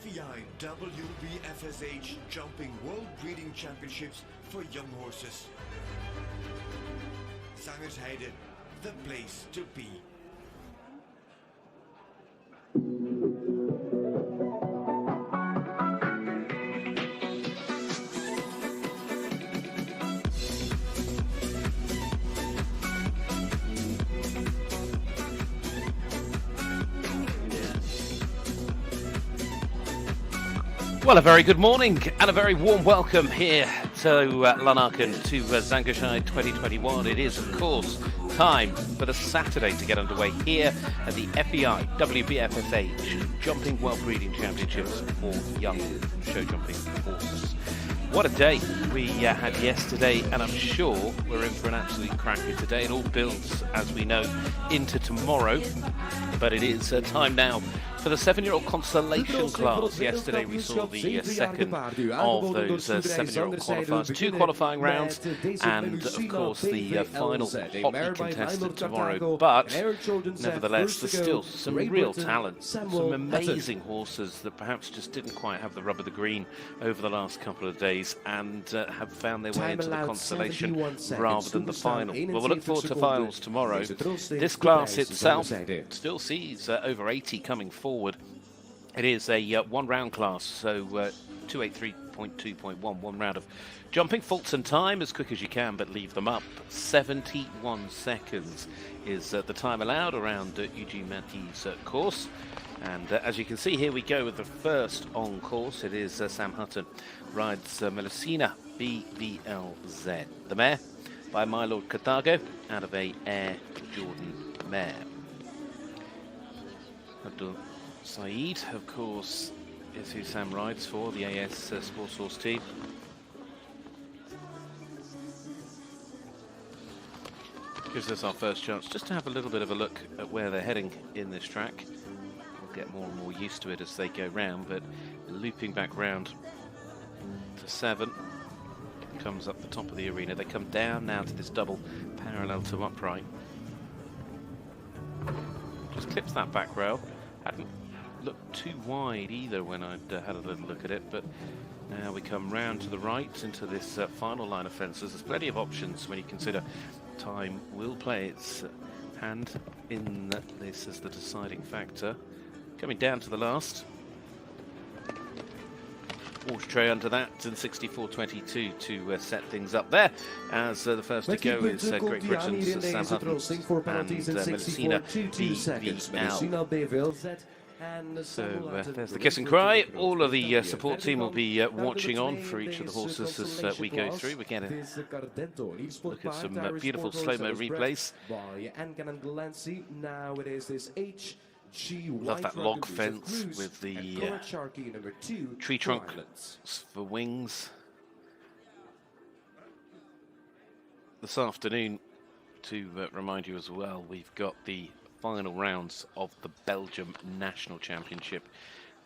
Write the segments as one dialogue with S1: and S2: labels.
S1: FEI WBFSH Jumping World Breeding Championships for young horses. Zangersheide, the place to be.
S2: Well, a very good morning and a very warm welcome here to Lanarken, to Zangersheide 2021. It is, of course, time for the Saturday to get underway here at the FEI WBFSH Jumping World Breeding Championships for young show jumping horses. What a day we had yesterday, and I'm sure we're in for an absolute cracker today. It all builds, as we know, into tomorrow, but it is time now for the 7-year-old Consolation class. Yesterday we saw the second of those 7-year-old qualifiers, 2 qualifying rounds, and of course the final hotly contested tomorrow. But nevertheless, there's still some real talent, some amazing horses that perhaps just didn't quite have the rub of the green over the last couple of days and have found their way into the Consolation rather than the final. Well, we'll look forward to finals tomorrow. This class itself still sees over 80 coming forward. It is a one-round class, so 283.2.1, one round of jumping. Fulton time as quick as you can, but leave them up. 71 seconds is the time allowed around Eugene Matthew's course. And as you can see, here we go with the first on course. It is Sam Hutton rides Melusina BVLZ. The mare by My Lord Carthago out of a Air Jordan mare. Abdul Saeed, of course, is who Sam rides for, the AS Sports Horse team. Gives us our first chance just to have a little bit of a look at where they're heading in this track. We'll get more and more used to it as they go round, but looping back round to 7, comes up the top of the arena. They come down now to this double parallel to upright. Just clips that back rail. Hadn't looked too wide either when I'd had a little look at it, but now we come round to the right into this final line of fences. There's plenty of options when you consider time will play its hand in this as the deciding factor. Coming down to the last. Water tray under that and 64.22 to set things up there. As the first to go is Great Britain's Sam Hutton and Melusina BVL. So there's the kiss and cry. All of the support team will be watching on for each of the horses as we go through. We're going to look at some beautiful slow-mo replays.
S3: Now it is this
S2: Love that log fence with the tree trunk for wings. This afternoon, to remind you as well, we've got the final rounds of the Belgium National Championship.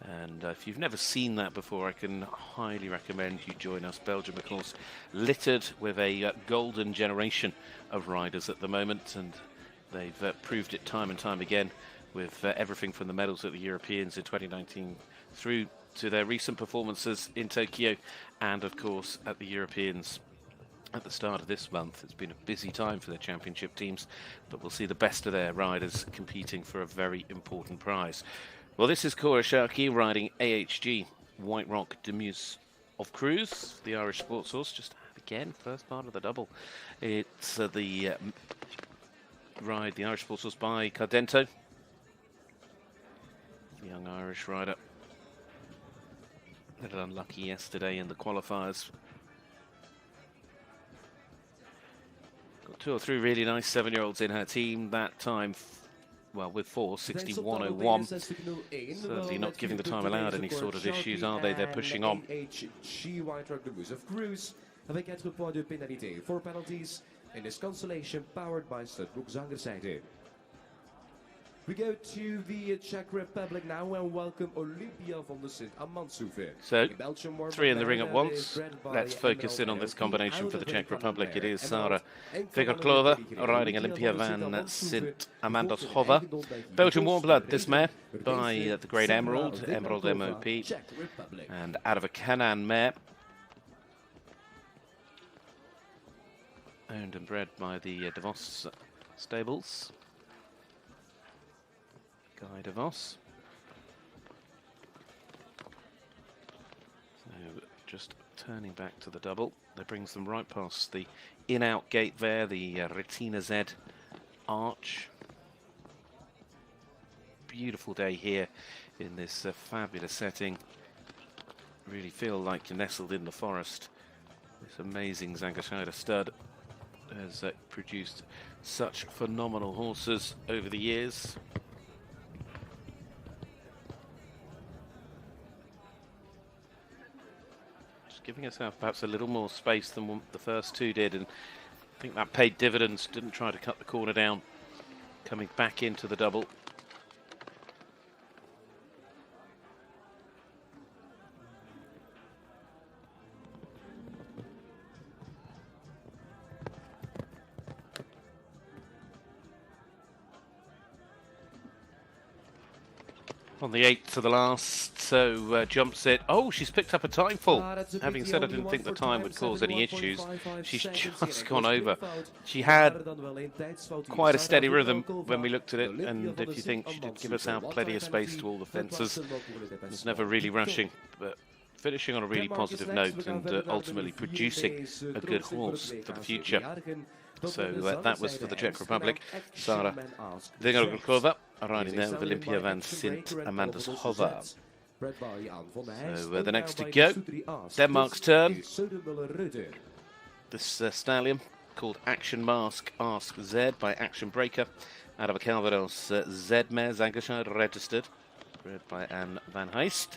S2: And if you've never seen that before, I can highly recommend you join us. Belgium, of course, littered with a golden generation of riders at the moment, and they've proved it time and time again with everything from the medals at the Europeans in 2019 through to their recent performances in Tokyo and, of course, at the Europeans at the start of this month. It's been a busy time for the championship teams, but we'll see the best of their riders competing for a very important prize. Well, this is Cora Sharkey riding AHG White Rock Demuse of Cruise, the Irish sports horse. Just again, first part of the double. It's the ride, the Irish sports horse by Cardento. Young Irish rider. A little unlucky yesterday in the qualifiers. Got 2 or 3 really nice 7-year-olds in her team. That time, well, with 4, 61.01. Certainly not giving the time allowed any sort of issues, are they? They're pushing on.
S3: Avec 4 points de pénalité, 4 penalties in this Consolation powered by Studbrook Zangersheide. We go to the Czech Republic now and welcome Olympia van der Sint Amansoeve.
S2: So, 3 in the ring at once. Let's focus in on this combination for the Czech Republic. It is Sara Vigorklova riding Olympia van Sint Amandashova. Belgian warm blood, this mare, by the Great Emerald, Emerald MOP, and out of a Canaan mare. Owned and bred by the De Vos stables. Guy De Vos. So just turning back to the double. That brings them right past the in-out gate there, the Retina Z arch. Beautiful day here in this fabulous setting. Really feel like you're nestled in the forest. This amazing Zangerscheide stud has produced such phenomenal horses over the years. Just giving herself perhaps a little more space than the first two did, and I think that paid dividends. Didn't try to cut the corner down, coming back into the double. On the 8th to the last, so jumps it. Oh, she's picked up a time fall. Having said I didn't think the time would cause any issues, she's just gone over. She had quite a steady rhythm when we looked at it, and if you think she did give herself plenty of space to all the fences, was never really rushing, but finishing on a really positive note and ultimately producing a good horse for the future. So that was for the Czech Republic. Sara Vigorklova riding there with Olympia van Sint Amandashova. So the next to go, Denmark's turn. This stallion called Action Mask Ask Z by Action Breaker, out of a Calvados Z mare, Zangerscheide registered, bred by Anne van Heist.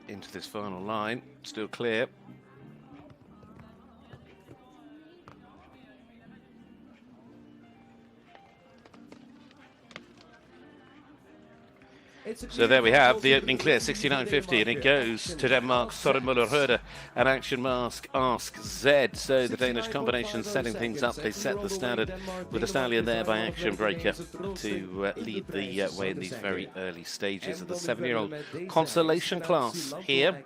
S2: Into this final line, still clear. So there we have the opening clear, 69.50, and it goes to Denmark's Søren Møller-Herde and Action Mask Ask Z. So the Danish combination setting things up. They set the standard with a stallion there by Action Breaker to lead the way in these very early stages of the 7-year-old Consolation class here.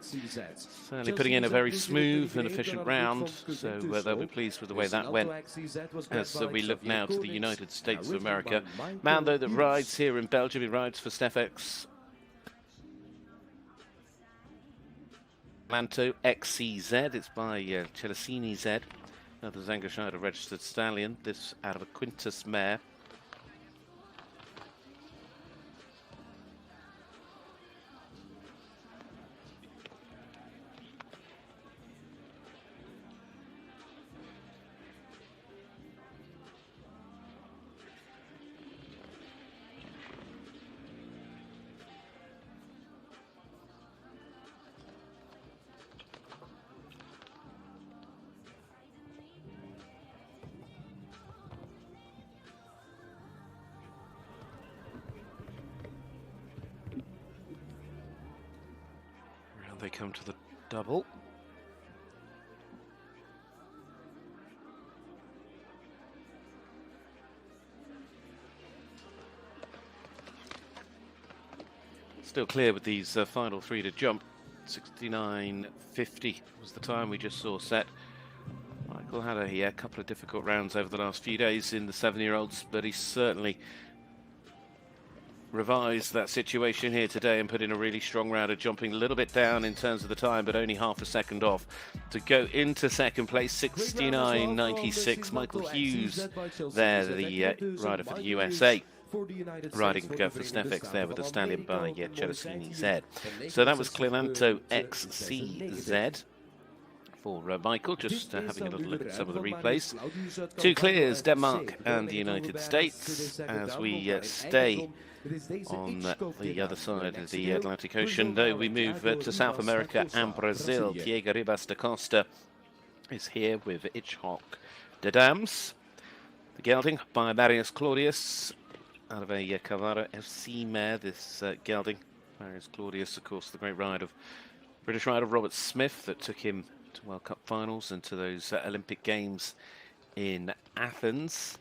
S2: Certainly putting in a very smooth and efficient round, so they'll be pleased with the way that went. As we look now to the United States of America. Man, though, that rides here in Belgium, he rides for Stefex Manto XCZ. It's by Celestini Z, another Zangerscheide registered stallion, this out of a Quintus mare. They come to the double. Still clear with these final three to jump. 69.50 was the time we just saw set. Michael had a couple of difficult rounds over the last few days in the 7-year-olds, but he's certainly revise that situation here today and put in a really strong rounder, jumping a little bit down in terms of the time, but only half a second off to go into second place. 69.96. Michael Hughes there, the rider for the USA. Riding for Snefex there with a stallion by Cherasini Z. So that was Clelanto XCZ for Michael, just having a little look at some of the replays. Two clears, Denmark and the United States, as we stay on the other side of the Atlantic Ocean. Though we move to South America and Brazil. Diego Ribas da Costa is here with Hitchcock de Dams. The gelding by Marius Claudius, out of a Cavara FC mare, this gelding. Marius Claudius, of course, the great ride of British rider Robert Smith that took him to World Cup finals and to those Olympic Games in Athens.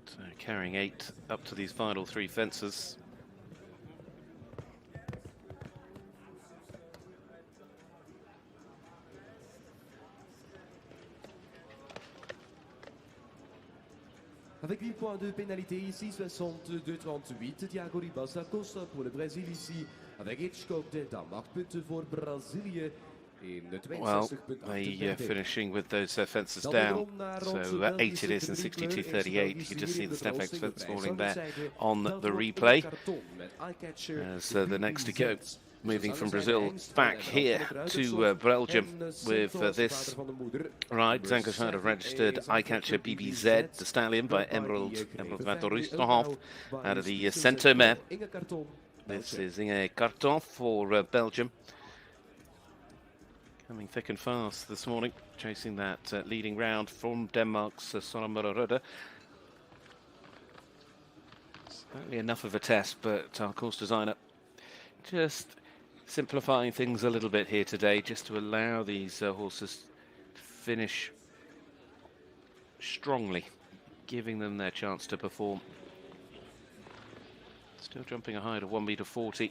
S2: So carrying 8 up to these final 3 fences.
S3: Avec 8 points de pénalité ici, 62-38. Diego Ribas da Costa pour le Brésil ici, avec Hitchcock de Damas, punten voor Brazilië.
S2: Well, they finishing with those fences down, so 8 it is in 62.38. You can just see the Snefex fence falling there on the replay. As the next to go, moving from Brazil back here to Belgium with this ride. Zangersheide have registered Eyecatcher BBZ, the stallion by Emerald van der Rustenhof, out of the Centre Mare. This is Inge Carton for Belgium. Coming thick and fast this morning, chasing that leading round from Denmark's Sonomororode. Certainly enough of a test, but our course designer just simplifying things a little bit here today, just to allow these horses to finish strongly, giving them their chance to perform. Still jumping a height of 1.40 m.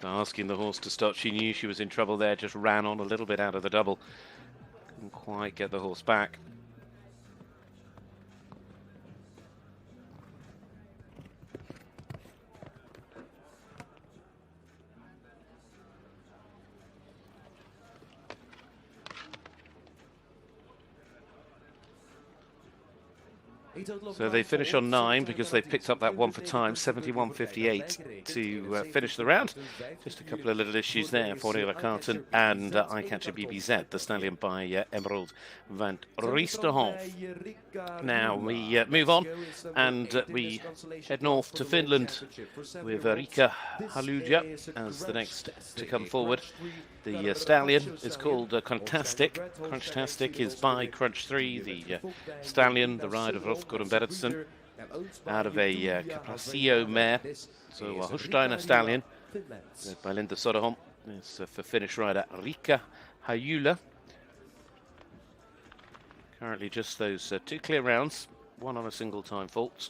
S2: Asking the horse to stop. She knew she was in trouble there, just ran on a little bit out of the double. Couldn't quite get the horse back. So they finish on 9 because they've picked up that one for time, 71.58 to finish the round. Just a couple of little issues there for Eva Carton and Eyecatcher BBZ, the stallion by Emerald van Risterhof. Now we move on and we head north to Finland with Riikka Haluja as the next to come forward. The stallion is called Crunchtastic. Crunchtastic is by Crunch 3, the stallion, the ride of Rolf Gordon Berendsen, out of a Capriccio mare. So a Holsteiner stallion, by Linda Soderholm, is for Finnish rider Riikka Haluja. Currently just those 2 clear rounds, 1 on a single time fault.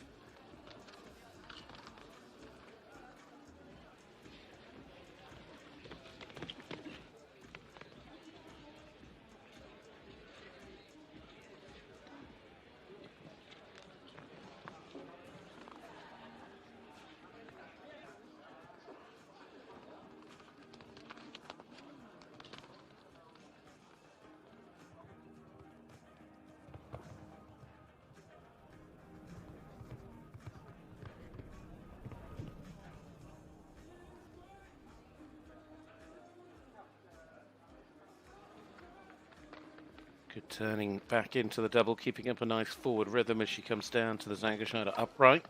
S2: Good turning back into the double, keeping up a nice forward rhythm as she comes down to the Zangerscheider upright.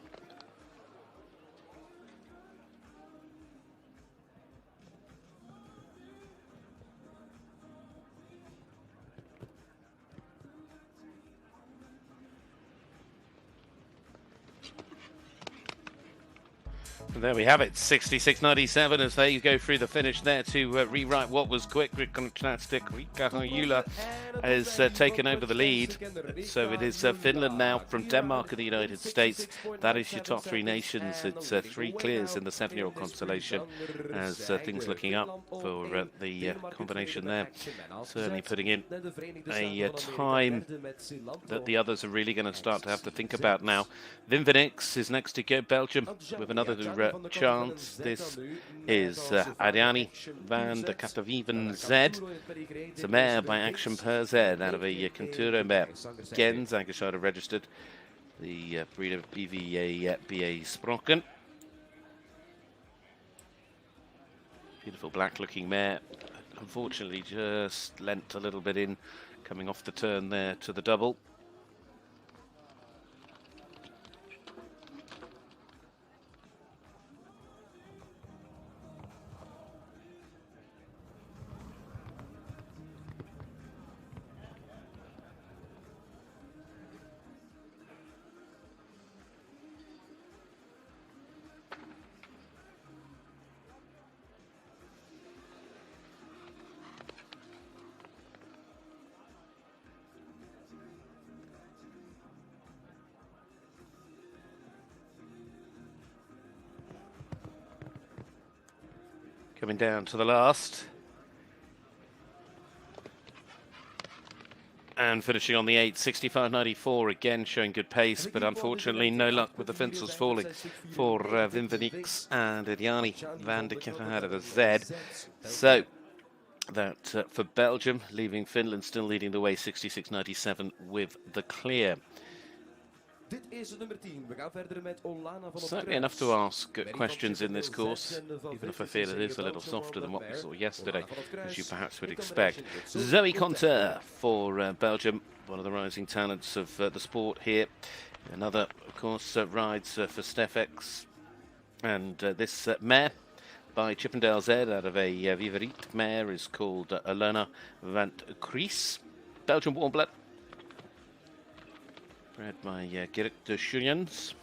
S2: And there we have it, 66.97 as they go through the finish there to rewrite what was quick. Fantastic. Rika Hyula has taken over the lead. So it is Finland now from Denmark and the United States. That is your top three nations. It's three clears in the 7-year-old Consolation as things looking up for the combination there. Certainly putting in a time that the others are really going to start to have to think about now. Wim van X is next to go, Belgium, with another chance. This is Ariane van de Kataviven Z. It's a mare by Action Per Z out of a Conturo mare. Again, Zangerscheider registered. The breeder BVA BA Sprocken. Beautiful black looking mare. Unfortunately, just lent a little bit in, coming off the turn there to the double. Coming down to the last. And finishing on the 8, 65.94, again showing good pace, but unfortunately no luck with the fences falling for Wim van X and Ariane van de Kataviven Z. So that for Belgium, leaving Finland still leading the way, 66.97 with the clear. Certainly enough to ask questions in this course, even if I feel it is a little softer than what we saw yesterday, as you perhaps would expect. Zoe Conter for Belgium, one of the rising talents of the sport here. Another, of course, rides for Stefex. And this mare by Chippendale Z out of a Viverit mare is called Alona van Kries. Belgian warm blood. Bred by Gerrit de Schuljens.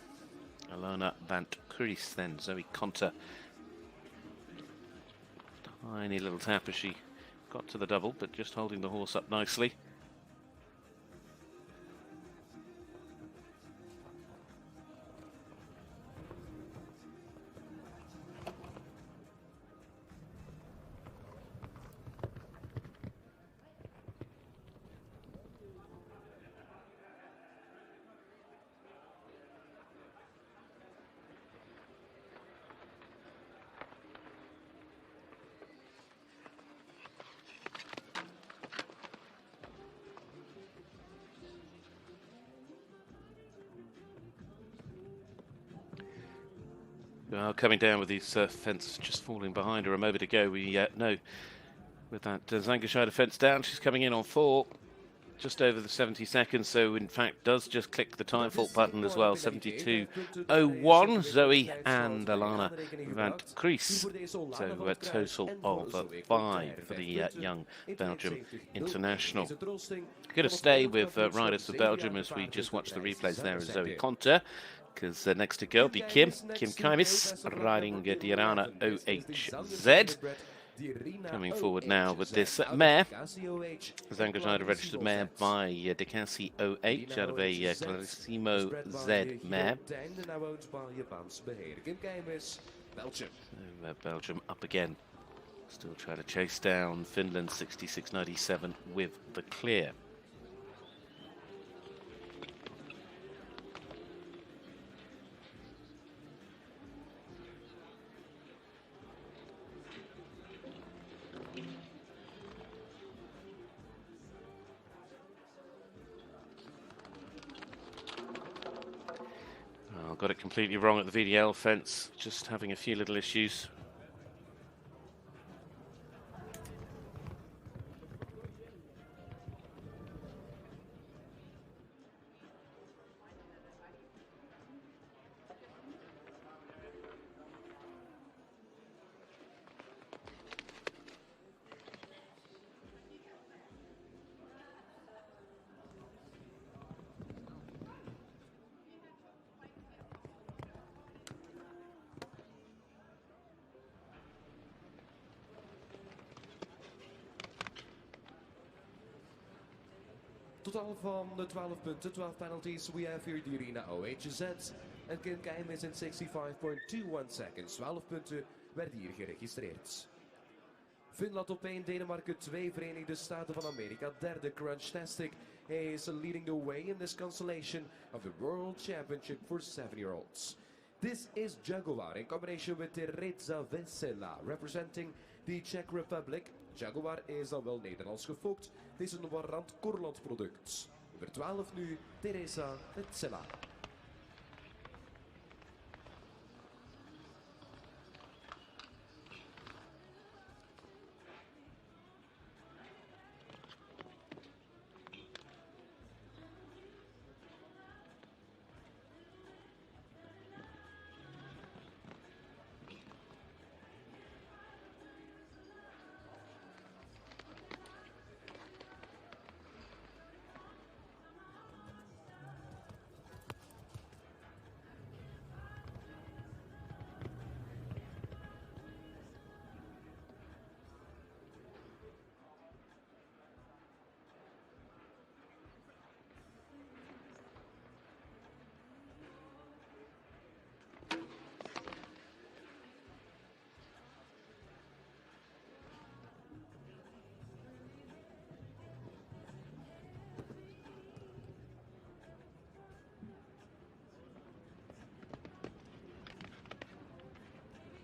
S2: Alona van Kries, then Zoe Conter. Tiny little tap as she got to the double, but just holding the horse up nicely. Well, coming down with these fences just falling behind her a moment ago, we know with that Zangerscheider fence down, she's coming in on 4, just over the 70 seconds, so in fact does just click the time fault button as well, 72.01, Zoe and Alana van Kries. So a total of 5 for the young Belgium international. Going to stay with riders for Belgium as we just watch the replays there of Zoe Conter. Because next to go will be Kim Kaimis, riding Diarana OHZ. Coming forward now with this mare. Zangerscheider registered mare by Decassi OH out of a Clarissimo Z mare. So, Belgium up again. Still trying to chase down Finland, 66.97 with the clear. Got it completely wrong at the VDL fence, just having a few little issues.
S3: Totaal van 12 punten, 12 penalties. We have here the arena OHZ. En Kim is in 65.21 seconds. 12 punten werden hier geregistreerd. Finland op 1, Denemarken 2, Verenigde Staten van Amerika derde. Crunchtastic is leading the way in this consolation of the World Championship for 7-year-olds. This is Jaguar in combination with Teresa Vesela representing the Czech Republic. Jaguar is dan wel Nederlands gefokt. Het is een Warrant Korland product. Nummer 12 nu, Teresa Vesela.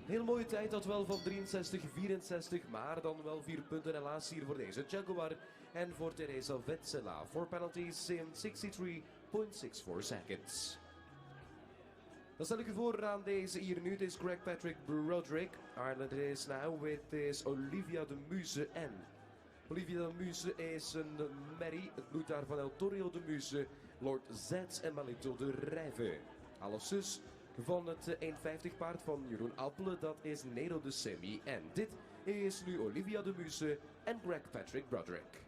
S3: Heel mooie tijd, dat wel van 63-64, maar dan wel 4 punten helaas hier voor deze Jaguar en voor Teresa Vetsela. 4 penalties in 63.64 seconds. Dan stel ik u voor aan deze hier nu. Dit is Greg Patrick Broderick. Ireland is now with this Olivia de Muse en. Olivia de Muse is een Mary, het bloed daar van El Torrio de Muse, Lord Zets en Malito de Rijve. Alles dus van het 1,50 paard van Jeroen Appelen, dat is Nero de Semi. En dit is nu Olivia de Muse en Greg Patrick Broderick.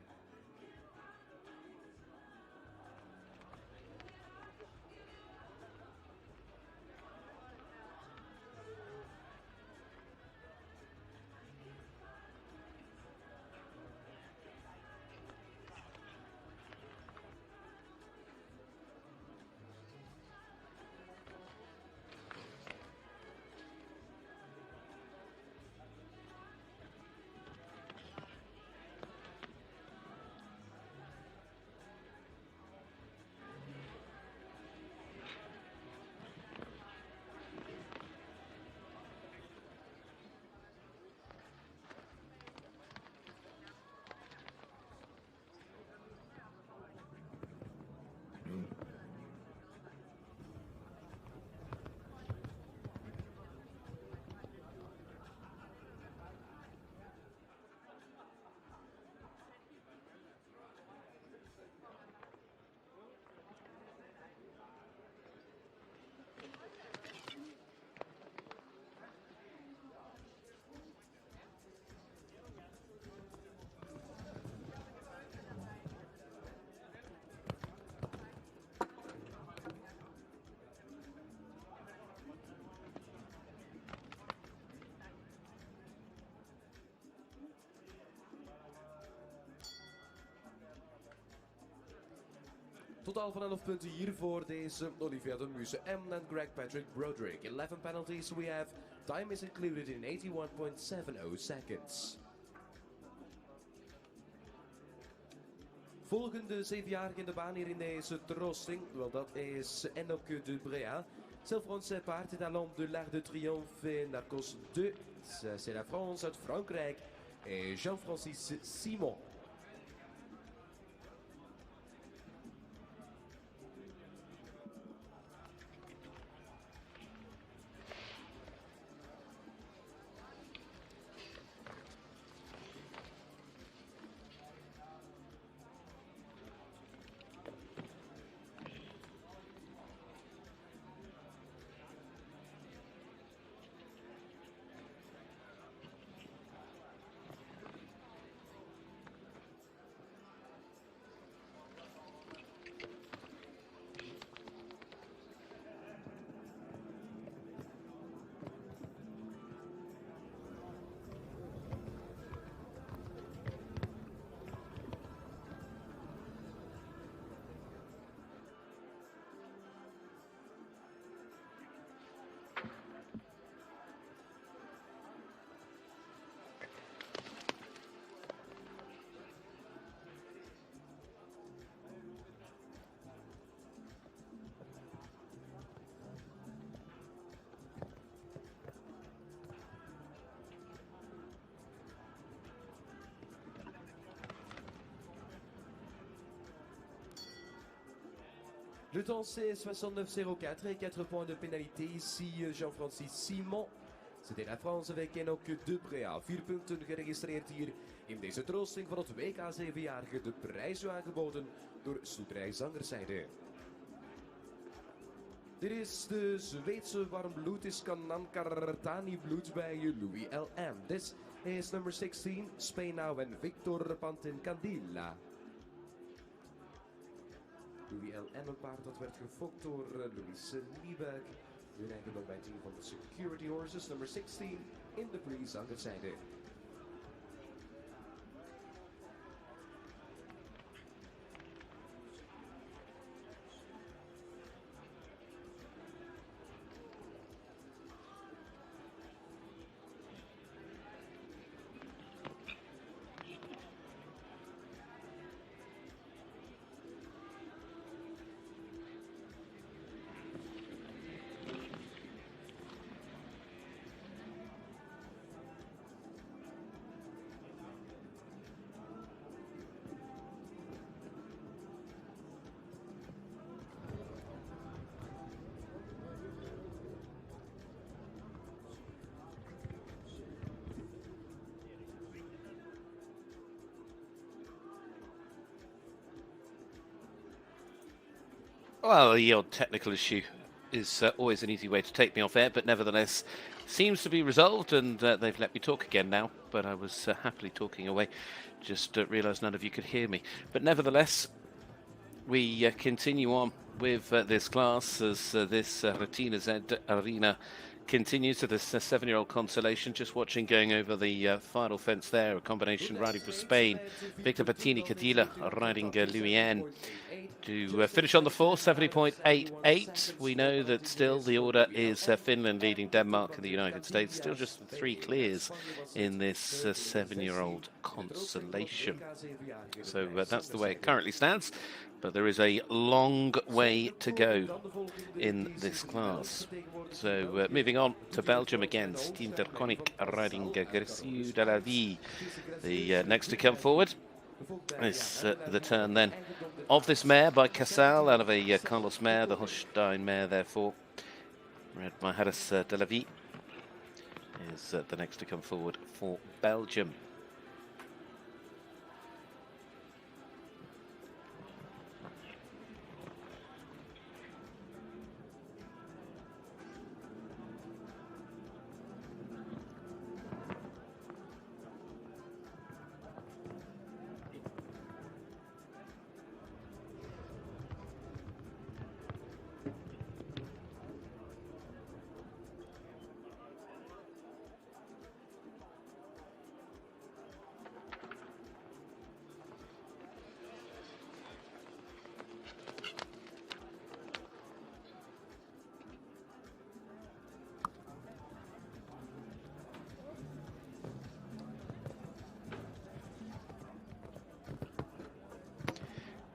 S3: Totaal van 11 punten hier voor deze Olivia de Muse en Greg Patrick Broderick. 11 penalties we have. Time is included in 81.70 seconds. Volgende 7-jarige in de baan hier in deze troosting, wel dat is Enoch de Brea. Zelfronse paard talent de l'Arc de Triomphe et Narcos 2. C'est la France uit Frankrijk. Et Jean-Francis Simon. Le temps c'est 69,04 et 4 points de pénalité ici Jean-Francis Simon. C'était la France avec Enoch Debrea. 4 punten geregistreerd hier in deze troosting van het WK 7-jarige. De prijs werd aangeboden door Soeterij Zangerzijde. Dit is de Zweedse warmbloed, is Kanan Kartani bloed bij Louis L.M. This is number 16, Spain now and Victor Pantin Candila. Louis L.M. een paard dat werd gefokt door Louis Nieberg. Nu rijden we bij het team van de Security Horses, nummer 16, in de Prix Zangerzijde.
S2: Well, the odd technical issue is always an easy way to take me off air, but nevertheless seems to be resolved, and they've let me talk again now, but I was happily talking away, just realised none of you could hear me. But nevertheless, we continue on with this class as this Retina Z Arena continues to this 7-year-old Consolation. Just watching, going over the final fence there, a combination riding for Spain. Victor Patini Cadilla riding Louis N. To finish on the 4, 70.88. We know that still the order is Finland leading Denmark and the United States. Still just 3 clears in this 7-year-old Consolation. So that's the way it currently stands. But there is a long way to go in this class. So moving on to Belgium again, Stijn de Koning riding Gressieu de la Vie. The next to come forward is the turn then of this mare by Casal, out of a Carlos mare, the Holstein mare therefore, red by Harris de la Vie, is the next to come forward for Belgium.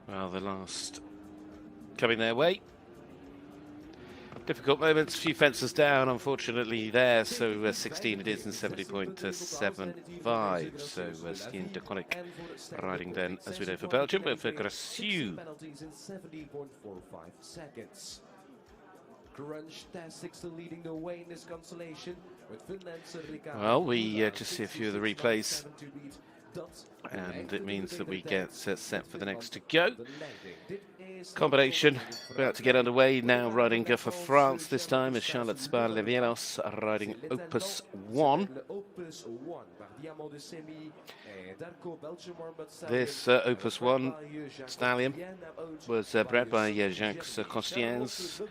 S2: Well, the last coming their way. Difficult moments, a few fences down, unfortunately, there. So 16 it is in 70.75. So Stijn de Koning riding then, as we know, for Belgium, but for Gressieu. Well, we just see a few of the replays, and it means that we get set for the next to go. Combination about to get underway now, riding for France this time is Charlotte Spar-Levieros riding Opus 1. This Opus 1 stallion was bred by Jacques Costiens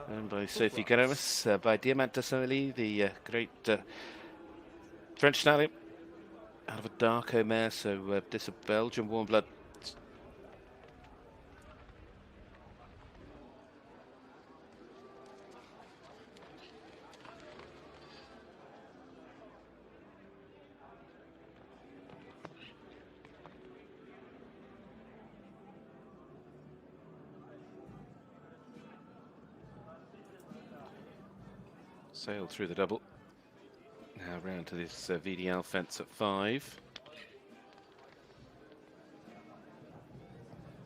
S2: and by Sophie Garamis, by Diamant de Soleil, the great French stallion, out of a Darko mare, so this a Belgian warm blood. Sailed through the double. Now round to this VDL fence at 5.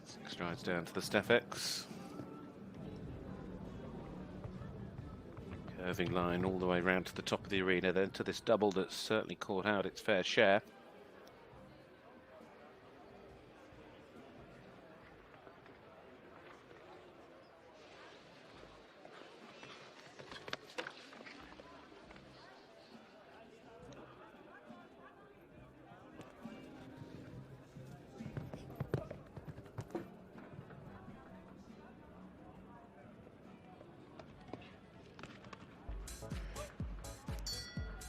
S2: 6 strides down to the Steffex. Curving line all the way round to the top of the arena, then to this double that's certainly caught out its fair share.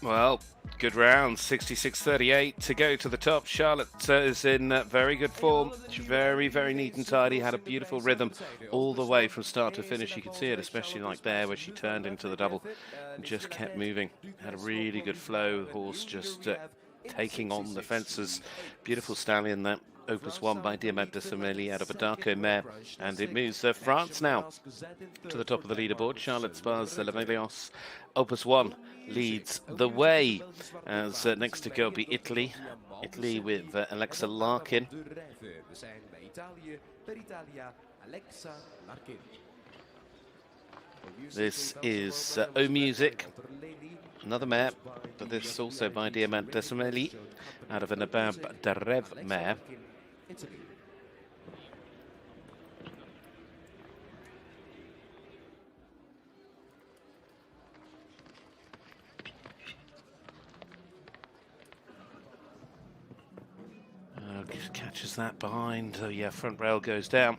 S2: Well, good round, 66-38 to go to the top. Charlotte is in very good form. She's very, very neat and tidy. Had a beautiful rhythm all the way from start to finish. You could see it, especially like there where she turned into the double and just kept moving. Had a really good flow. The horse just taking on the fences. Beautiful stallion, that. Opus 1 by Diamant de Semeli out of a Darko mare, and it moves France now to the top of the leaderboard. Charlotte Spars Lemelios. Opus 1 leads the way, as next to go be Italy with Alexa Larkin. This is O Music, another mare, but this also by Diamant de Semeli out of a Nabab Darev mare. Just catches that behind. Oh yeah, front rail goes down.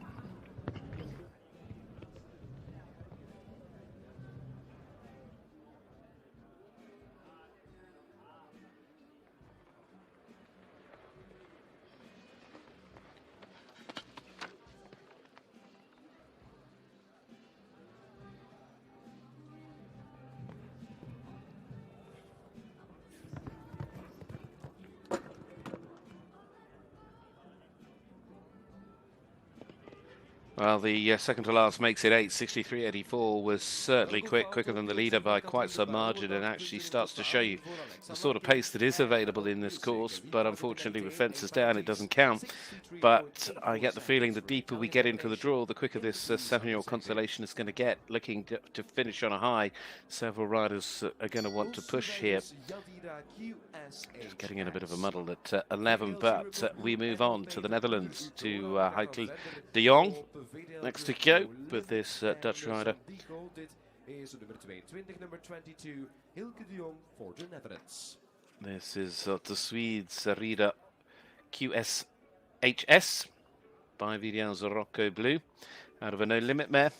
S2: Well, the second to last makes it 8:63.84, was certainly quicker than the leader by quite some margin, and actually starts to show you the sort of pace that is available in this course. But unfortunately, with fences down, it doesn't count. But I get the feeling the deeper we get into the draw, the quicker this 7-year-old Consolation is going to get. Looking to finish on a high. Several riders are going to want to push here. Just getting in a bit of a muddle at 11, but we move on to the Netherlands, to Heikel de Jong. Next to go with this Dutch rider. This is the Swedes Rida QSHS by VDL's Rocco Blue out of a No Limit mare.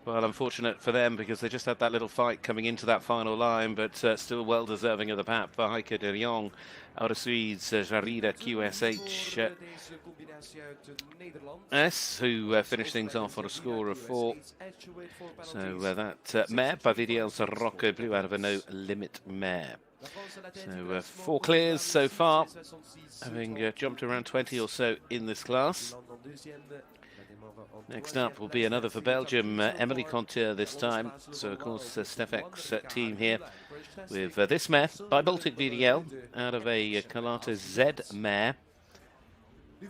S2: Well, unfortunate for them because they just had that little fight coming into that final line, but still well deserving of the pap for Heike de Jong out of Swedes, Jarida QSH S, who finished things off on a score of 4. So that mare by VDL's Rocco Blue out of a No Limit mare. So 4 clears so far, having jumped around 20 or so in this class. Next up will be another for Belgium, Emily Contier this time. So, of course, Stefek's team here with this mare by Baltic VDL out of a Calata Z mare.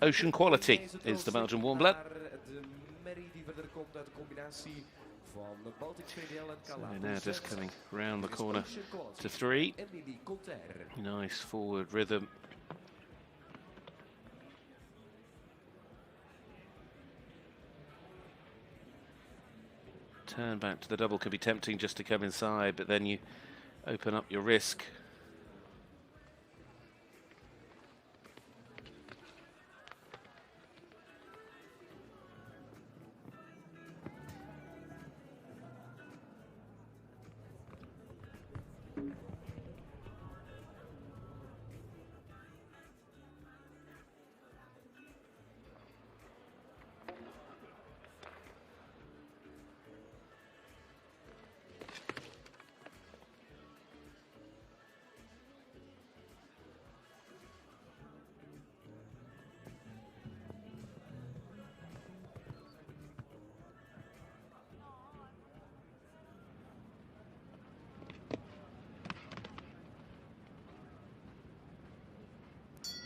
S2: Ocean Quality is the Belgian warm blood.
S3: komt uit de combinatie van de Baltic VDL en
S2: So
S3: Calapo.
S2: now just coming round the
S3: Dit is
S2: corner
S3: Ocean Quality
S2: to 3.
S3: Emily Conter.
S2: Nice forward rhythm. Turn back to the double can be tempting just to come inside, but then you open up your risk.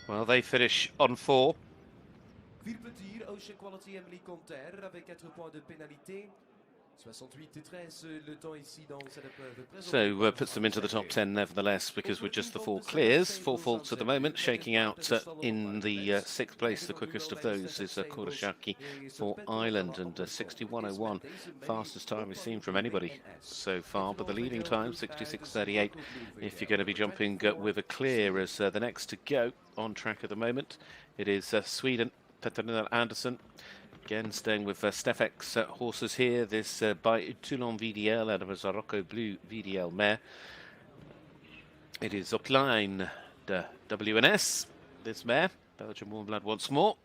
S2: Well, they finish on 4.
S3: 4 punten hier, Ocean Quality Emily Conter avec 4 points de pénalité. 68-13 le temps ici dans le setup
S2: So puts them into the top 10 nevertheless, because with just the 4 clears, 4 faults at the moment, shaking out in the 6th place. The quickest of those is Kurashaki for Ireland, and 61.01, fastest time we've seen from anybody so far. But the leading time, 66.38, if you're going to be jumping with a clear, as the next to go on track at the moment. It is Sweden, Petrina Andersson. Again, staying with Stefex horses here. This by Toulon VDL out of a Zarocco Blue VDL mare. It is Upline, the WNS, this mare. Belgian Warm Blood once more.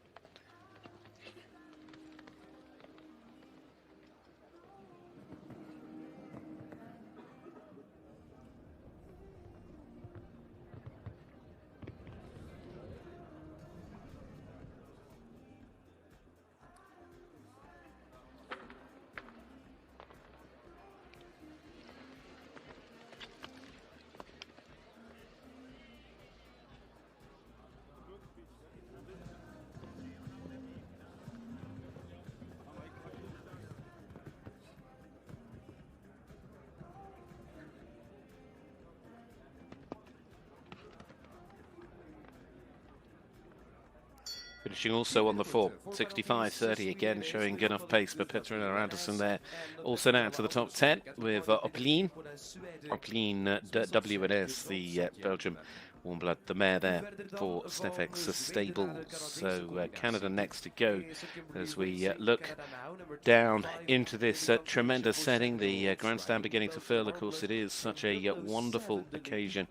S2: Finishing also on the 4, 65.30 again, showing enough pace for Petrina Andersson there. Also now to the top 10 with Opline WNS, the Belgium Warm Blood, the mare there for Stefex Stables. So Canada next to go as we look down into this tremendous setting. The grandstand beginning to fill. Of course, it is such a wonderful occasion.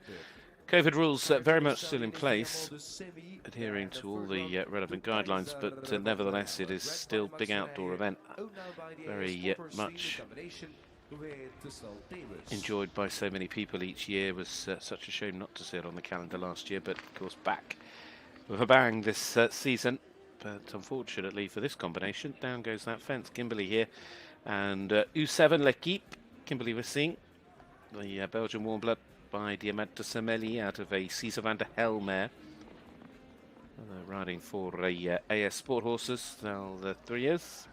S2: COVID rules very much still in place, adhering to all the relevant guidelines, but nevertheless it is still a big outdoor event, very much enjoyed by so many people each year. It was such a shame not to see it on the calendar last year, but of course back with a bang this season. But unfortunately for this combination, down goes that fence. Kimberly here, and U7 L'Equipe, Kimberly Racing, the Belgian Warm Blood by Diamant de Semeli out of a Cesar van der Hel mare. Riding for a AS Sport Horses, now the 3 years.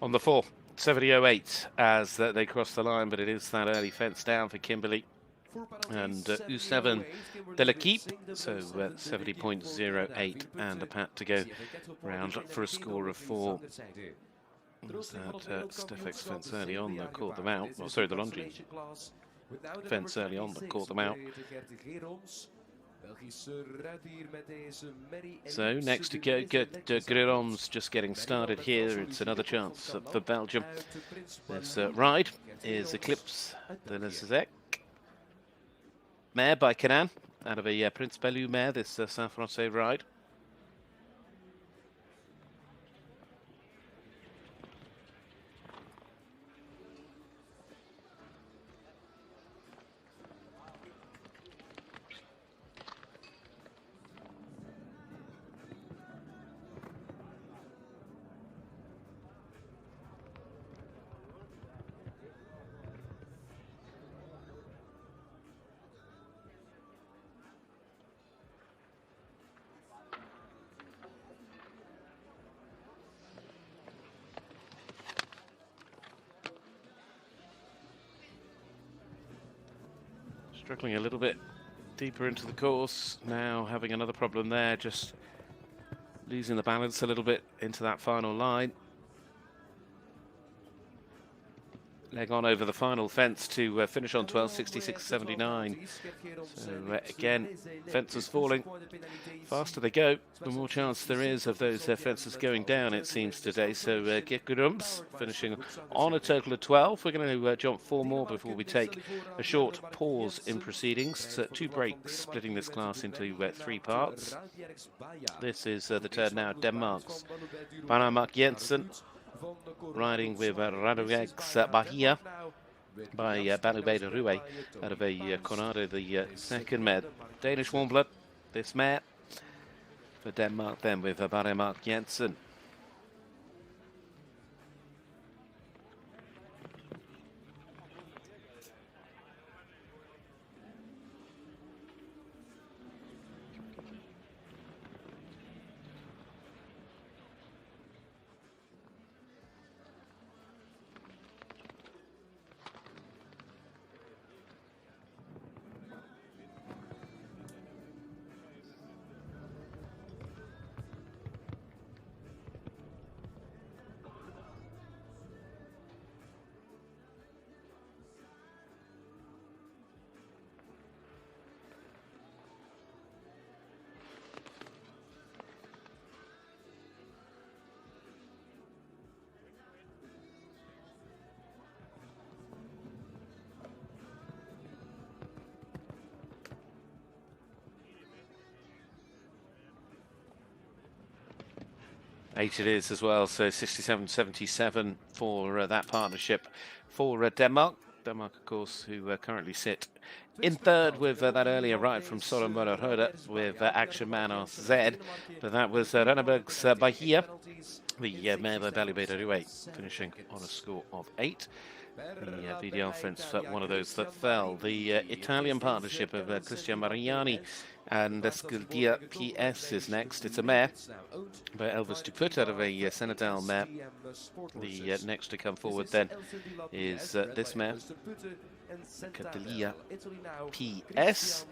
S2: On the 4, 70.08 as they cross the line, but it is that early fence down for Kimberly and U7 de L'Equipe, so 70.08 and a pat to go round for a score of 4. Was that Stefex fence early on that caught them out? Oh, sorry, the Longy fence early on that caught them out. So next to go, Grirons just getting started here. It's another chance for Belgium. This ride is Eclipse de Lezec. Mare by Canan, out of a Prince Bellew mare, this Saint-Français ride. Struggling a little bit deeper into the course, now having another problem there, just losing the balance a little bit into that final line. Leg on over the final fence to finish on 12.66.79. So again, fences falling. Faster they go, the more chance there is of those fences going down, it seems today. So Gekurums finishing on a total of 12. We're going to jump 4 more before we take a short pause in proceedings. So 2 breaks, splitting this class into 3 parts. This is the turn now, Denmark's Bannermark Jensen, riding with Radovex Bahia by Balubé de Rouet out of a Conado, the second mare. Danish warm blood, this mare for Denmark then with Bannermark Jensen. Eight it is as well, so 67.77 for that partnership for Denmark. Denmark, of course, who currently sit in third with that earlier ride from Soren Møller-Høder with Action Man RZ. But that was Renneberg's Bahia, the mare by Balubé de Rouet, finishing on a score of 8. The VDL fence for one of those that fell. The Italian partnership of Cristian Mariani and Escaldia PS is next. It's a mare by Elvis Duput out of a Senadal mare. The next to come forward then is this mare, Escaldia PS,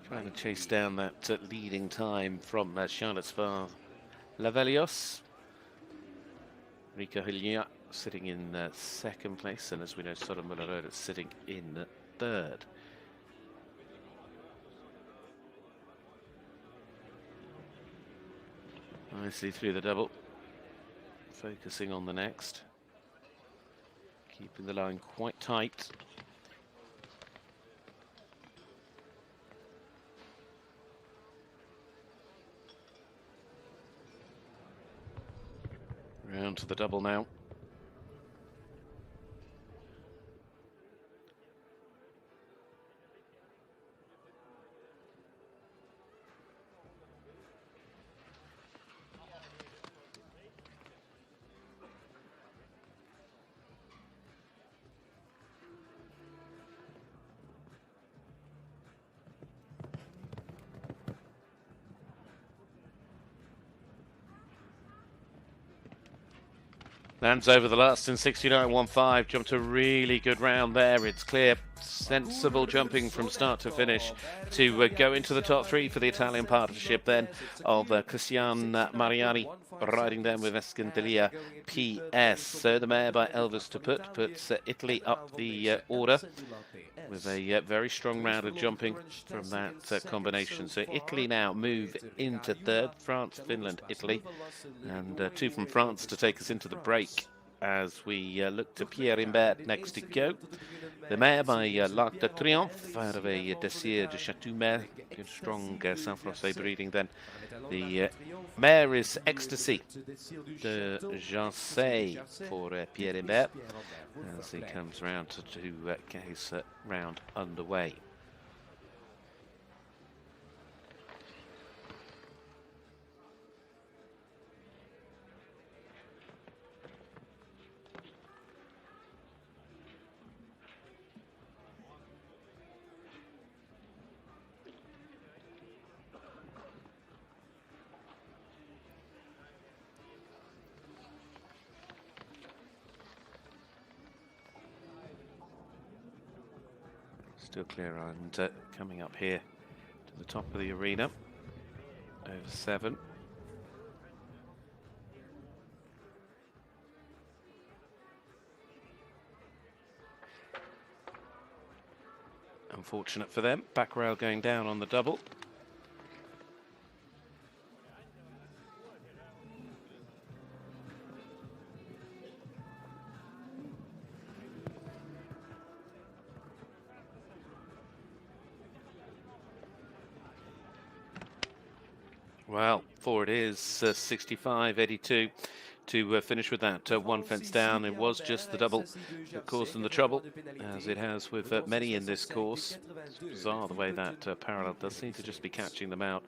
S2: trying to chase down that leading time from Charlotte Spa Lavelios. Rika Hillia sitting in second place, and as we know, Soren Møller-Høder sitting in third. Nicely through the double, focusing on the next, keeping the line quite tight. Round to the double now. Lands over the last in 69.15, jumped a really good round there. It's clear, sensible jumping from start to finish to go into the top 3 for the Italian partnership then of Cristian Mariani riding them with Escandalia PS. So the mare by Elvis to puts Italy up the order with a very strong round of jumping from that combination. So Italy now move into third, France, Finland, Italy, and two from France to take us into the break as we look to Pierre Imbert next to go. The mare by L'Arc de Triomphe out of a Desir de Chateaumer, good strong Saint-Français breeding then. The mare is Ecstasy de Jansay for Pierre Imbert as he comes round to get his round underway. Still clear and coming up here to the top of the arena, over 7. Unfortunate for them, back rail going down on the double. Well, forward is 65.82 to finish with that one fence down. It was just the double that caused them the trouble, as it has with many in this course. It's bizarre the way that parallel does seem to just be catching them out.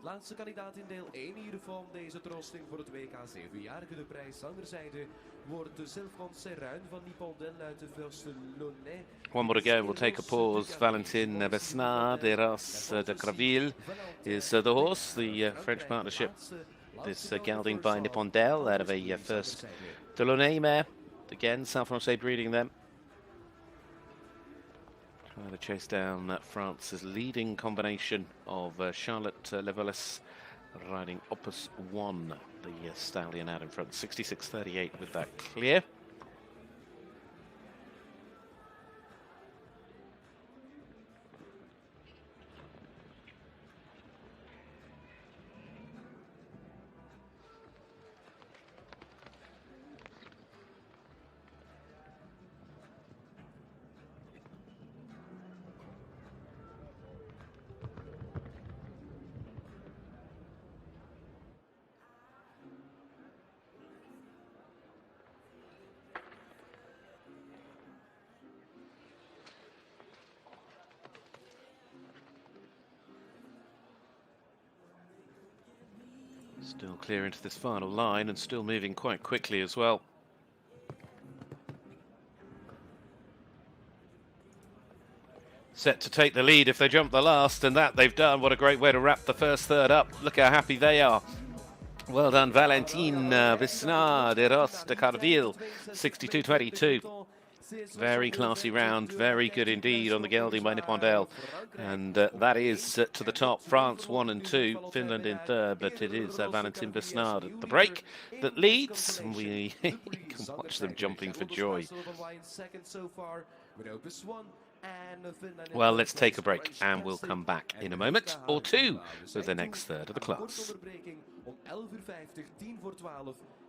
S3: Laatste kandidaat in deel 1 hier van deze trosting voor het WK 7-jarige. De prijs zangerzijde wordt de Sylvain Serruin van Nippon Del uit de First Launay.
S2: One more to go, we'll take a pause. Valentin Besnard, Eras de Craville is the horse, the French partnership. This gelding by Nippon Del out of a First Launay mare. Again, Saint-Français breeding them. Trying to chase down France's leading combination of Charlotte Levelis riding Opus 1, the stallion out in front. 66.38 with that clear. Still clear into this final line and still moving quite quickly as well. Set to take the lead if they jump the last, and that they've done. What a great way to wrap the first third up. Look how happy they are. Well done, Valentin Besnard, Eros de Carville, 62.22. Very classy round, very good indeed on the gelding by Nippon Del. And that is to the top. France 1 and 2, Finland in third, but it is Valentin Besnard at the break that leads. And we can watch them jumping for joy. Well, let's take a break and we'll come back in a moment or two with the next third of the class.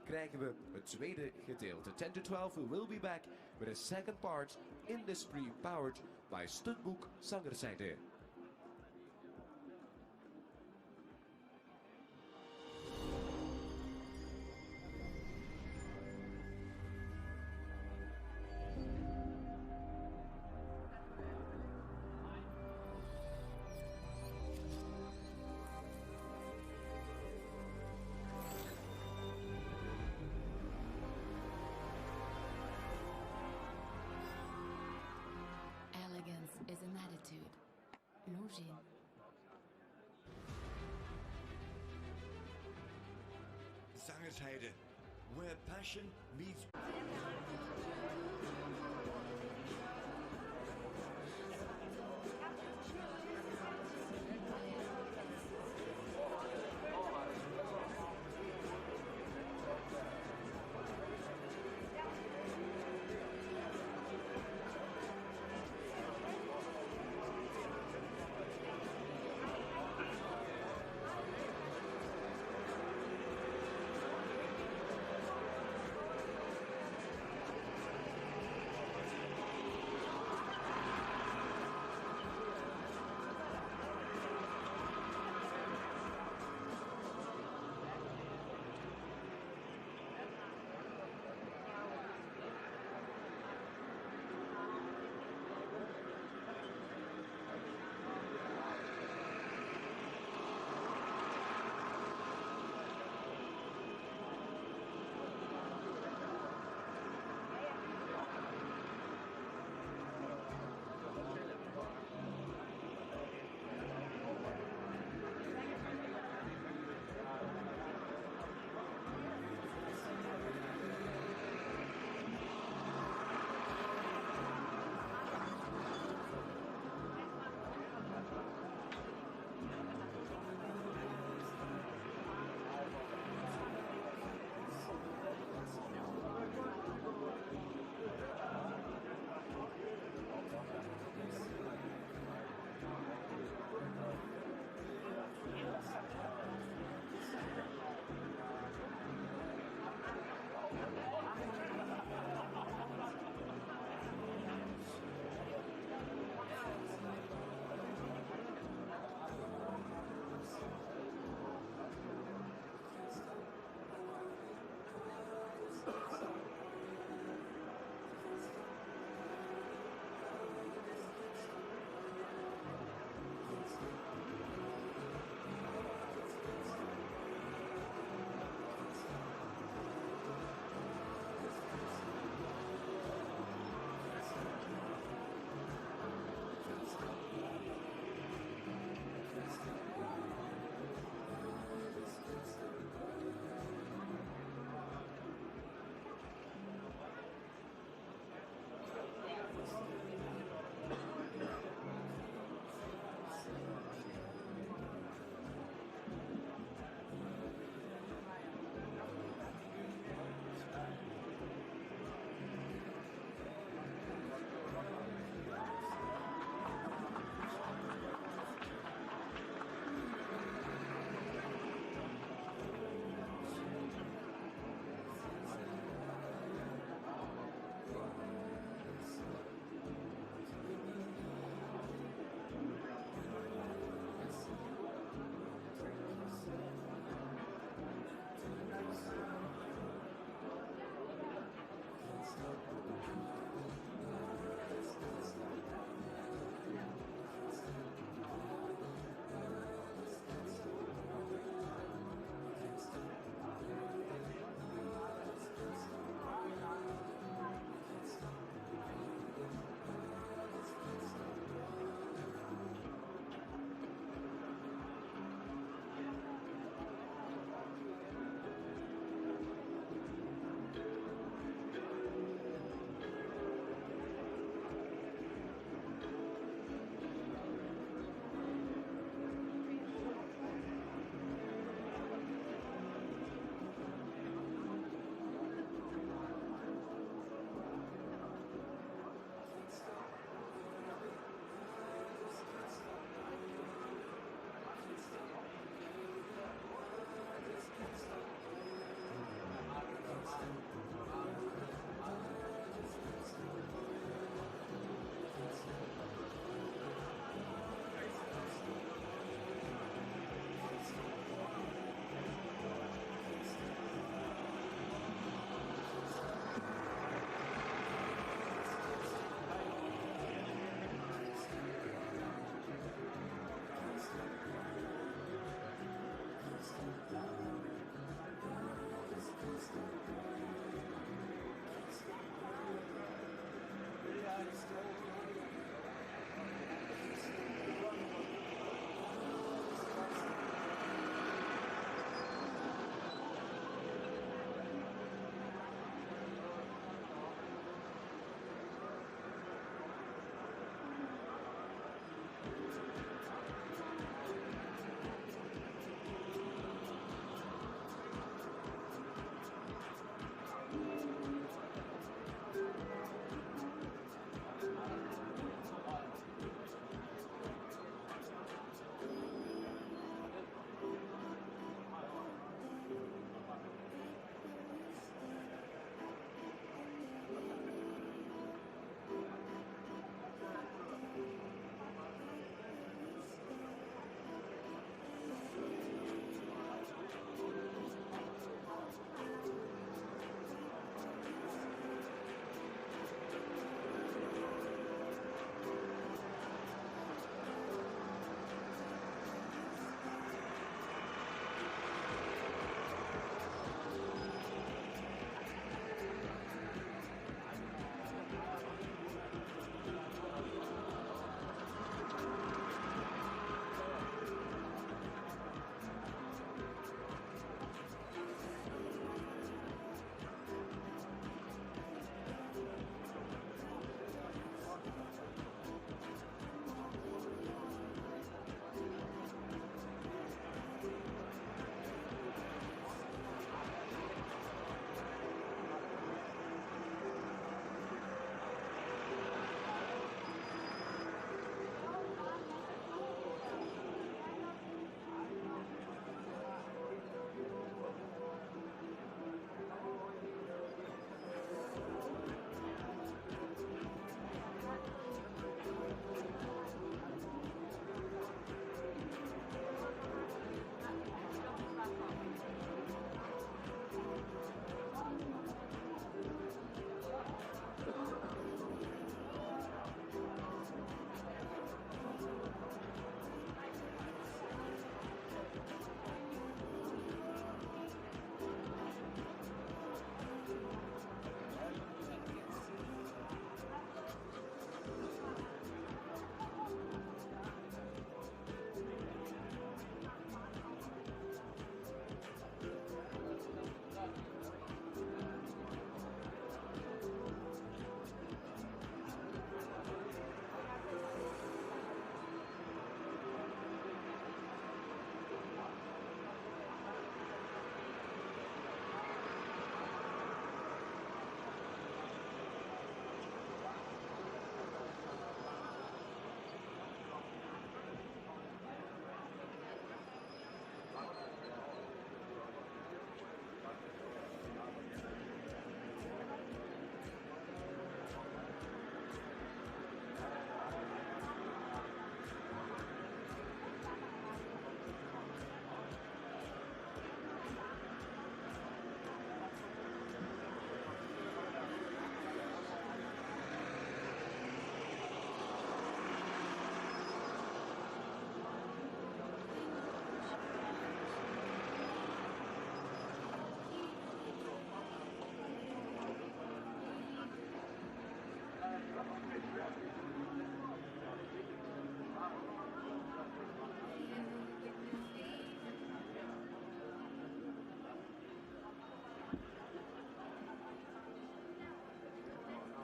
S3: Krijgen we het tweede gedeelte. 10 to 12, we will be back with a second part in this spree powered by Studboek Zangerzijde.
S4: Is an attitude. Longines.
S1: Zangerzijde, where passion meets...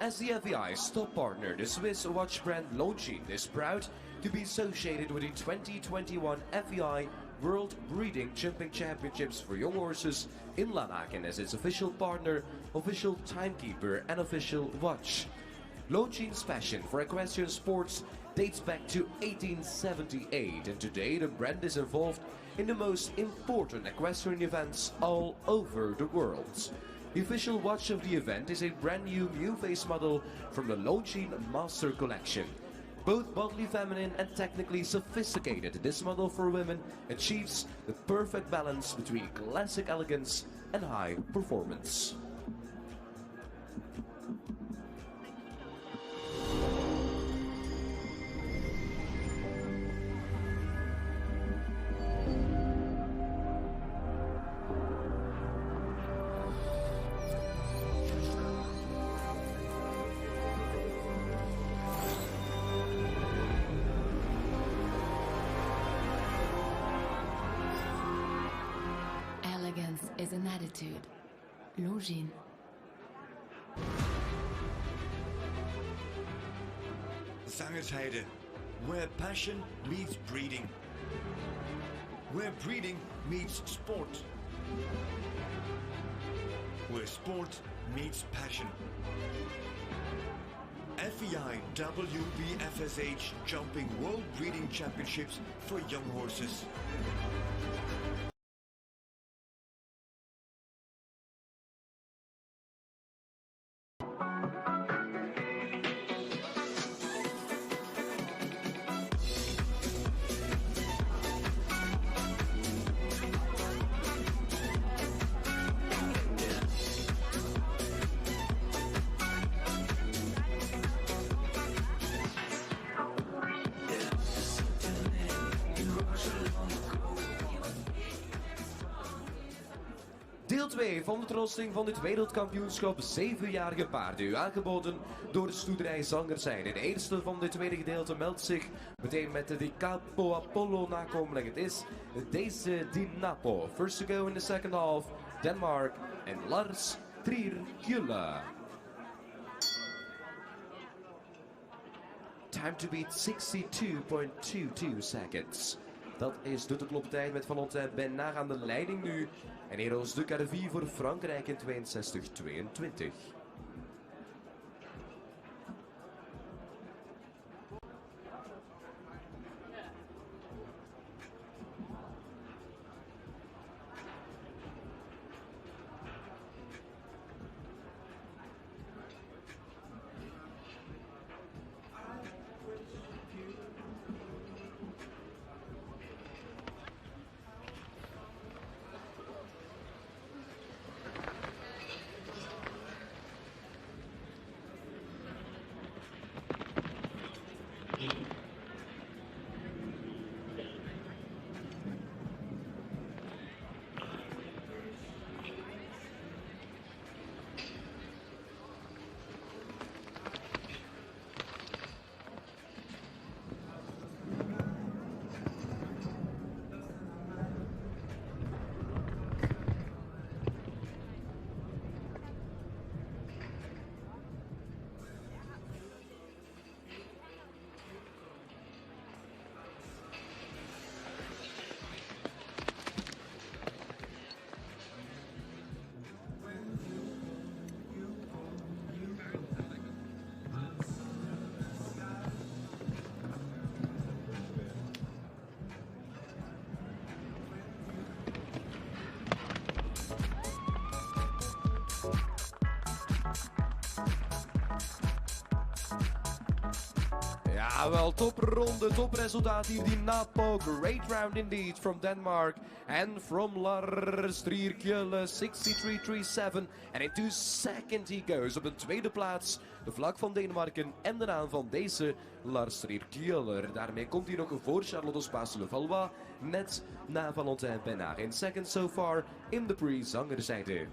S3: As the FEI's top partner, the Swiss watch brand Longines is proud to be associated with the 2021 FEI World Breeding Jumping Championships for young horses in Lanaken as its official partner, official timekeeper and official watch. Longines' passion for equestrian sports dates back to 1878, and today the brand is involved in the most important equestrian events all over the world. The official watch of the event is a brand new face model from the Longines Master Collection. Both bodily feminine and technically sophisticated, this model for women achieves the perfect balance between classic elegance and high performance.
S4: Elegance is an attitude. Longines.
S1: Zangersheide, where passion meets breeding. Where breeding meets sport. Where sport meets passion. FEI WBFSH Jumping World Breeding Championships for young horses.
S3: Deel 2 van de trosting van dit wereldkampioenschap 7-jarige paarden. U aangeboden door de stoederij Zangersheide. De eerste van dit tweede gedeelte meldt zich meteen met de Capo Apollo nakomeling. Het is deze Di Napo. First to go in the second half, Denmark en Lars Trierkjølle. Time to beat 62.22 seconds. Dat is de kloptijd met Valentin Benard aan de leiding nu. En Eros de Carvie voor Frankrijk in 62-22. Ja, wel, topronde, topresultaat hier. Die Napo, great round indeed from Denmark. And from Lars Trierkjølle, 63.37. En in 2 seconds he goes op een tweede plaats. De vlag van Denemarken en de naam van deze Lars Trierkjølle. Daarmee komt hij nog voor Charlotte Spaas-Levallois, net na Valentin Benard. In seconds so far in de pre-zangerzijde.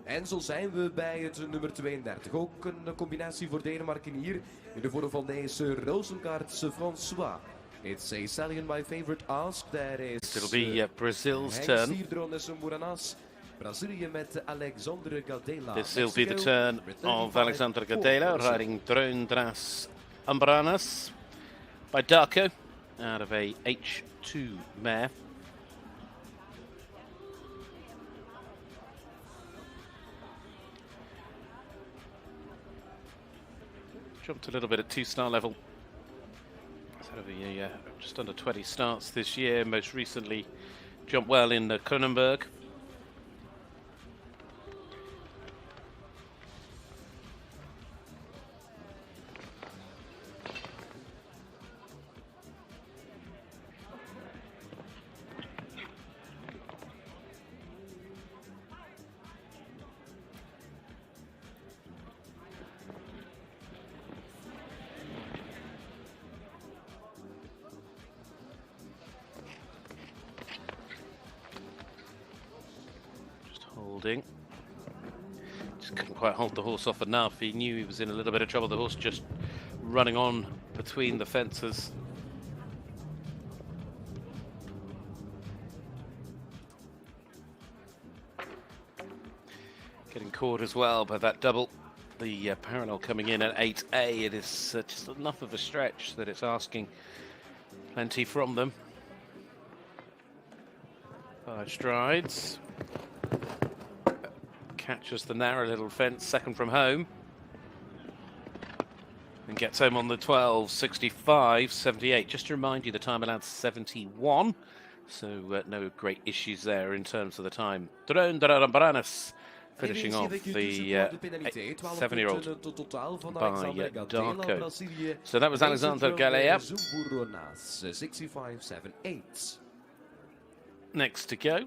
S3: En zo zijn we bij het nummer 32. Ook een combinatie voor Denemarken hier. In de vorm van deze Rozenkaartse François. It's a stallion my favorite ask. That is
S2: It'll be Brazil's turn.
S3: Sierdrones Mouranas. Brazilië met Alexandre Gadela.
S2: This will be the turn of Alexandre Gadela, riding Drone Dras Umbranas by Darko out of a H2 mare. Jumped a little bit at 2-star level. Just under 20 starts this year. Most recently jumped well in Kronenberg. Just couldn't quite hold the horse off enough. He knew he was in a little bit of trouble. The horse just running on between the fences. Getting caught as well by that double. The parallel coming in at 8A. It is just enough of a stretch that it's asking plenty from them. 5 strides. Catches the narrow little fence, second from home. And gets home on the 12, 65.78. Just to remind you, the time allowed 71. So no great issues there in terms of the time. Drone Drambranas finishing off the 7-year-old by Darko. So that was Alexandre Gadela.
S3: 65.78.
S2: Next to go,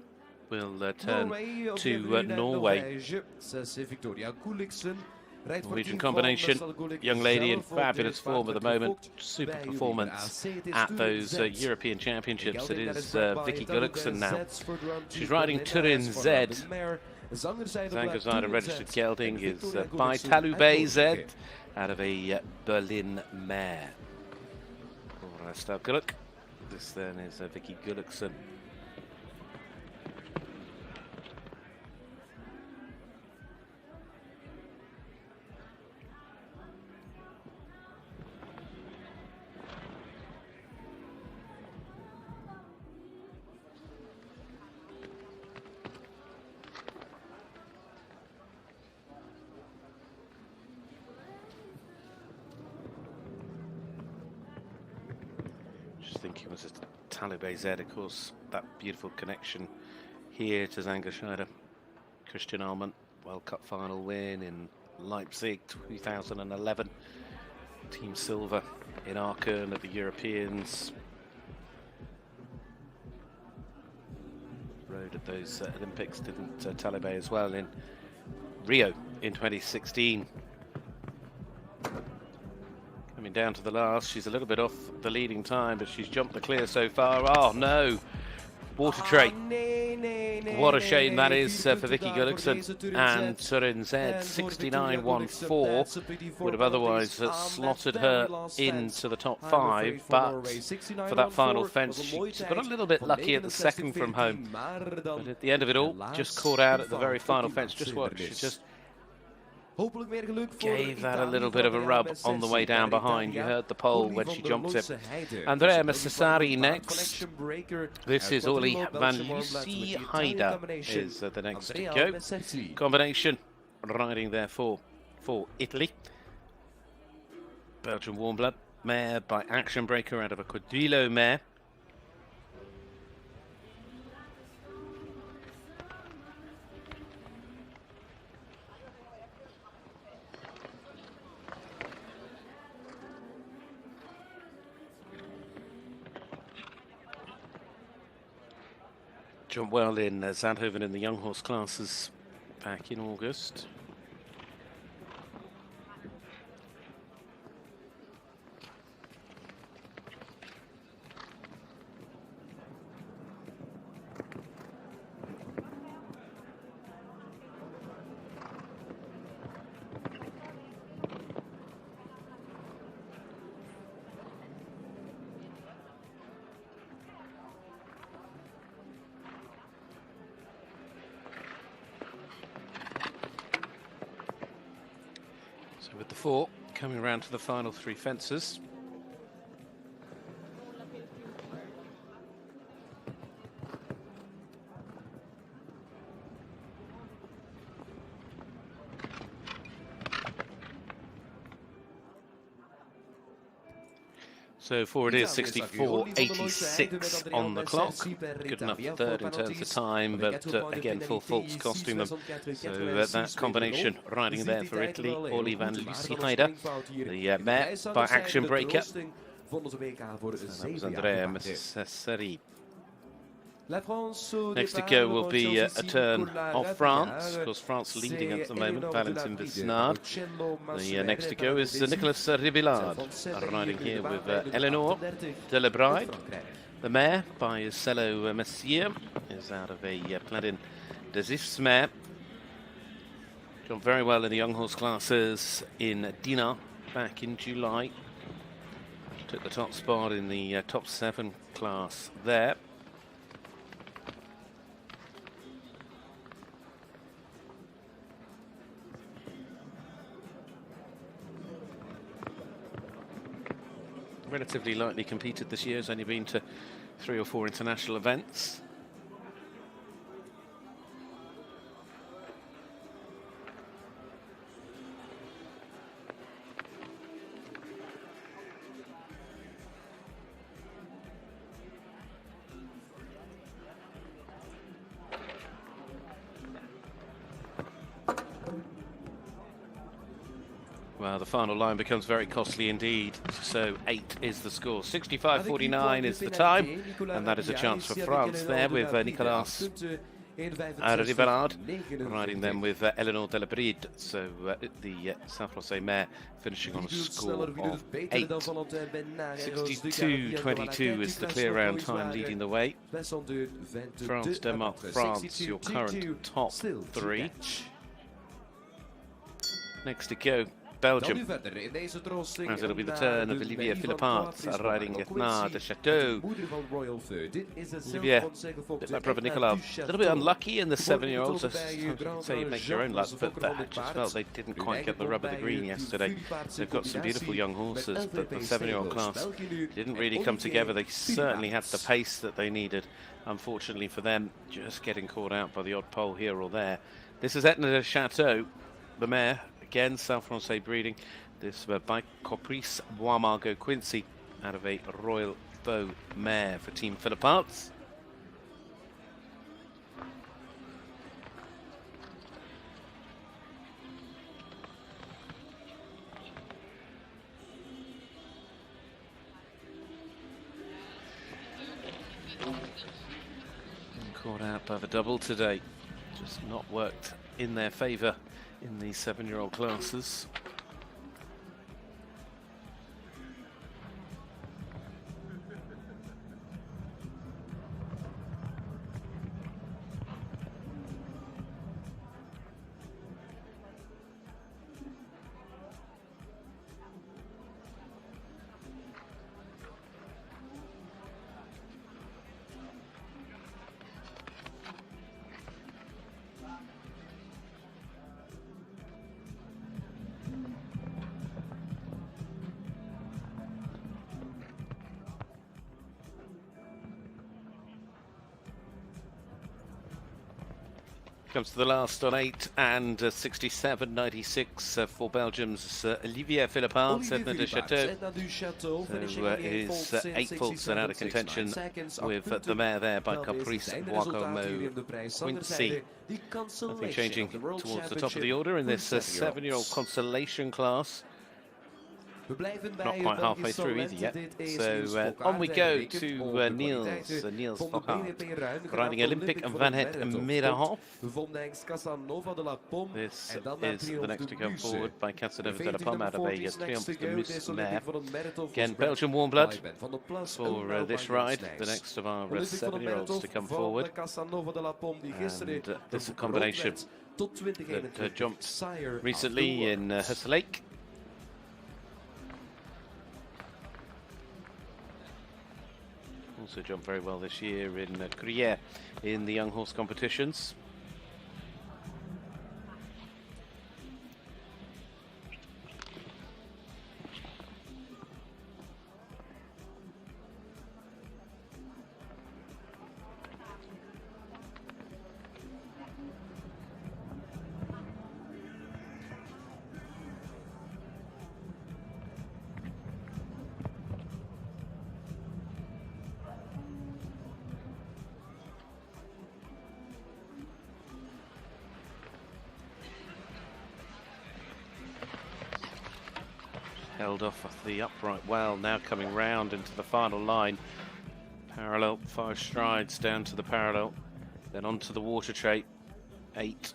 S2: we'll turn to Norway. Norwegian combination, young lady in fabulous form at the moment, super performance at those European Championships. It is Vicky Gulliksen now. She's riding Turin Z. Zangerzijde registered gelding is by Talubay Z out of a Berlin mare. This then is Vicky Gulliksen. Thinking was a Talubay Z, of course, that beautiful connection here to Zangerzijde. Christian Alman, World Cup final win in Leipzig 2011. Team silver in Aachen at the Europeans. Rode at those Olympics, didn't Talubay as well in Rio in 2016. Coming down to the last, she's a little bit off the leading time, but she's jumped the clear so far. Oh no, water tray. What a shame that is for Vicky Gulliksen and Turin Z. 69.14 would have otherwise slotted her into the top 5, but for that final fence, she got a little bit lucky at the second from home. But at the end of it all, just caught out at the very final fence. Just what she just gave that a little bit of a rub on the way down behind. You heard the pole when she jumped it. Andrea Messasari next. This is Oli van Lucy Haida is the next to go. Combination riding there for Italy. Belgian warm blood mare by Action Breaker out of a Cordillo mare. Jumped well in Zandhoven in the young horse classes back in August. So with the 4 coming around to the final 3 fences. So forward is 64.86 on the clock. Good enough for third in terms of time, but again, full faults costing them. So that combination riding there for Italy, Olive and Lucy Heider. The mare by Action Breaker. And that was Andrea Messeri. Next to go will be a turn of France, because France leading at the moment, Valentin Visnard. The next to go is Nicolas Ribillard, riding here with Eleanor Delebride. The mare by Cello Messier is out of a Pladin Desifs mare. Done very well in the young horse classes in Dinah back in July. Took the top spot in the top 7 class there. Relatively lightly competed this year, has only been to 3 or 4 international events. Well, the final line becomes very costly indeed. So 8 is the score. 65.49 is the time. And that is a chance for France there with Nicolas Ribillard riding them with Eleanor Delebride. So the Saint-Français mare finishing on a score of 8. 62.22 is the clear round time leading the way. France, Denmark, France, your current top 3. Next to go, Belgium, as it'll be the turn of Olivier Philippart riding Etna de Chateau. Olivier, a bit like brother Nicolas, a little bit unlucky in the 7-year-olds. Say you make your own luck, but I just felt they didn't quite get the rub of the green yesterday. They've got some beautiful young horses, but the 7-year-old class didn't really come together. They certainly had the pace that they needed. Unfortunately for them, just getting caught out by the odd pole here or there. This is Etna de Chateau, the mare. Again, Saint-Français breeding. This by Caprice Bois Margot Quincy out of a Royal Bow mare for Team Philipparts. Caught out by the double today. Just not worked in their favour in the 7-year-old classes. Comes to the last on 8 and 67.96 for Belgium's Olivier Philippart, Etna de Chateau. So is 8 faults and out of contention with the mare there by Caprice Bois-Margot Quincy. Nothing changing towards the top of the order in this 7-year-old consolation class. Not quite halfway through either yet. So on we go to Niels Fockart, riding Olympic Van Het Middenhof. This is the next to come forward by Casanova de la Pomme out of a Triomphe de Mus mare. Again, Belgian warm blood for this ride. The next of our 7-year-olds to come forward. And this is a combination that jumped recently in Husselake. Also jumped very well this year in Gruyere in the young horse competitions. held off the upright well, now coming round into the final line. Parallel, 5 strides down to the parallel, then onto the water tray, 8.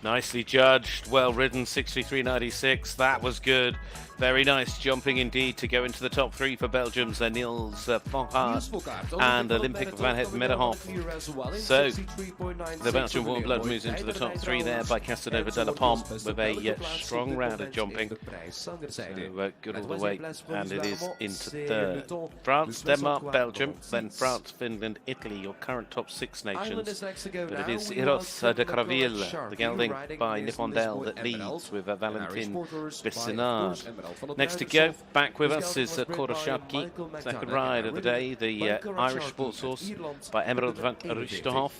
S2: Nicely judged, well ridden, 63.96. That was good. Very nice jumping indeed to go into the top 3 for Belgium's Niels Vongaard and Olympic van het Middenhof. So the Belgian warm blood moves into the top 3 there by Casanova de la Pomme with a strong round of jumping. So good all the way, and it is into 3rd. France, Denmark, Belgium, then France, Finland, Italy, your current top 6 nations. But it is Eros de Craville, the gelding by Nippondale, that leads with Valentin Bessinard. Next to go, back with us is Koroshavki, second ride of the day, the Irish sports horse by Emerald van Rustenhof.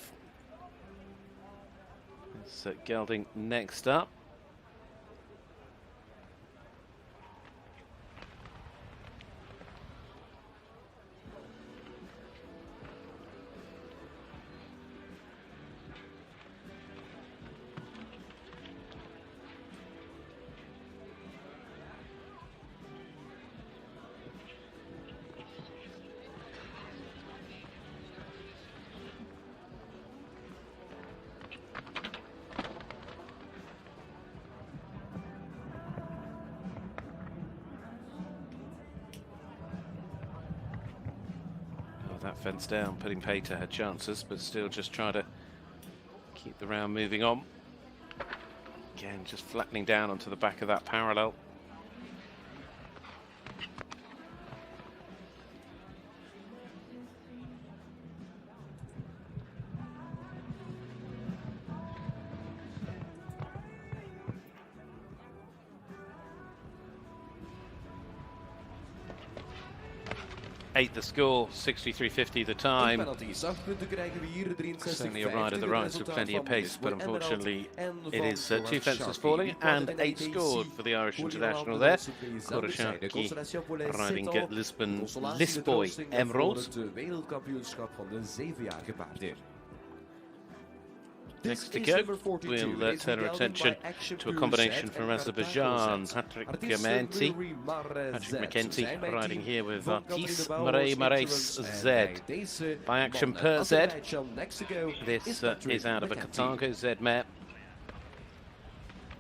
S2: It's gelding next up. That fence down, putting pay to her chances, but still just try to keep the round moving on. Again, just flattening down onto the back of that parallel. The score, 63.50 the time. Certainly a ride of the rides with plenty of pace, but unfortunately it is 2 fences falling and 8 scored for the Irish international there. Koroshavki riding Lisboy Emerald. Next to go, we'll turn our attention to a combination from Azerbaijan. Patrick McEntee riding here with Artis Marais Z. By Action Per Z. This is out of a Carthago Z mare.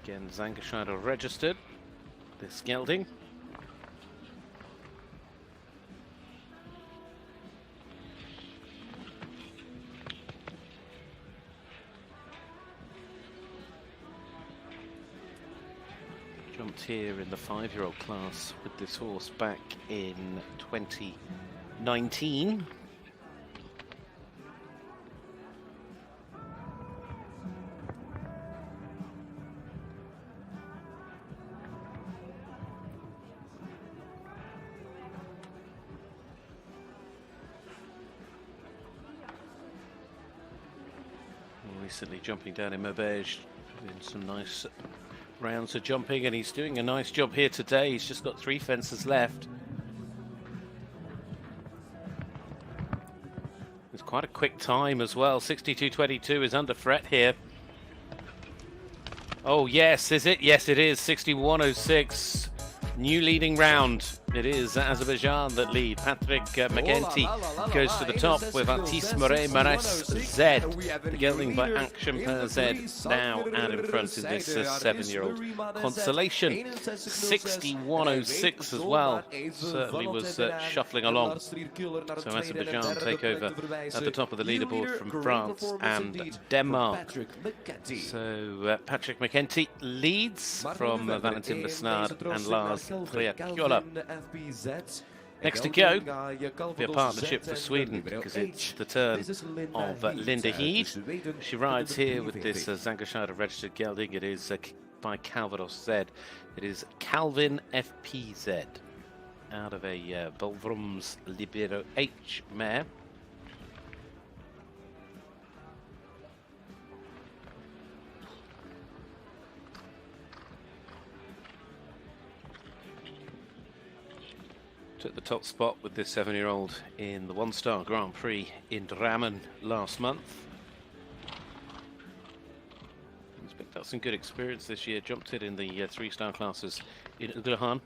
S2: Again, Zangerscheider registered. This gelding. Jumped here in the 5-year-old class with this horse back in 2019. Recently jumping down in Maubeuge, doing some nice rounds of jumping, and he's doing a nice job here today. He's just got 3 fences left. It's quite a quick time as well. 62.22 is under threat here. Oh yes, is it? Yes it is. 61.06. New leading round. It is Azerbaijan that lead. Patrick McEntee goes to the top with Artis Marais Z. The gelding by Action Per Z now out in front in this 7-year-old Consolation. 61.06 as well. Certainly was shuffling along. So Azerbaijan take over at the top of the leaderboard from France and Denmark. So Patrick McEntee leads from Valentin Besnard and Lars Triacchiola. Next to go, be a partnership for Sweden, because it's the turn of Linda Heed. She rides here with this Zangerscheider registered gelding. It is by Calvados Z. It is Calvin FPZ out of a Belvrum's Libero H mare. Took the top spot with this 7-year-old in the one-star Grand Prix in Drammen last month. He's Picked up some good experience this year, jumped it in the 3-star classes in Utrecht.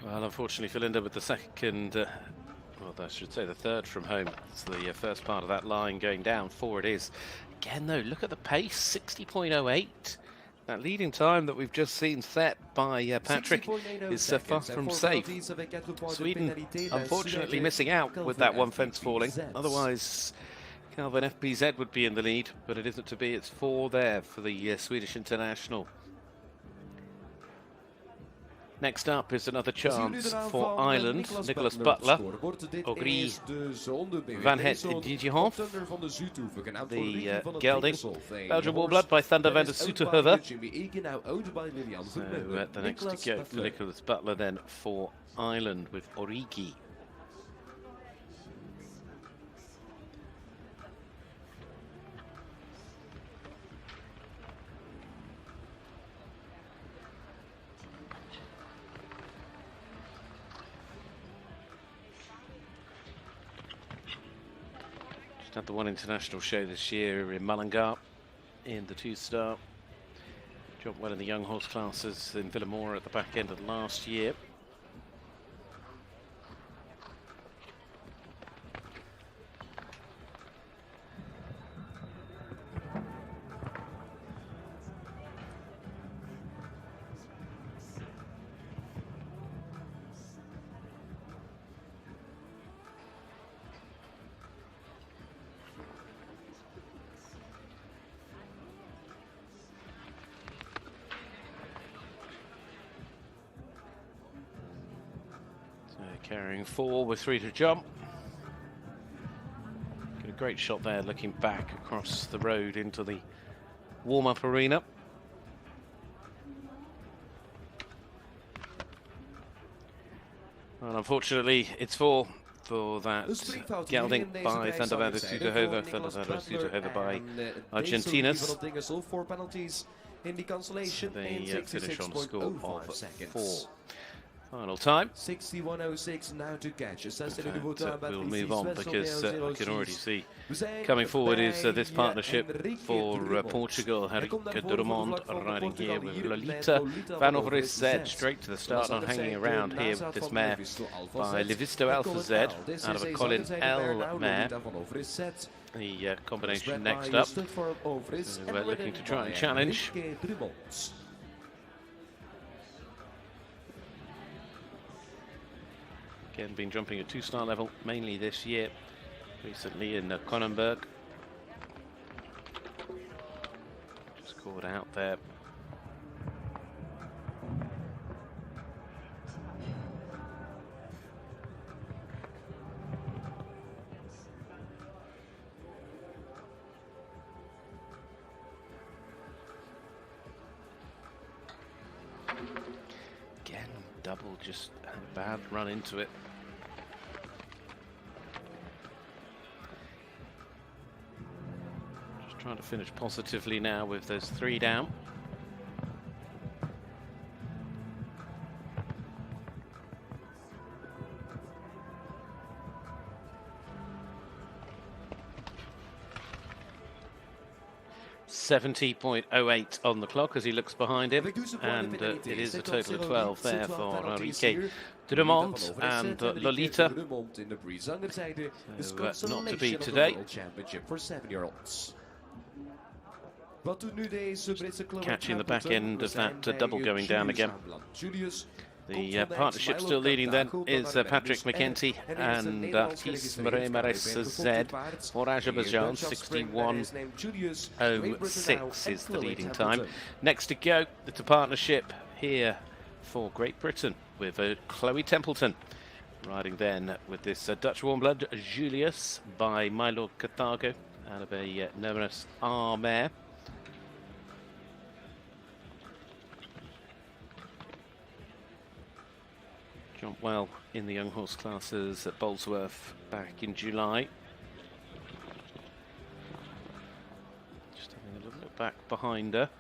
S2: Well, unfortunately for Linda with the second, well, I should say the third from home. It's the first part of that line going down. 4 it is. Again, though, look at the pace, 60.08. That leading time that we've just seen set by Patrick is far from safe. Sweden, unfortunately, missing out with that one fence falling. Otherwise, Calvin FBZ would be in the lead, but it isn't to be. It's 4 there for the Swedish international. Next up is another chance for Ireland. Nicholas Butler, Ogri Van Het Dijihoff, the gelding. Belgian Warblood by Thunder van der Soeterhove. So the next to go for Nicholas Butler then for Ireland with Origi. Had the one international show this year in Mullingar in the 2-star. Jumped well in the young horse classes in Villamora at the back end of last year. Carrying 4 with 3 to jump. Get a great shot there looking back across the road into the warm-up arena. Well, unfortunately, it's 4 for that gelding by Thunder van der Soeterhove. Thunder van der Soeterhove by Argentinas.
S3: In the Consolation,
S2: they finish on a score of 4. Final time.
S3: 61.06 now to catch.
S2: We'll move on because I can already see coming forward is this partnership for Portugal. Henrique Drummond riding here with Lolita Van Overijssel straight to the start, not hanging around here with this mare by Levisto Alpha Z out of a Colin L mare. The combination next up. So we're looking to try and challenge. Again, been jumping at 2-star level mainly this year, recently in Kronenberg. Just caught out there. Again, double just had a bad run into it. Trying to finish positively now with those 3 down. .08 on the clock as he looks behind him, and it is a total of 12 there for Henrique Drummond and Lolita. So, not to be today. Catching the back end of that double going down again. The partnership still leading then is Patrick McEntee and Ismail Mares Z for Azerbaijan. 61.06 is the leading time. Next to go, it's a partnership here for Great Britain with Chloe Templeton. Riding then with this Dutch warm blood, Julius by Milo Carthago out of a numerous R mare. Jumped well in the young horse classes at Bolesworth back in July. Just having a little look back behind her.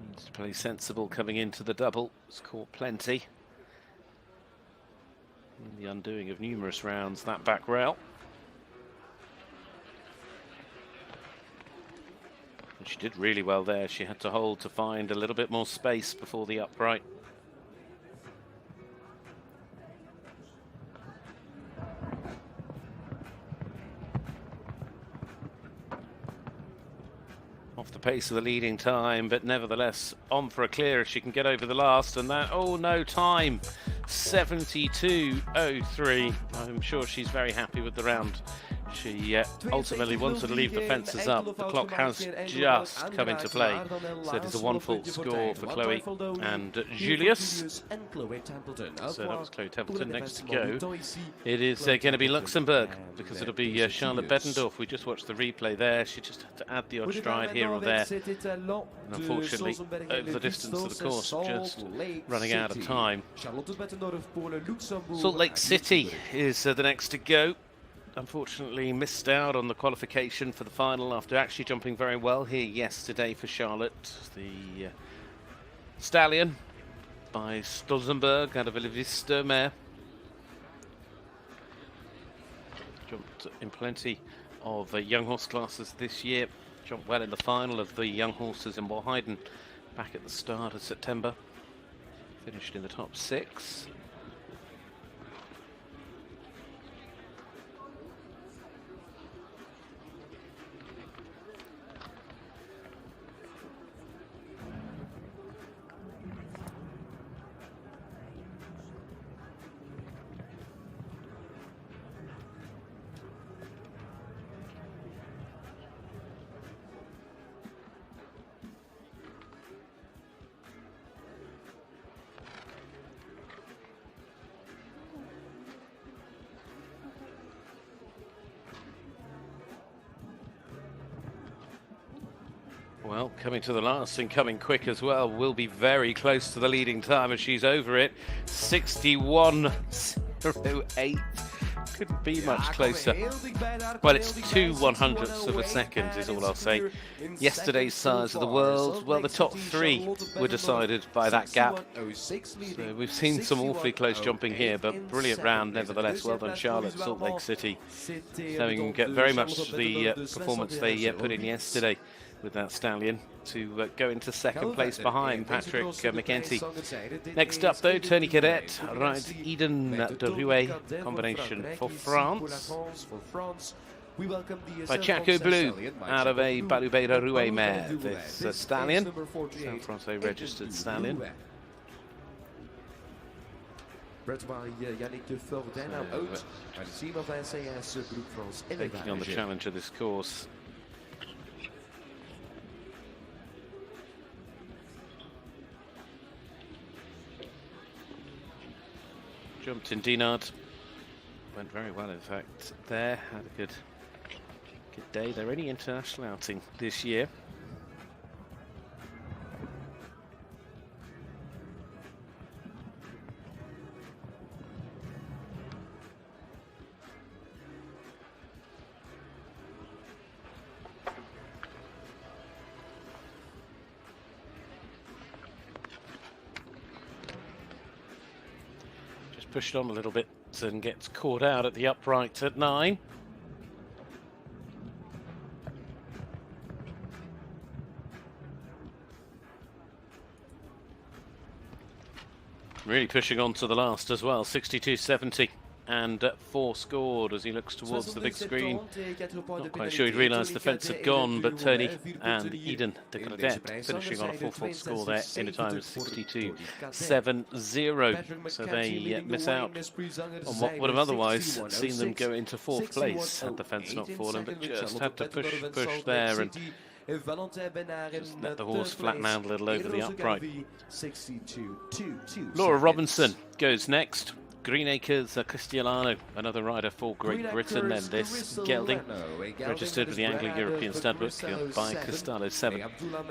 S2: Needs to play sensible coming into the double. It's caught plenty. The undoing of numerous rounds, that back rail. And she did really well there. She had to hold to find a little bit more space before the upright. Off the pace of the leading time, but nevertheless on for a clear if she can get over the last. And that, oh no, time 72.03. I'm sure she's very happy with the round. She ultimately wanted to leave the fences up. The clock has just come into play. So it is a 1-fault score for Chloe and Julius. So that was Chloe Templeton. Next to go, it is going to be Luxembourg, because it'll be Charlotte Bettendorf. We just watched the replay there. She just had to add the odd stride here or there. And unfortunately, over the distance of the course, just running out of time. Salt Lake City is the next to go. Unfortunately missed out on the qualification for the final after actually jumping very well here yesterday for Charlotte. The stallion by Stolzenberg out of Vista mare. Jumped in plenty of young horse classes this year. Jumped well in the final of the young horses in Walheiden back at the start of September. Finished in the top 6. Well, coming to the last and coming quick as well, will be very close to the leading time as she's over it. 61.08. Couldn't be much closer. Well, it's 2/100ths of a second is all I'll say. Yesterday's Size of the World, well, the top 3 were decided by that gap. So we've seen some awfully close jumping here, but brilliant round nevertheless. Well done, Charlotte. Salt Lake City having very much the performance they put in yesterday with that stallion to go into second place behind Patrick McEntee. Next up though, Tony Cadet rides Eden de Rouet, combination for France, by Chaco Blue out of a Balubeira Rouet mare. This stallion, San Francisco registered stallion.
S3: Bred by Yannick de Forden, now out by the team of SAS Group France.
S2: Taking on the challenge of this course. Jumped in Dinard, went very well in fact there, had a good day. They're only international outing this year. Pushed on a little bit and gets caught out at the upright at 9. Really pushing on to the last as well, 62.70. And 4 scored as he looks towards the big screen. Not quite sure he'd realised the fence had gone, but Tony and Eden de Cadet finishing on a 4-fault score there in a time of 62.70. So they miss out on what would have otherwise seen them go into 4th place had the fence not fallen, but just had to push there and just let the horse flatten out a little over the upright. Laura Robinson goes next. Greenacres Cristiano, another rider for Great Britain, and this gelding registered with the Anglo-European Studbook by Cristallo 7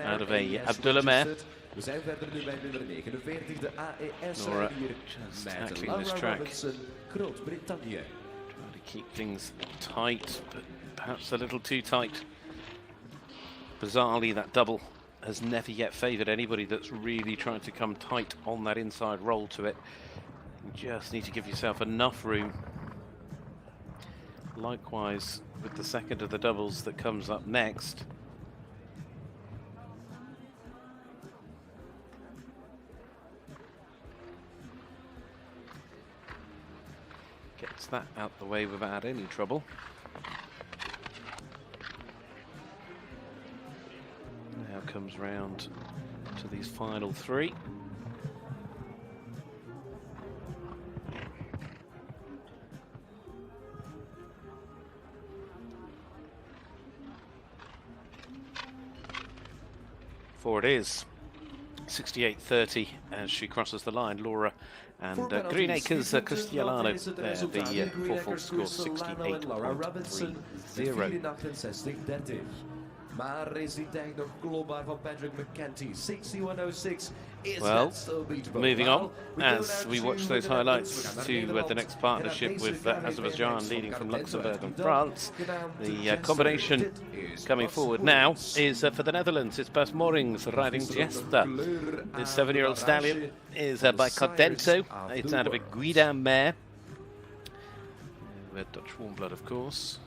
S2: out of a Abdullah mare.
S3: We zijn verder nu bij nummer 49, de AES
S2: Laura
S3: hier
S2: just
S3: met
S2: tackling this
S3: Laura
S2: track.
S3: Robinson, Groot-Brittannië.
S2: Trying to keep things tight, but perhaps a little too tight. Bizarrely, that double has never yet favoured anybody that's really trying to come tight on that inside roll to it. You just need to give yourself enough room. Likewise with the second of the doubles that comes up next. Gets that out the way without any trouble. Now comes round to these final three. For it is 68.30 as she crosses the line. Laura and Greenacres Cristiano, the 4-4 score 68.30.
S3: Maar is die tijd nog klopbaar van Patrick McEntee? 61.06.
S2: Well, moving on as we watch those highlights to the next partnership with Azerbaijan leading from Luxembourg and France. The combination coming forward now is for the Netherlands. It's Bas Morings riding Jester. This 7-year-old stallion is by Codento. It's out of a Guida mare. With Dutch warm blood, of course.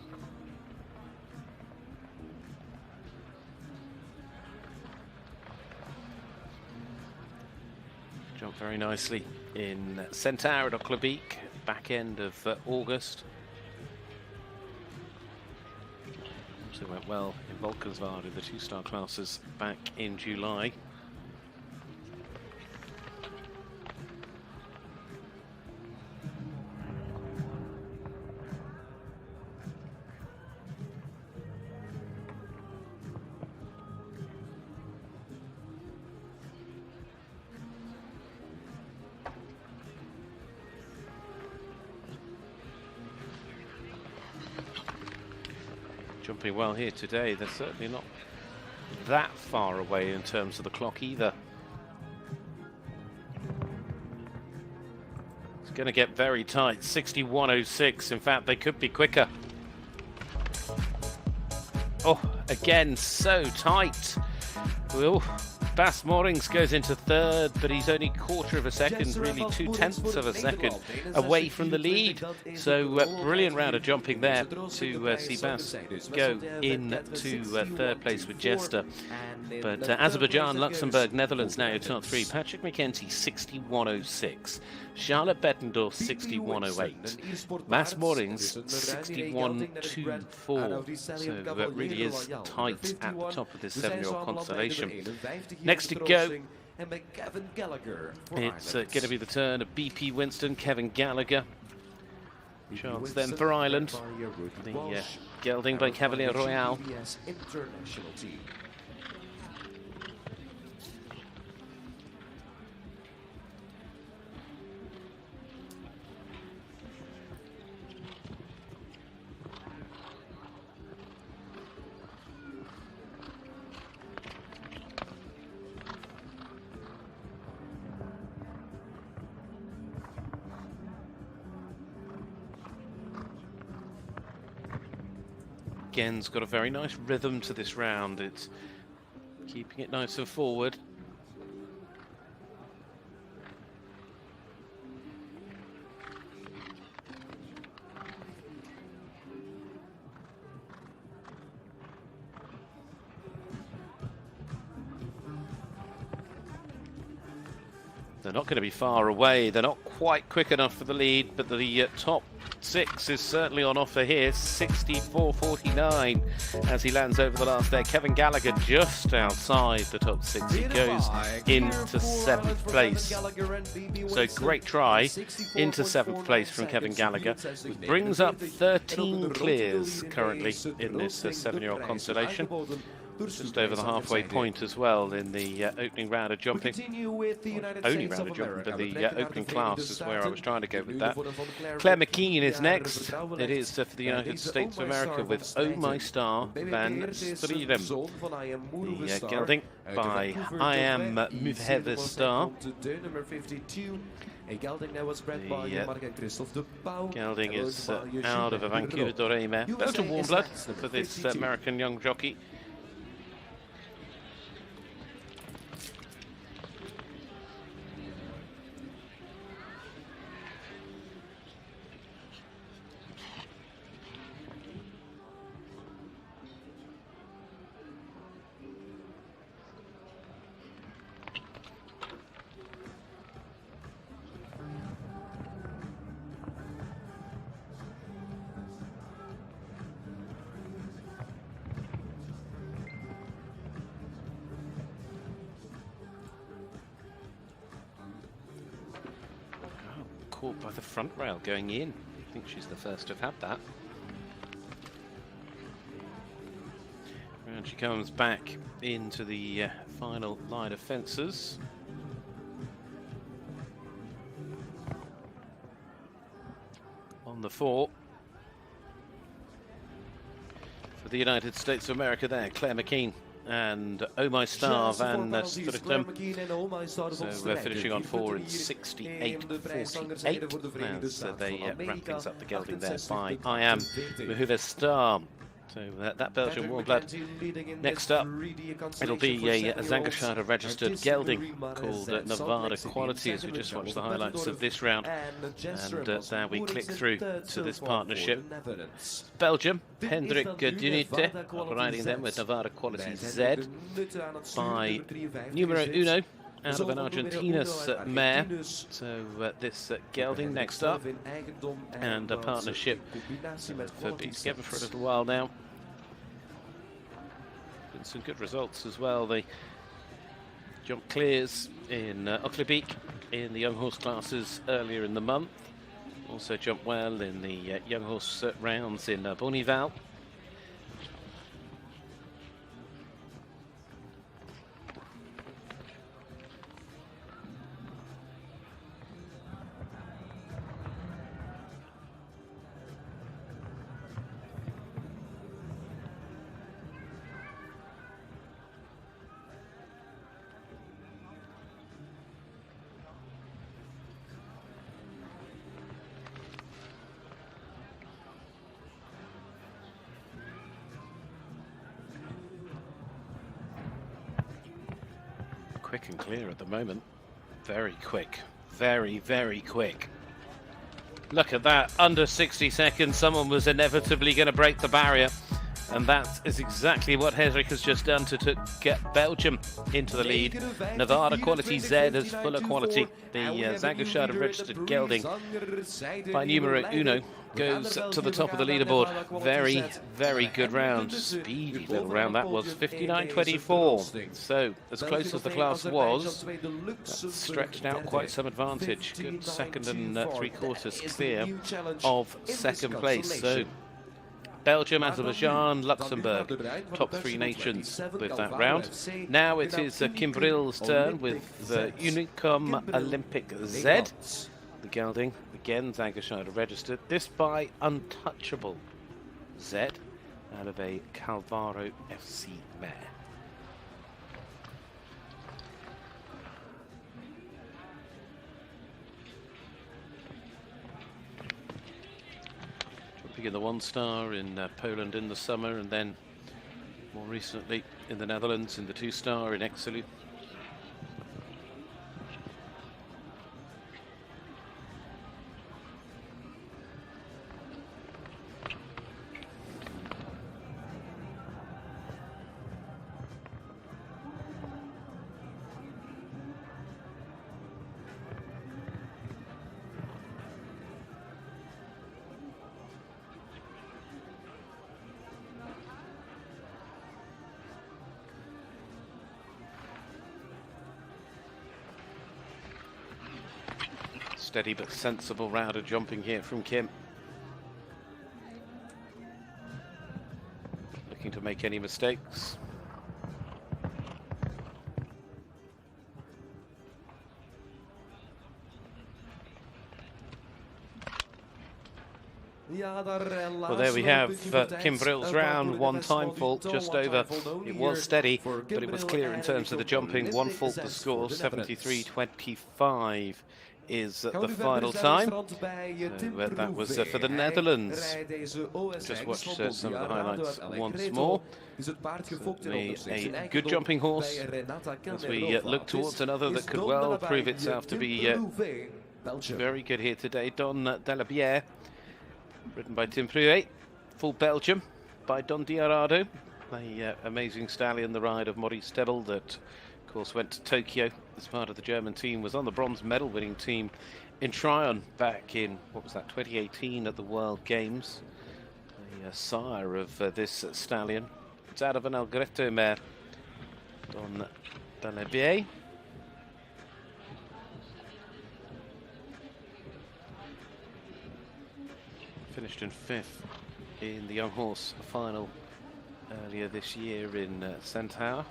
S2: Jumped very nicely in Centaur at Oklebeek, back end of August. Also went well in Valkenswaard in the 2-star classes back in July. Jumping well here today. They're certainly not that far away in terms of the clock either. It's going to get very tight. 61.06. In fact, they could be quicker. Oh, again, so tight. Well, Bas Morings goes into third, but he's only a quarter of a second, really 0.2 of a second away from the lead. So brilliant round of jumping there to see Bas go into third place with Jester. But Azerbaijan, Luxembourg, Netherlands now your top three. Patrick McEntee 61.06. Charlotte Bettendorf 61.08. Bas Morings 61.24. So that really is tight at the top of this 7-year-old Consolation. Next to go, it's going to be the turn of BP Winston, Kevin Gallagher. Chance then for Ireland. The gelding by Cavalier Royale. Again's got a very nice rhythm to this round. It's keeping it nice and forward. They're not going to be far away. They're not quite quick enough for the lead, but the top 6 is certainly on offer here. 64.49 as he lands over the last day. Kevin Gallagher just outside the top 6. He goes into 7th place. So great try into 7th place from Kevin Gallagher. Which brings up 13 clears currently in this 7-year-old Consolation. just over the halfway point as well in the opening round of jumping. Only round of jumping, but the opening class is where I was trying to go with that. Claire McKean is next. It is for the United States of America with Oh My Star van Strijdem. The gelding by I Am Muheve Star. The gelding is out of a Vancouver Doré mare. Belgian warm blood for this American young jockey. Caught by the front rail going in. I think she's the first to have had that. And she comes back into the final line of fences. On the 4. For the United States of America there, Claire McKean. And Oh My Star van Strijdem. So finishing on 4 in 68.48 as they wrap things up the gelding there by I Am Muheve Star. So that Belgian warm blood. Next up, it'll be a Zangerscheider registered gelding called Nevada Quality as we just watch the highlights of this round. And there we click through to this partnership. Belgium, Hendrik Dunite, riding them with Nevada Quality Z by numero uno. Out of an Argentina's mare, so this gelding next up, and a partnership for been together for a little while now. Been some good results as well. They jump clears in Ocklebeek in the young horse classes earlier in the month. Also jumped well in the young horse rounds in Bonival. Quick and clear at the moment. Very quick. Very, very quick. Look at that. Under 60 seconds, someone was inevitably going to break the barrier. And that is exactly what Hendrik has just done to get Belgium into the lead. Nevada Quality Z is full of quality. The Zangerscheider registered gelding by numero uno goes to the top of the leaderboard. Very, very good round. Speedy little round that was. 59.24. So as close as the class was, that stretched out quite some advantage. Good second and 3/4 clear of second place. So Belgium, Azerbaijan, Luxembourg, top 3 nations with that round. Now it is Kimbrill's turn with the Unicum Olympic Z. The gelding, again, Zangerscheider registered. This by Untouchable Z out of a Calvaro FC mare. In the 1 star in Poland in the summer, and then more recently in the Netherlands in the 2 star in Exeter. Steady but sensible round of jumping here from Kim. Looking to make any mistakes. Well, there we have Kim Brill's round, one time fault, just over. It was steady, but it was clear in terms of the jumping. One fault to score, 73.25 is the final time. So that was for the Netherlands. Just watch some of the highlights once more. Certainly a good jumping horse as we look towards another that could well prove itself to be very good here today. Don Delabière, ridden by Tim Pruet, full Belgium by Don Diarado, the amazing stallion, the ride of Maurice Tebel that of course went to Tokyo as part of the German team, was on the bronze medal winning team in Tryon back in, what was that, 2018 at the World Games. The sire of this stallion. It's out of an Algretto mare, Don Delabière. Finished in 5th in the young horse final earlier this year in Centaur.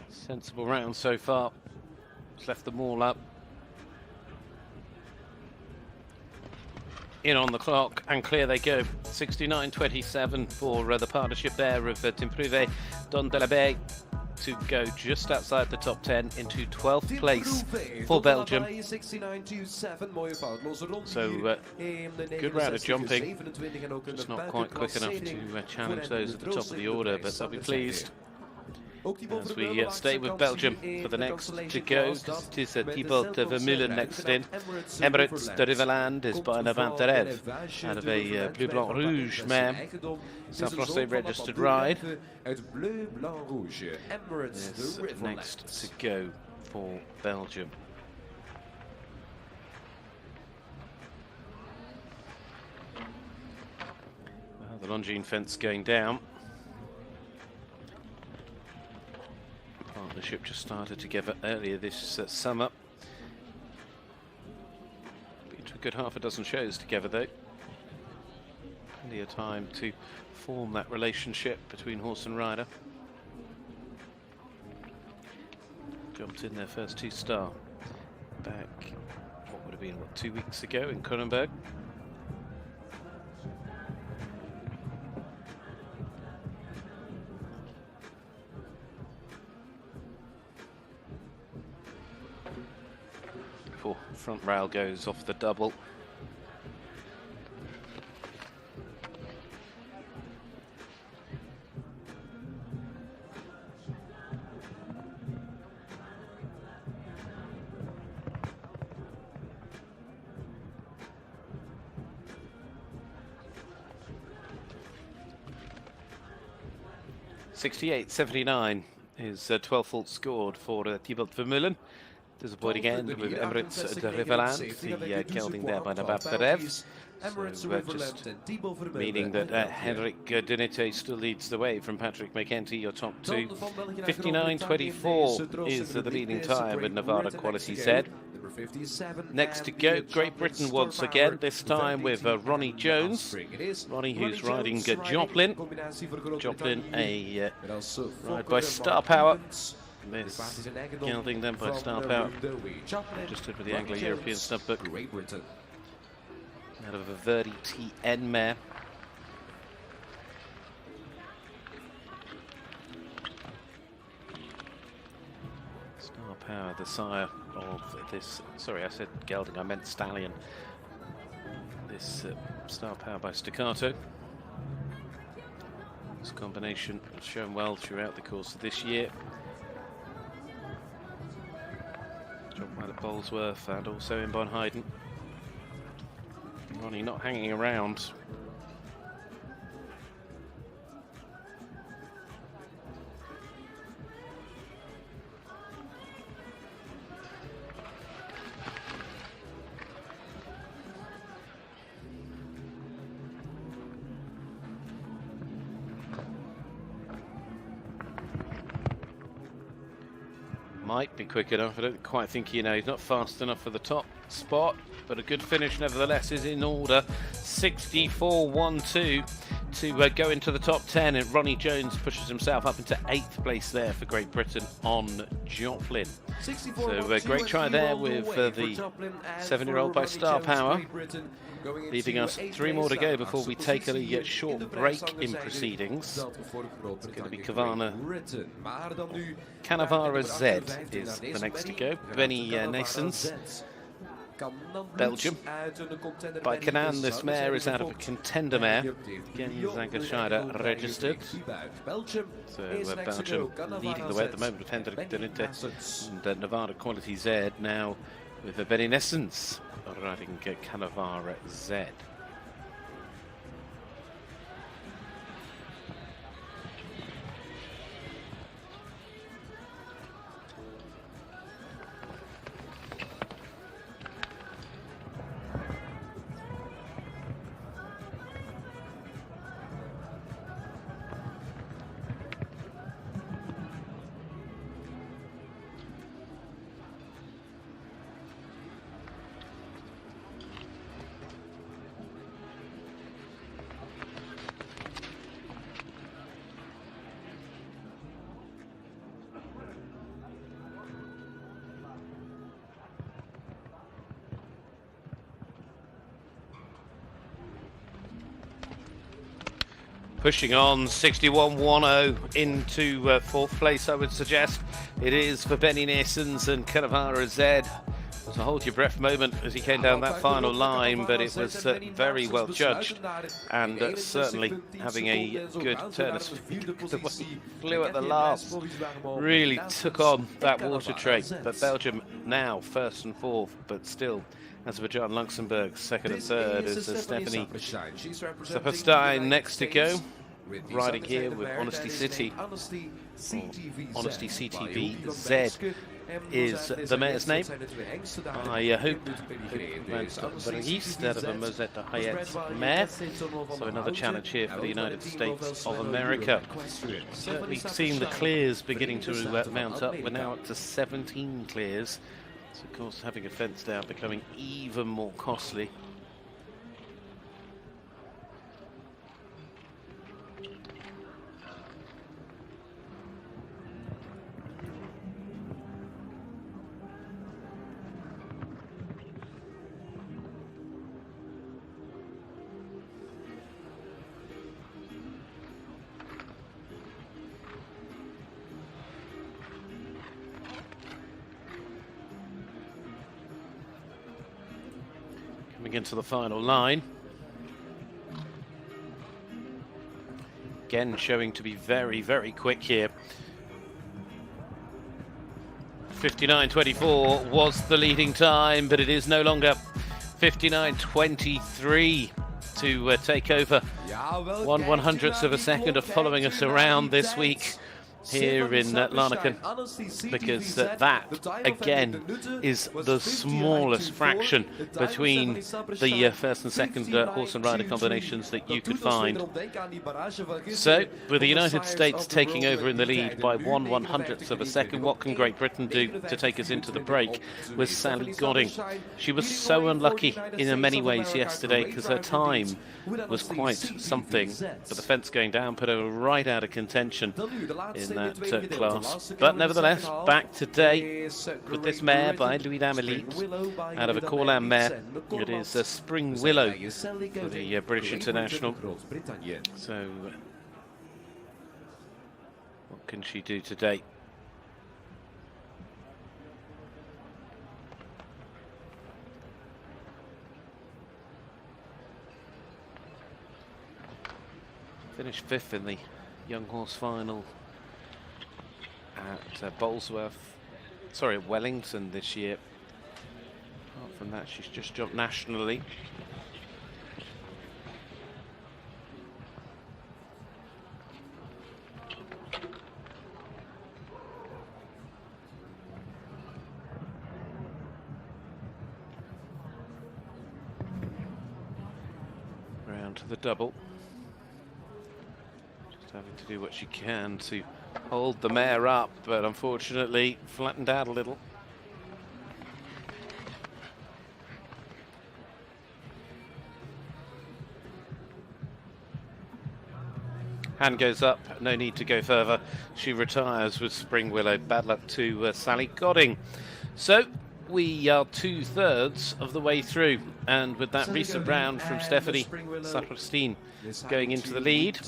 S2: Sensible round so far. It's left them all up. In on the clock and clear they go. 69.27 for the partnership there of Tim Pruet, Don Delabière to go just outside the top 10 into 12th place for Belgium. So good round of jumping, just not quite quick enough to challenge those at the top of the order, but they'll be pleased. As we stay with Belgium for the next to go, it is Thibault Vermeulen next in. Emirates de Riveland is by Navant Derev out of a Bleu Blanc Rouge mare. Saint-Français registered ride. Yes, next to go for Belgium. Well, the Longines fence going down. Partnership just started together earlier this summer. Been to a good half a dozen shows together though. Plenty of time to form that relationship between horse and rider. Jumped in their first 2-star back, what would have been, what, 2 weeks ago in Kronenberg. Front rail goes off the double. .68.79 is 12 fault scored for Thibault Vermeulen. Disappointing end with Emirates de Riveland, the gelding there by Navant Derev. So just meaning that Henrik Dunete still leads the way from Patrick McEntee, your top two. 59.24 is the leading time with Nevada Quality Z. Next to go, Great Britain once again, this time with Ronnie Jones. Ronnie who's riding Joplin. Joplin, a ride by Star Power. This gelding then by Star Power, registered with the Anglo-European Snubbook. Out of a Verdi TN mare. Star Power, the sire of this, sorry I said gelding, I meant stallion. This Star Power by Staccato. This combination has shown well throughout the course of this year. Job by the Bolesworth and also in Bonheiden. Ronnie not hanging around. Might be quick enough. I don't quite think, he's not fast enough for the top spot, but a good finish nevertheless is in order. 64.12 to go into the top 10, and Ronnie Jones pushes himself up into 8th place there for Great Britain on Joplin. So great try there with the 7-year-old by Star Power. Leaving us 3 more to go before we take a short break in proceedings. It's going to be Cannavara Z is the next to go. Benny Naessens, Belgium. By Canaan, this mare is out of a contender mare. Again, Zangerscheid registered. So Belgium leading the way at the moment with Hendrik de Rinte and Nevada Quality Z now with Benny Naessens riding Cannavara Z. Pushing on, 61.10 into 4th place, I would suggest. It is for Benny Naessens and Cannavara Z. It was a hold your breath moment as he came down that final line, but it was very well judged, and certainly having a good turn. The way he flew at the last really took on that water tray. But Belgium now 1st and 4th, but still Azerbaijan, Luxembourg 2nd and 3rd is Stephanie Stepperstein next to go. Riding here with Honesty City, Honesty CTV Z is the mare's name. I hope instead of a Mosette de Hayet mare. So another challenge here for the United States of America. Certainly seeing the clears beginning to mount up. We're now up to 17 clears. So of course having a fence down becoming even more costly. Coming into the final line. Again, showing to be very, very quick here. 59.24 was the leading time, but it is no longer. 59.23 to take over. 1/100th of a second of following us around this week here in Larnacan, because that again is the smallest fraction between the 1st and 2nd horse and rider combinations that you could find. So with the United States taking over in the lead by 1/100th of a second, what can Great Britain do to take us into the break with Sally Godding? She was so unlucky in many ways yesterday because her time was quite something, but the fence going down put her right out of contention in that class. But nevertheless, back today with this mare by Louis Damelite out of a Corlan mare. It is a Spring Willow for the British International. So what can she do today? Finished 5th in the young horse final at Wellington this year. Apart from that, she's just jumped nationally. Round to the double. Having to do what she can to hold the mare up, but unfortunately flattened out a little. Hand goes up, no need to go further. She retires with Spring Willow. Bad luck to Sally Godding. So we are 2/3 of the way through, and with that recent round from Stephanie Saperstein going into the lead,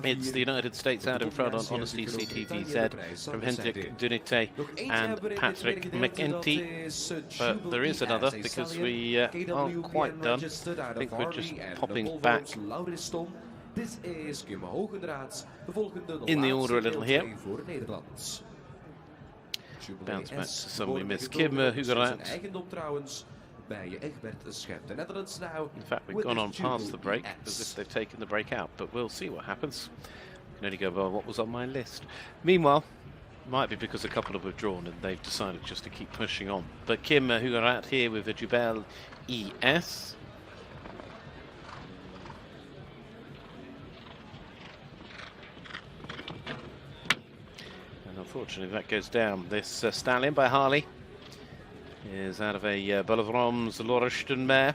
S2: it's the United States out in front on Honesty CTVZ from Hendrik Dunite and Patrick McEntee. But there is another, because we aren't quite done. I think we're just popping back in the order a little here. Bounce back to some we missed. Kim Hugerat. In fact, we've gone on past the break as if they've taken the break out, but we'll see what happens. I can only go by what was on my list. Meanwhile, might be because a couple have withdrawn and they've decided just to keep pushing on. But Kim Hugerat here with a Jubel ES. Unfortunately, that goes down. This stallion by Harley is out of a Bolivrom's Lauriston mare.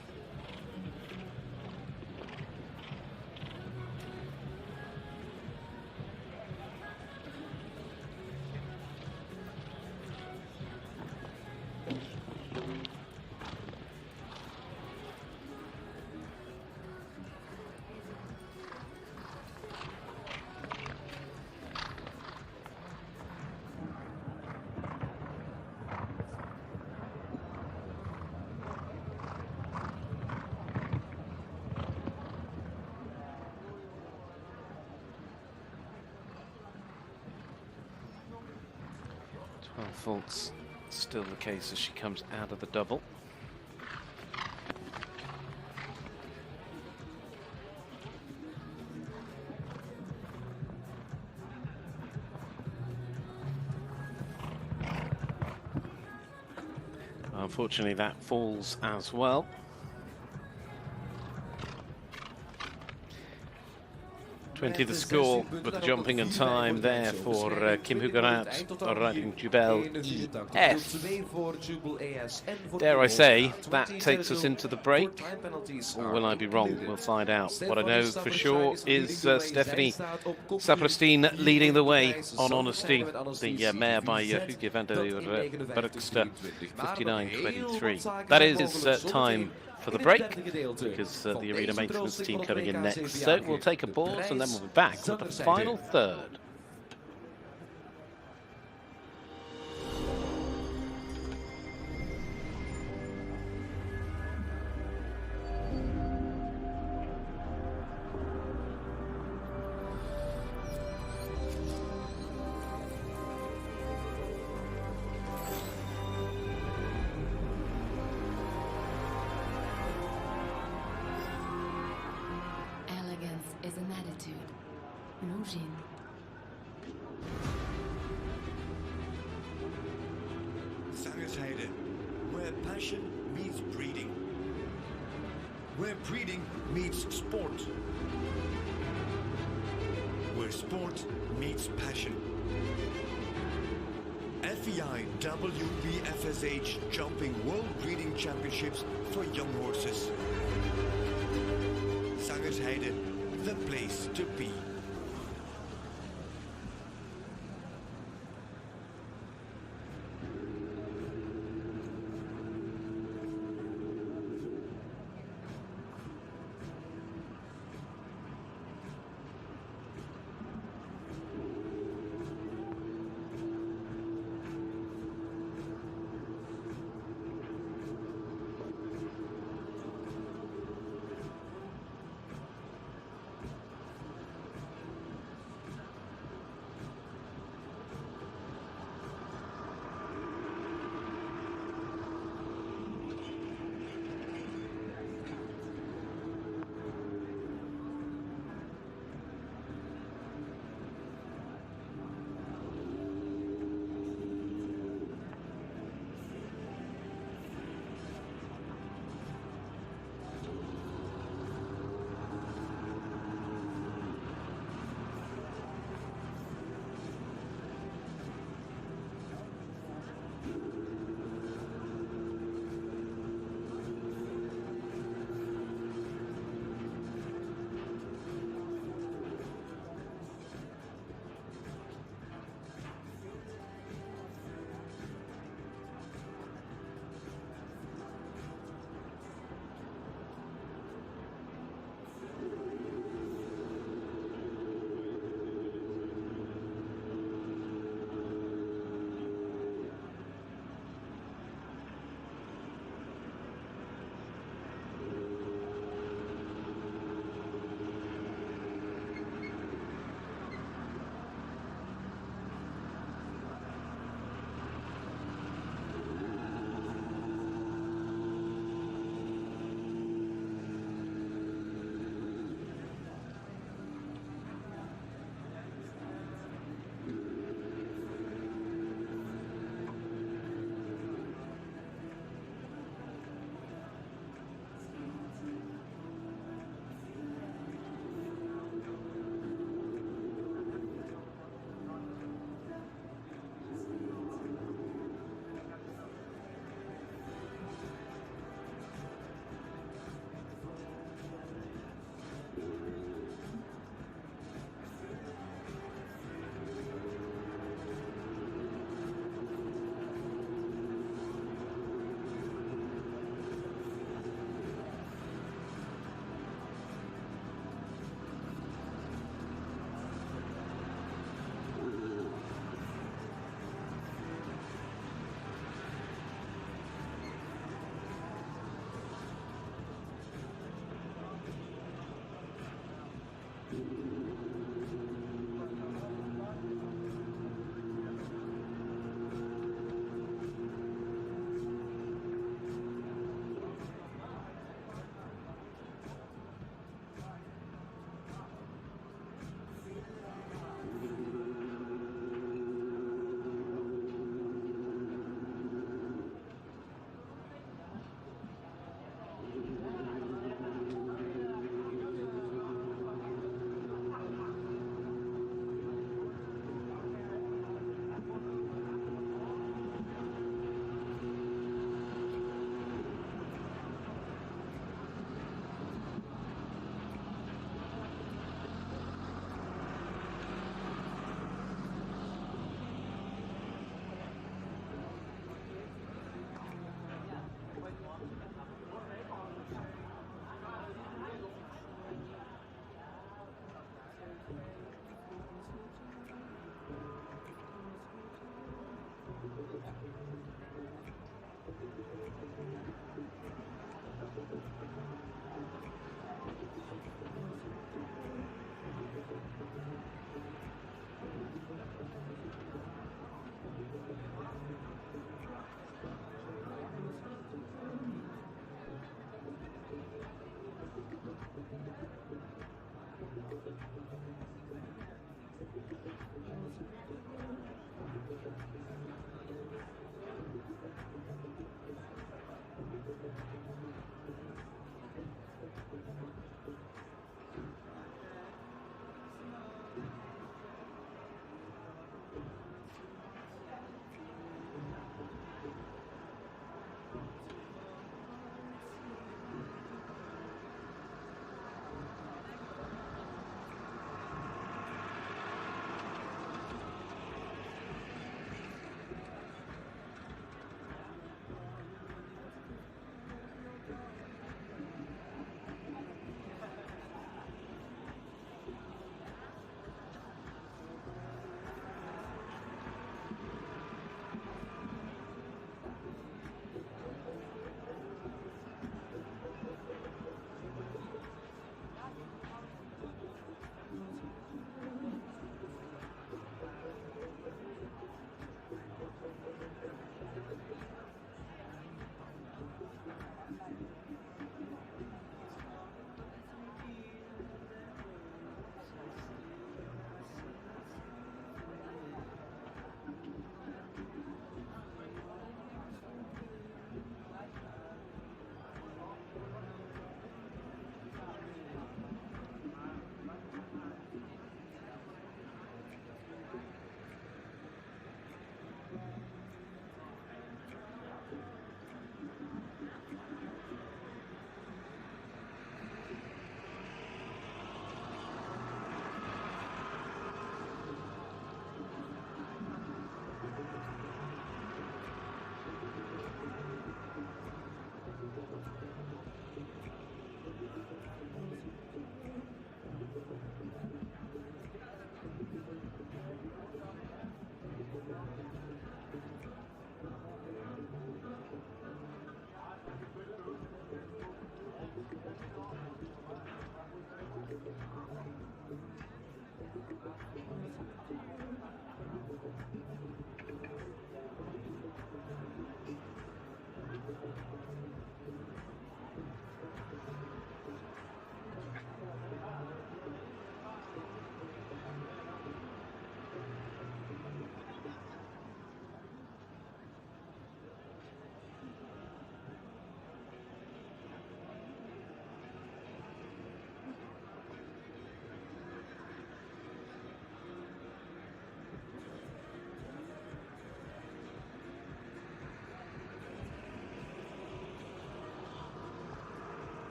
S2: Faults still the case as she comes out of the double. Unfortunately, that falls as well. 20 the score, but the jumping and time there for Kim Hugerat riding Jubel ES. Dare I say, that takes us into the break, or will I be wrong? We'll find out. What I know for sure is Stephanie Saperstein leading the way on Honesty, the mare by Hugo van der Bergster, 59.23. That is time for the break, because the arena maintenance team coming in next. So we'll take a pause and then we'll be back with the final third.
S4: Is an attitude. Longines.
S1: Zangersheide, where passion meets breeding. Where breeding meets sport. Where sport meets passion. FEI WBFSH Jumping World Breeding Championships for young horses. Zangersheide, the place to be.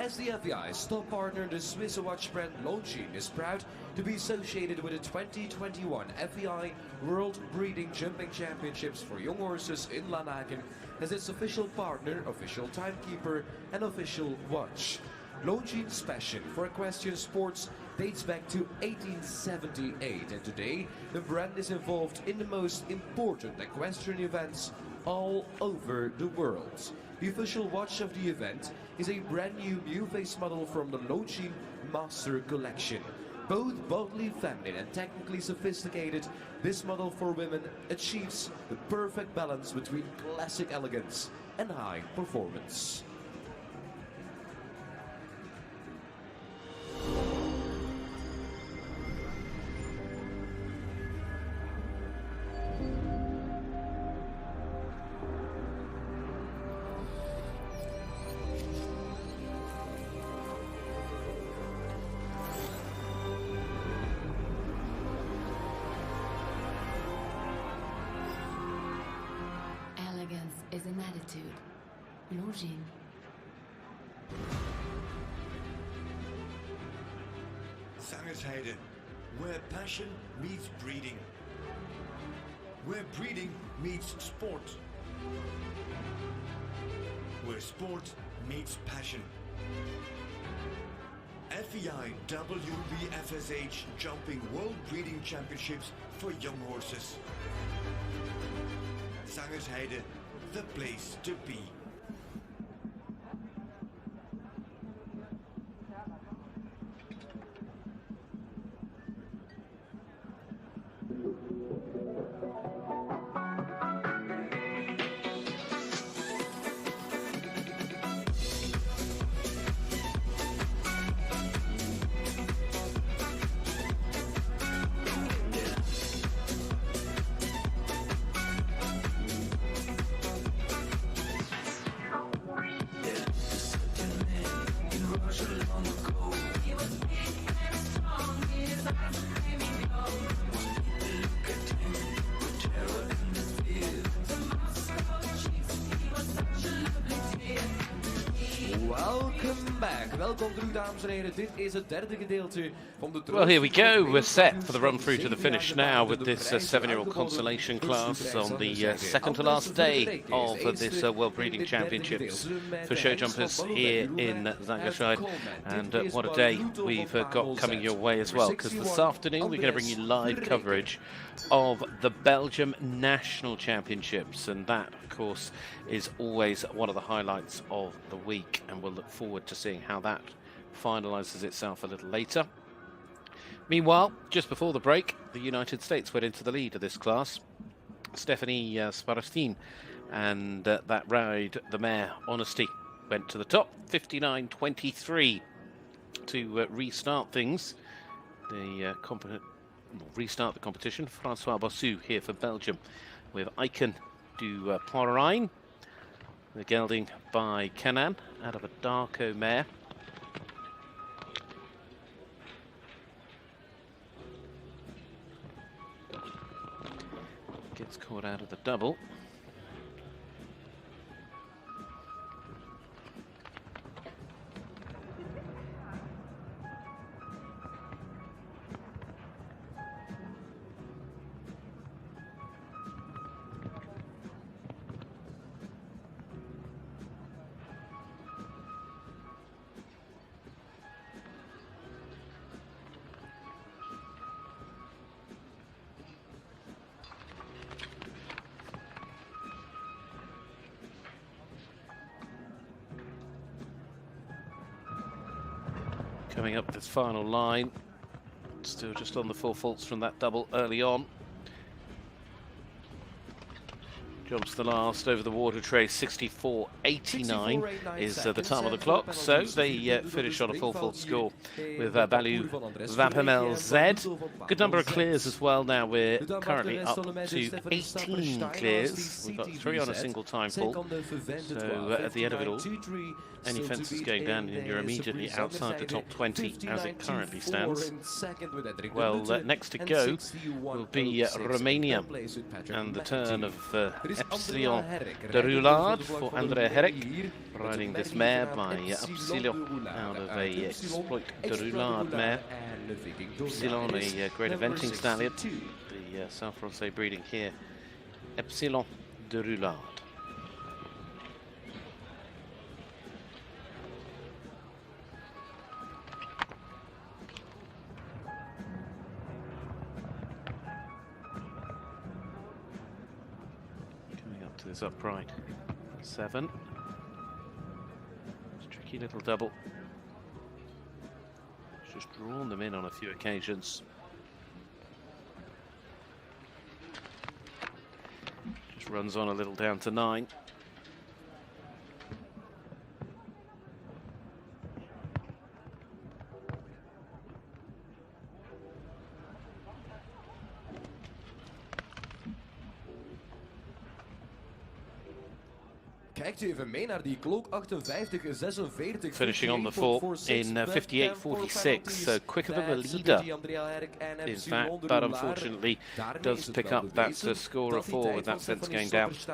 S3: As the FEI's top partner, the Swiss watch brand Longines is proud to be associated with the 2021 FEI World Breeding Jumping Championships for young horses in Lanaken as its official partner, official timekeeper and official watch. Longines' passion for equestrian sports dates back to 1878, and today the brand is involved in the most important equestrian events all over the world. The official watch of the event is a brand new face model from the Longines Master Collection. Both boldly feminine and technically sophisticated, this model for women achieves the perfect balance between classic elegance and high performance.
S4: Elegance is an attitude. Longines.
S1: Zangersheide, where passion meets breeding. where breeding meets sport. Where sport meets passion. FEI WBFSH Jumping World Breeding Championships for young horses. Zangersheide, the place to be.
S3: Welcome back. Welkom terug, dames en heren. Dit is het derde gedeelte van de
S2: Well, here we go. We're set for the run through to the finish now with this 7-year-old Consolation class on the second to last day of this World Breeding Championships for show jumpers here in Zangersheide. And what a day we've got coming your way as well, because this afternoon we're going to bring you live coverage of the Belgium National Championships, and that, of course, is always one of the highlights of the week, and we'll look forward to seeing how that finalises itself a little later. Meanwhile, just before the break, the United States went into the lead of this class. Stephanie Sparastin, and that ride, the mare Honesty, went to the top, 59.23 to restart things. Restart the competition. Francois Bossou here for Belgium with Icon du Pont-Rhin. The gelding by Canan out of a Darko mare. Gets caught out of the double. Coming up this final line, still just on the 4 faults from that double early on. Jumps the last over the water tray, 64.89 is the time of the clock. So they finish on a full fault score with Balou Vapamel Z. Good number of clears as well now. We're currently up to 18 clears. We've got 3 on a single time fault. So at the end of it all, any fences going down and you're immediately outside the top 20 as it currently stands. Well, next to go will be Romania, and the turn of Epsilon de Roulade for André Herrick, riding this mare by Epsilon out of a Exploit de Roulade mare. Epsilon, a great eventing stallion, the South Francais breeding here, Epsilon de Roulade. This upright 7. It's a tricky little double. It's just drawn them in on a few occasions. Just runs on a little down to 9.
S3: Kijkt u even mee naar die klok 58-46.
S2: Finishing on the floor in 58.46, so quicker than the leader. In fact, but unfortunately does pick up that score of 4 with that sense going down. So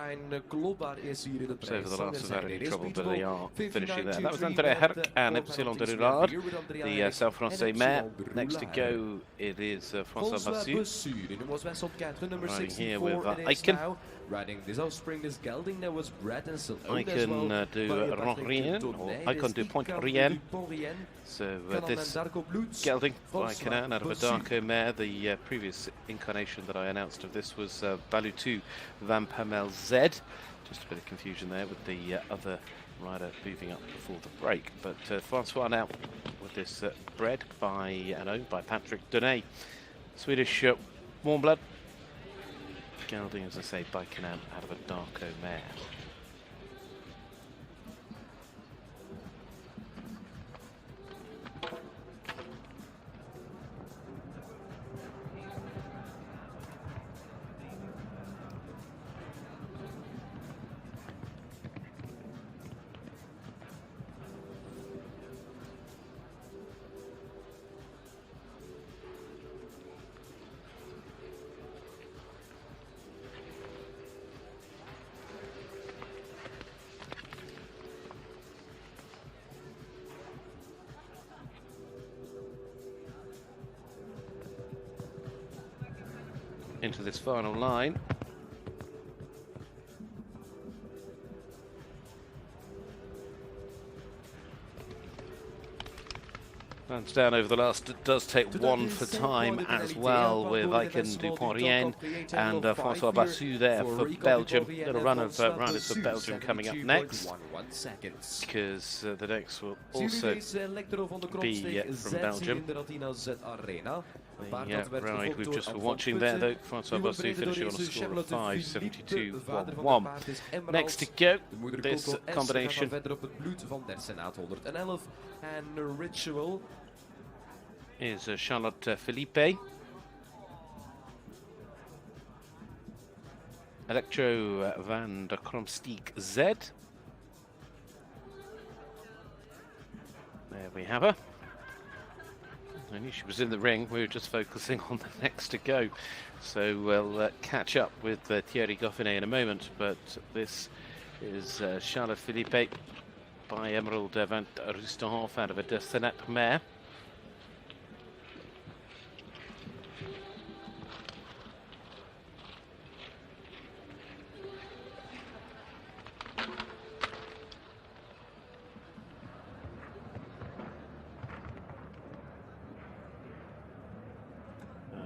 S2: over the last have had any trouble, but they are finishing there. That was André Herc and Epsilon de Rulard, the South Francais mare. Next to go, it is François Bassu. Riding here with Icon.
S3: Riding this offspring, this gelding that was bred and sold
S2: Icon do Renrien, or Icon do Point-Rien. So this gelding by Canaan out of a Darko mare. The previous incarnation that I announced of this was Balutu Van Pamel Z. Just a bit of confusion there with the other rider moving up before the break. But Francois now with this bred by and owned by Patrick Donnet. Swedish warm blood. Gelding, as I say, by Canaan out of a Darko mare. Into this final line. Runs down over the last. It does take one for time as well with Icon du Point-Rien and François Bassu there for Belgium. Little run of riders for Belgium coming up next, because the next will also be from Belgium. The ride we've just been watching there, though, François Bassu finishing on a score of 5.72.11. Next to go, this combination is Charlotte Philippe. Electro van der Kromsteeg Z. There we have her. I knew she was in the ring. We were just focusing on the next to go. So we'll catch up with Thierry Goffinet in a moment. But this is Charlotte Philippe by Emerald van Rustenhof out of a Dessenet mare.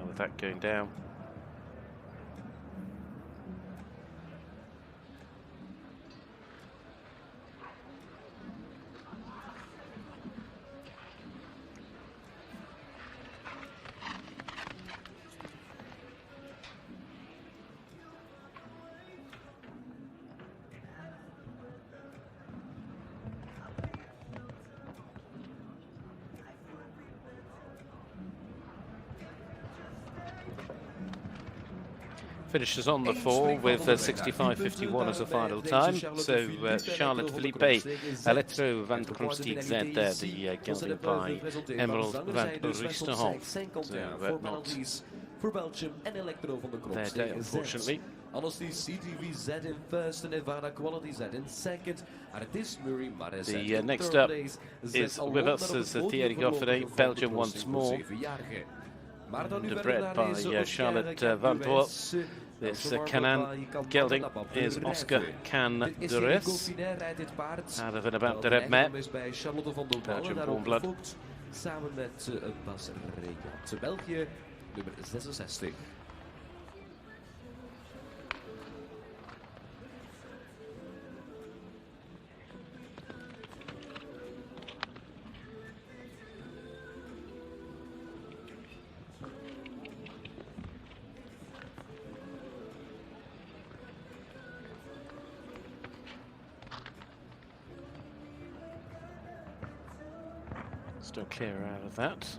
S2: With that going down. Finishes on the 4 with 65.51 as a final time. So Charlotte Philippe, Electro van Kromsteeg Z there, the gelding by Emerald van Rustenhof. So not
S3: for Belgium and Electro van der Kromsteeg,
S2: their day, unfortunately.
S3: Honestly, CTV Z in first and Nevada Quality Z in second. Artis Murray Mares
S2: the next up is with us as Thierry Goffinet, Belgium once more. And bred by Charlotte Van Boer. This Canaan gelding is Oscar Can de Ris, out of and about the red mare. Belgium warm blood.
S3: Samen met Bas Reyant. België, nummer 66.
S2: Still clear out of that.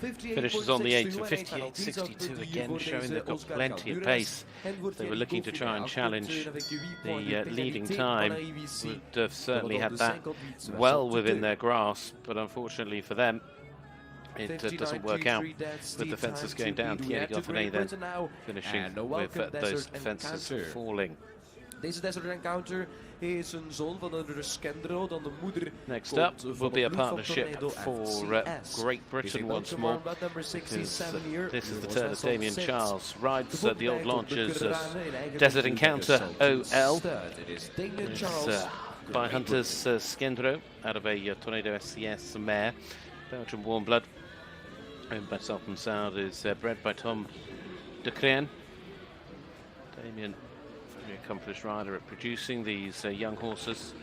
S2: Finishes on the 8 of 58.62 again, showing they've got plenty of pace. If they were looking to try and challenge the leading time, would have certainly had that well within their grasp, but unfortunately for them, it doesn't work out with the fences going down. Thierry Gauthier then finishing with those fences falling.
S3: Deze desert encounter is een zoon van de Skendro, dan de moeder.
S2: Next up will be a partnership for Great Britain once more, because this is the turn of Damien Charles. Rides the old launchers Desert Encounter OL. It's by Hunters Skendro out of a Tornado SCS mare. Belgian warm blood. Owned by Salt and Sound, is bred by Tom de Crien. Damien, very accomplished rider at producing these young horses.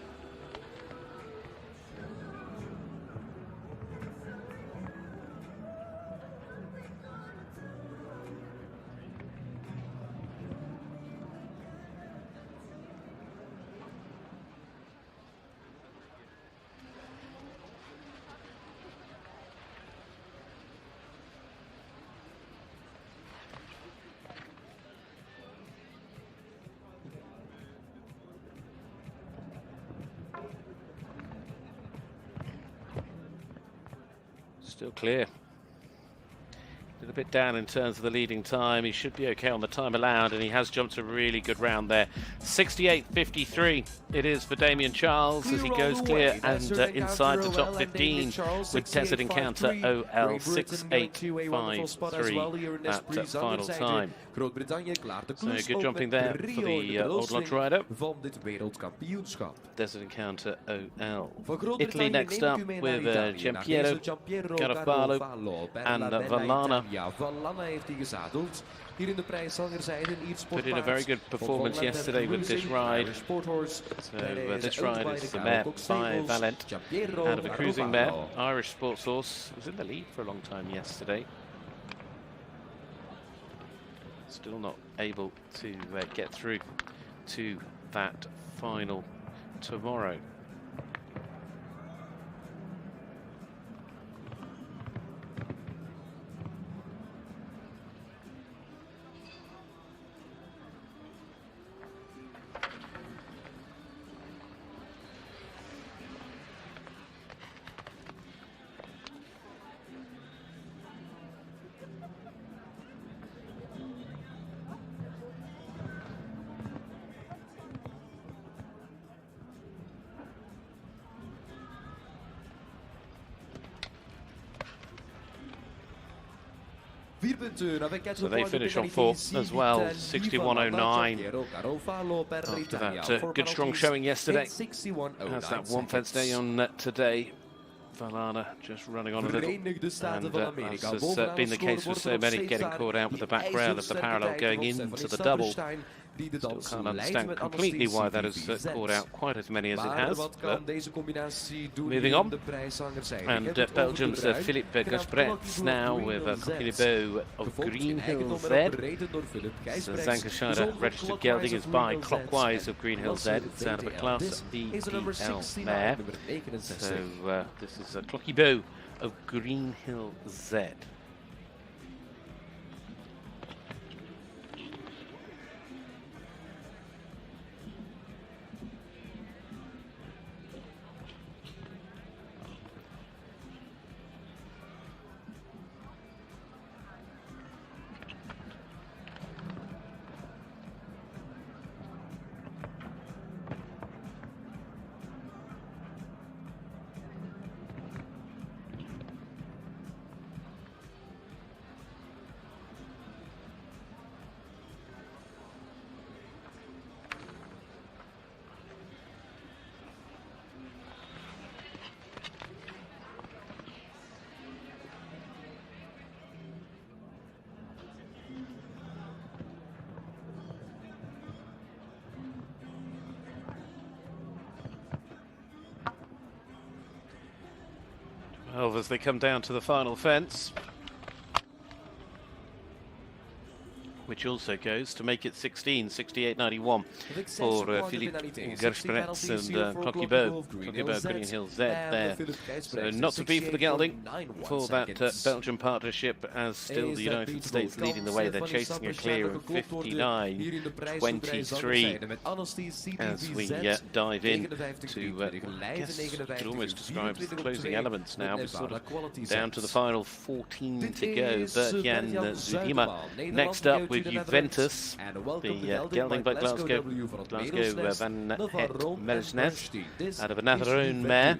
S2: Still clear. A little bit down in terms of the leading time. He should be okay on the time allowed, and he has jumped a really good round there. 68.53 it is for Damien Charles as he goes clear and inside the top 15 with Desert Encounter OL 68.53 at final time. So good jumping there for the old lodge rider. Desert Encounter OL. Italy next up with Giampiero, Garofalo and Vallana.
S3: Ja, Vallana heeft hij gezadeld. Hier in de prijshangerzijde
S2: put in a very good performance yesterday with this ride. So this ride is the mare by Valent out of a cruising mare. Irish sports horse was in the lead for a long time yesterday. Still not able to get through to that final tomorrow. So they finish on fourth as well, 61.09 after that good strong showing yesterday. Has that one fence day on today. Vallana just running on a little, and as has been the case with so many, getting caught out with the background of the parallel going into the double. Still can't understand completely why that has caught out quite as many as it has, but moving on. And Belgium's Philippe Gasprets now with a Coquille of Green Hill Z. So Zankershire registered gelding is by Clockwise of Green Hill Z. It's out of a class BPL mare. So this is a Coquille of Green Hill Z. As they come down to the final fence. which also goes to make it 16, 68.91 for Philippe Gerspretz and Cloquibot, Green Hill Z there. So not to be for the gelding for that Belgian partnership, as still the United States leading the way. They're chasing a clear of 59.23 as we dive in to, I guess you could almost describe as the closing elements now. We're sort of down to the final 14 to go. Bert-Jan Zudima next up with Juventus, the gelding by Glasgow Van Het Melsnes out of another own mare.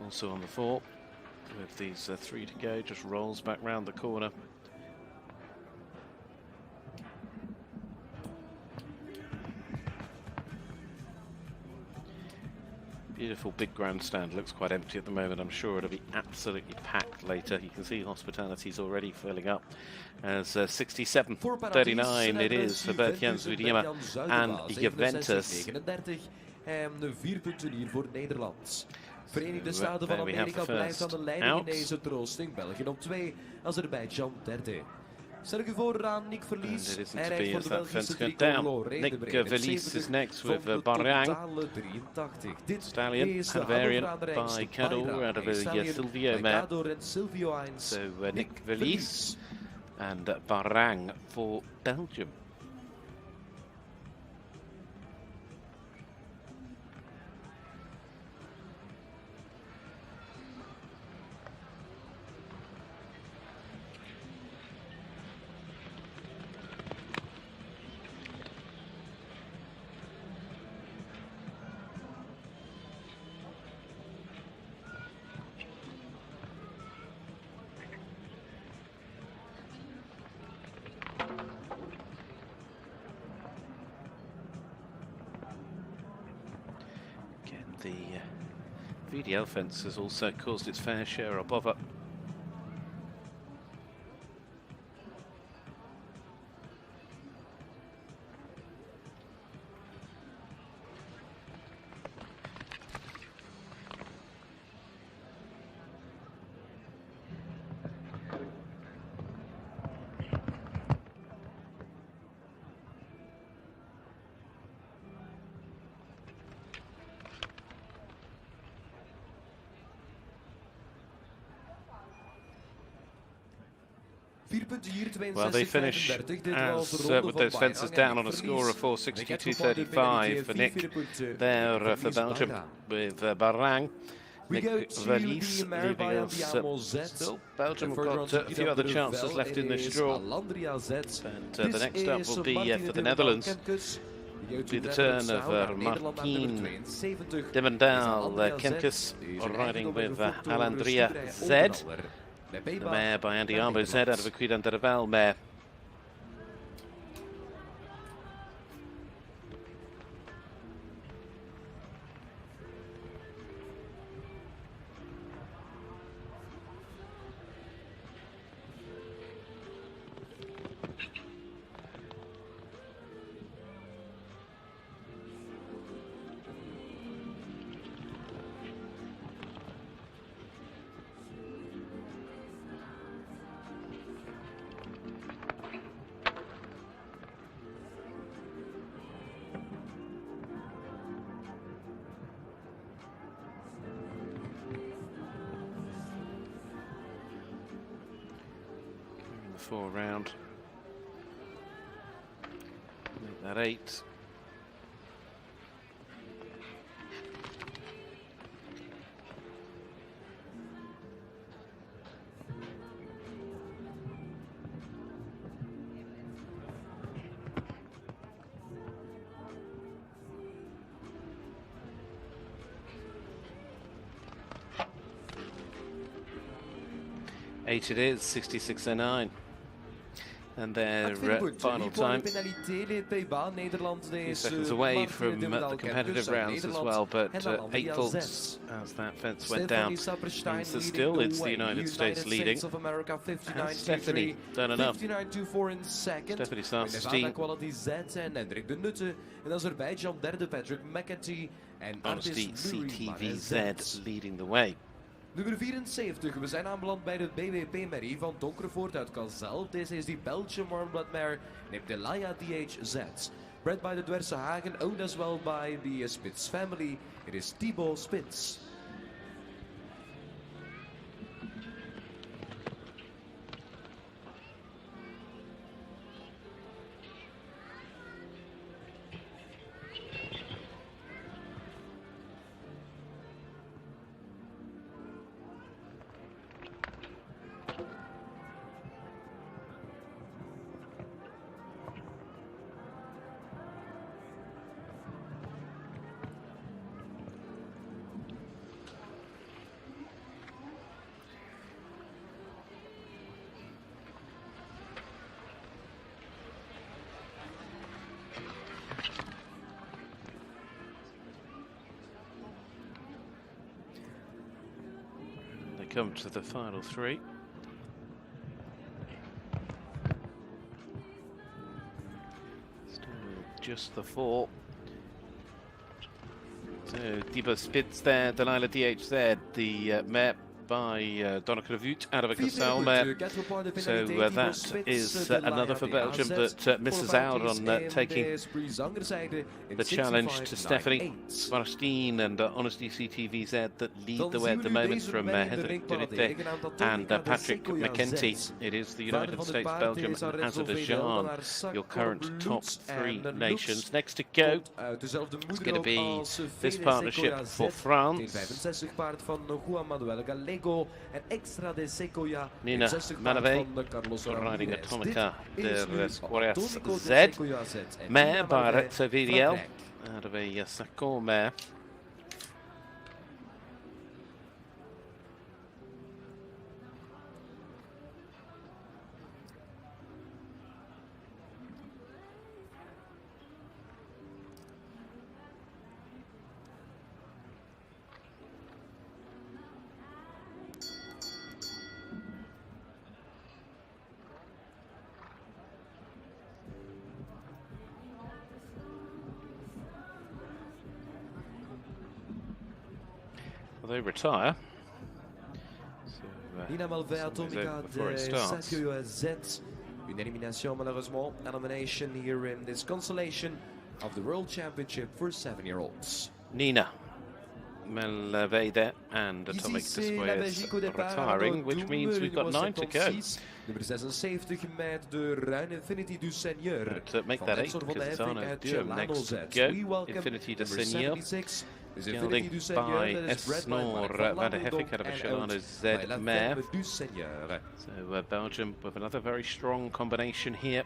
S2: Also on the 4, with these 3 to go, just rolls back round the corner. Beautiful big grandstand, looks quite empty at the moment. I'm sure it'll be absolutely packed later. You can see hospitality's already filling up as 67.39 it is for Bert-Jan Zudima and Juventus.
S3: En 4 punten hier voor Nederland. Verenigde
S2: So,
S3: Staten van
S2: there we have the
S3: Amerika blijft aan
S2: first
S3: de leiding
S2: out.
S3: in deze troosting. België op 2, Azerbeidzjan derde. Stel je voor aan Nick
S2: And
S3: Verlies.
S2: it isn't
S3: Hij
S2: to
S3: rijdt
S2: be
S3: voor
S2: as
S3: de
S2: that
S3: Belgische
S2: fence goes down.
S3: tricolore.
S2: Nick Verlies is next with Barang. Stallion, Havarian by Cador out of Silvio mare. So Nick Verlies and Barang for Belgium. The VDL fence has also caused its fair share of bother. Well, they finish as, with those fences down on a score of 462.35 for Nick there for Belgium with Barang. Nick Verlies leaving us still. Belgium have got a few other chances left in this draw. And the next up will be for the Netherlands. It'll be the turn of Martijn Demendal Kemkes riding with Alandria Z. The mare by Andy Armo Z out of a Cuidan de Raval mare. Four round. Make that 8. 8 it is, 66.09. And their final time. A few seconds away from the competitive rounds as well, but 8 faults as that fence went down. And so still it's the United States leading. Has Stephanie done enough? Stephanie starts to steam. Honesty CTVZ leading the way.
S3: Nummer 74, we zijn aanbeland bij de BWP Merrie van Donkervoort uit Kazel. Deze is die Belgian Warmblood mare named Delia DHZ. Bred by the Dwerse Hagen, owned as well by the Spitz family. It is Thibaut Spitz.
S2: Come to the final three. Still just the four. So Thibaut Spitz there, Delilah DHZ, the mare by Donna Kravut out of a Casal mare. So that is another for Belgium that misses out on taking the challenge to Stephanie Svarstein and Honesty CTVZ that lead the way at the moment from Hendrik de Witte and Patrick McKenty. It is the United States, Belgium and Azerbaijan, your current top three nations. Next to go, it's going to be this partnership for France. Nina Manave riding Atomica de Squares Z. Mare by Retso VDL out of a Sakor mare. They retire. So,
S3: Nina Malvé Atomica de Z. Une élimination malheureusement. Elimination here in this Consolation of the World Championship for 7-year-olds.
S2: Nina Malvé there and Atomic Displays retiring, which means we've got 9 to go.
S3: Nummer 76 met de Ruin Infinity du Seigneur.
S2: Make that 8 because it's Arno Duum next to go. Infinity du Seigneur. Gelding by Esnor van de Heffik out of a Shalano Z mare. So Belgium with another very strong combination here.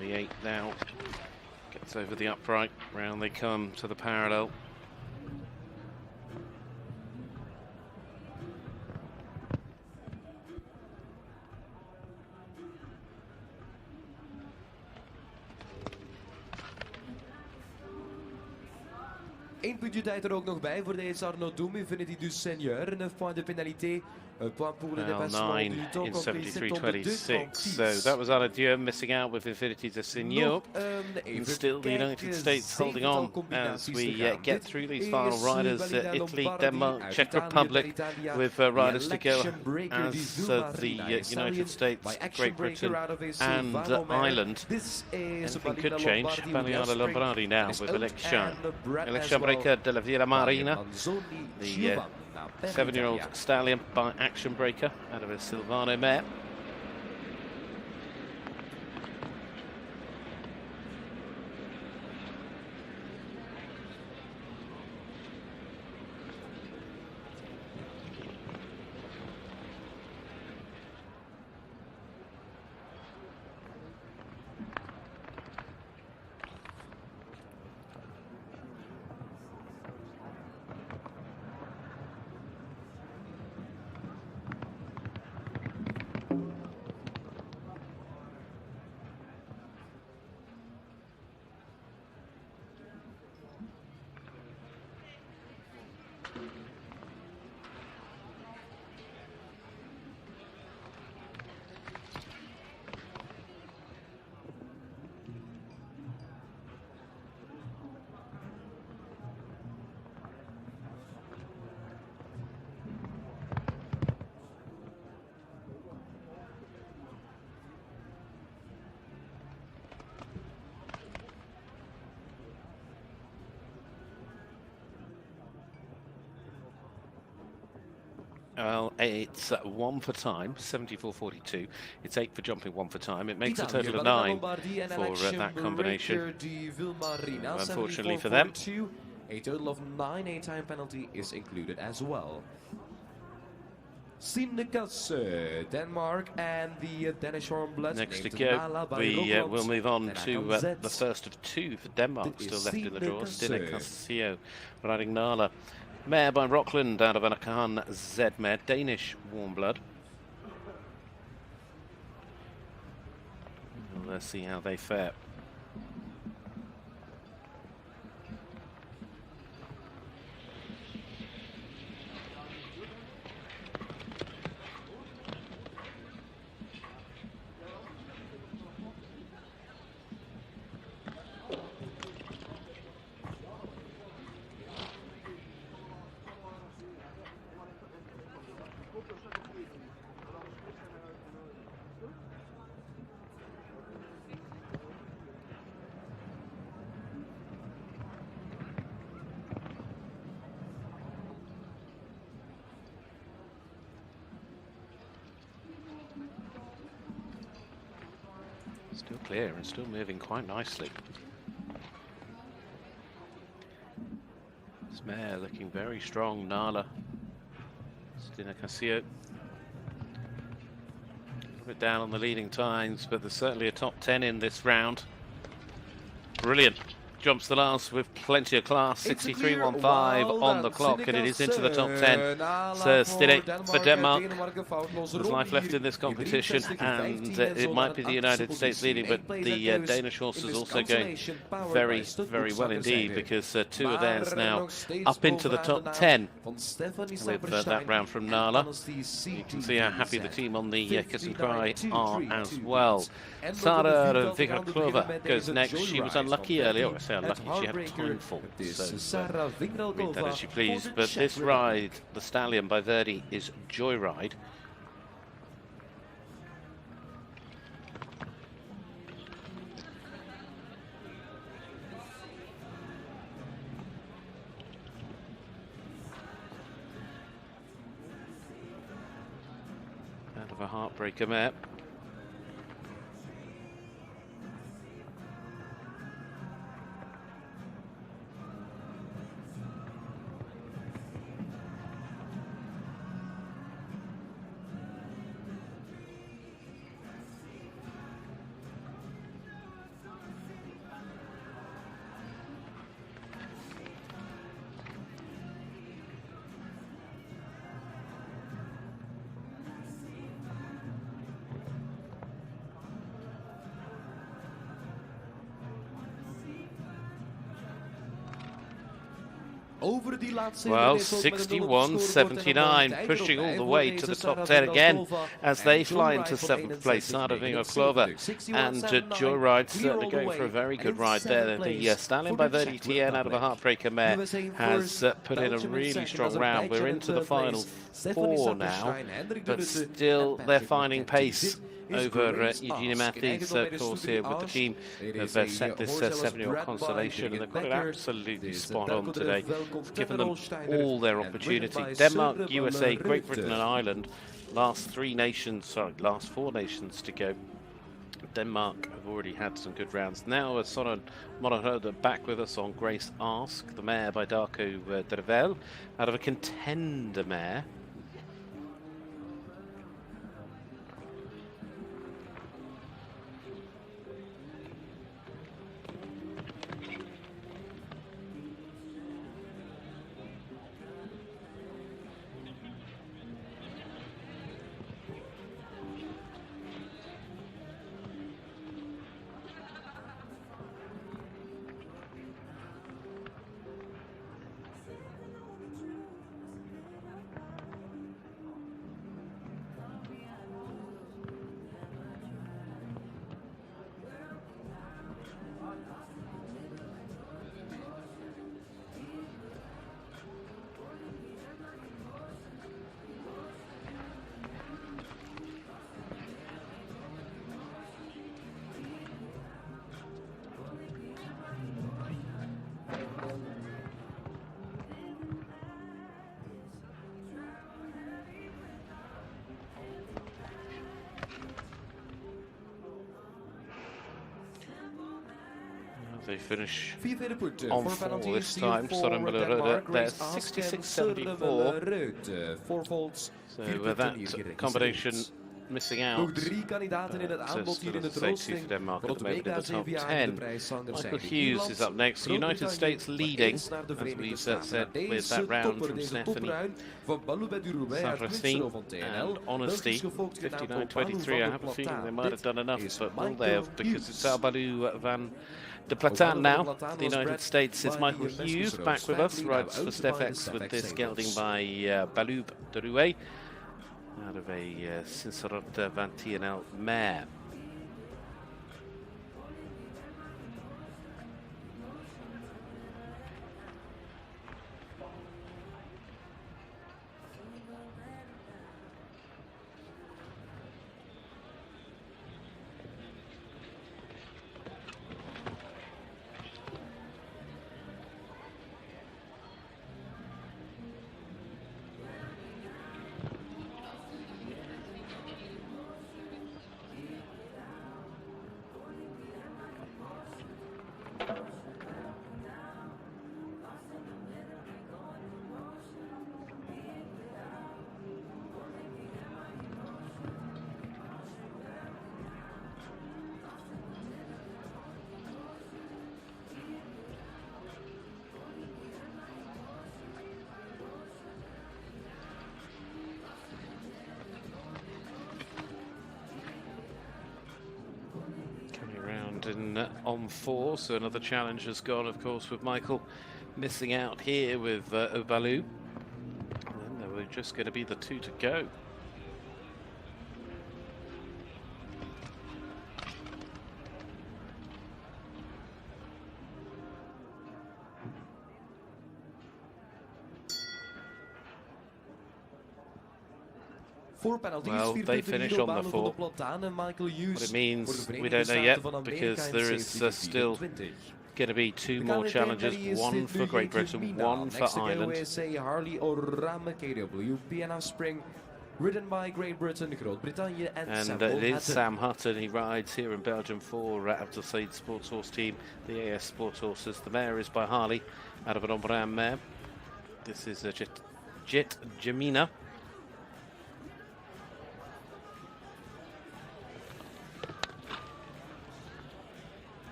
S2: The 8 now gets over the upright, round they come to the parallel.
S3: Eén puntje tijd er ook nog bij voor deze Arno Duum, Infinity du Seigneur. 9 points de pénalité
S2: Well, 9 in 73.26. So that was Alain Dieu missing out with Infinity de Signor. And still the United States holding on as we get through these final riders. Italy, Denmark, Czech Republic with riders to go as the United States, Great Britain and Ireland. Anything could change. Baleara Lombardi now with election. Election breaker de la Villa Marina. The 7-year-old stallion by Action Breaker out of a Silvano mare. Well, it's 1 for time, 74.42. It's 8 for jumping, 1 for time. It makes a total of 9 for that combination. Unfortunately for them.
S3: A total of 9 A-time penalty is included as well. Sinnekas, Denmark, and the Danish Hornblood.
S2: Next to go, we will move on to the first of 2 for Denmark, still left in the draw. Sinnekas riding Nala. Mare by Rockland out of Anakan Z mare, Danish warm blood. Let's see how they fare. Still clear and still moving quite nicely. This mare looking very strong, Nala. Sinnekas. A bit down on the leading times, but there's certainly a top 10 in this round. Brilliant. Jumps the last with plenty of class, 63.15 on the clock, and it is into the top 10. So still 8 for Denmark. There's life left in this competition, and it might be the United States leading, but the Danish horse is also going very, very well indeed, because 2 of theirs now up into the top 10 with that round from Nala. You can see how happy the team on the Kiss and Cry are as well. Sara Vigraklova goes next. She was unlucky earlier. I say unlucky, she had time fault, so read that as you please. But this ride, the Stallion by Verdi, is Joyride. Out of a heartbreaker mare. Well, 61-79, pushing all the way to the top 10 again as they fly into 7th place. Sada Vingoklova and Joyride certainly going for a very good ride there. The stallion by Verdi Tien out of a heartbreaker mare has put in a really strong round. We're into the final 4 now, but still they're finding pace over Eugenie Matthews, of course, here with the team. They've set this 7-year-old Consolation, and they've got it absolutely spot on today. It's given them all their opportunity. Denmark, USA, Great Britain and Ireland, last 4 nations to go. Denmark have already had some good rounds. Now Sonnen Monohoda back with us on Grace Ask, the mare by Darko Dervel, out of a contender mare. They finish on 4 this time. Sonnen Monohoda, they're 66-74. So that combination missing out. Still, as I say, 2 for Denmark at the moment in the top 10. Michael Hughes is up next. United States leading, as we've said, with that round from Stephanie Sarrazin and Honesty. 59-23. I have a feeling they might have done enough, but will they have? Because it's Baloo van de Platan now. The United States is Michael Hughes back with us. Rides for Steph X with this gelding by Baloo de Rouet, out of a Sincerot van TNL mare. On 4, so another challenge has gone, of course, with Michael missing out here with Baloo. And there were just going to be the 2 to go. Well, they finish on the 4. What it means, we don't know yet, because there is still going to be 2 more challenges, 1 for Great Britain, 1 for Ireland.
S3: Ridden by Great Britain,
S2: and it is Sam Hutton. He rides here in Belgium for Abdelsaid Sports Horse Team, the AS Sports Horses. The mare is by Harley, out of an Ombran mare. This is a Jet Jamina.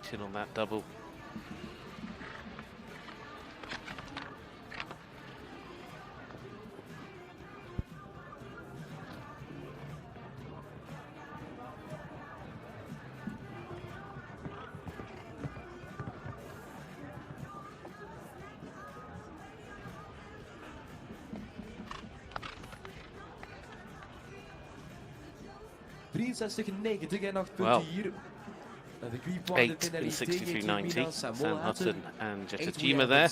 S2: straight in on that double. Well, 8 in 63.90. Sam Hutton and Jetajima there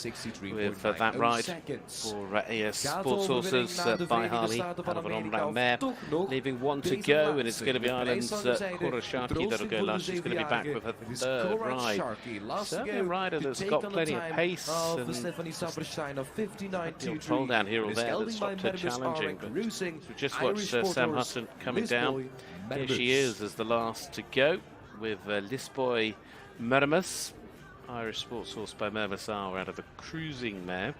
S2: with that ride for AS Sports Sources by Harley out of an on-round mare. Leaving one to go, and it's going to be Ireland's Kurashaki that'll go last. She's going to be back with her third ride. Certainly a rider that's got plenty of pace and the pole down here or there that stopped her challenging. But we just watched Sam Hutton coming down. Here she is as the last to go, with Lisboy Mermas, Irish Sports Horse by Mermas are out of a cruising mare.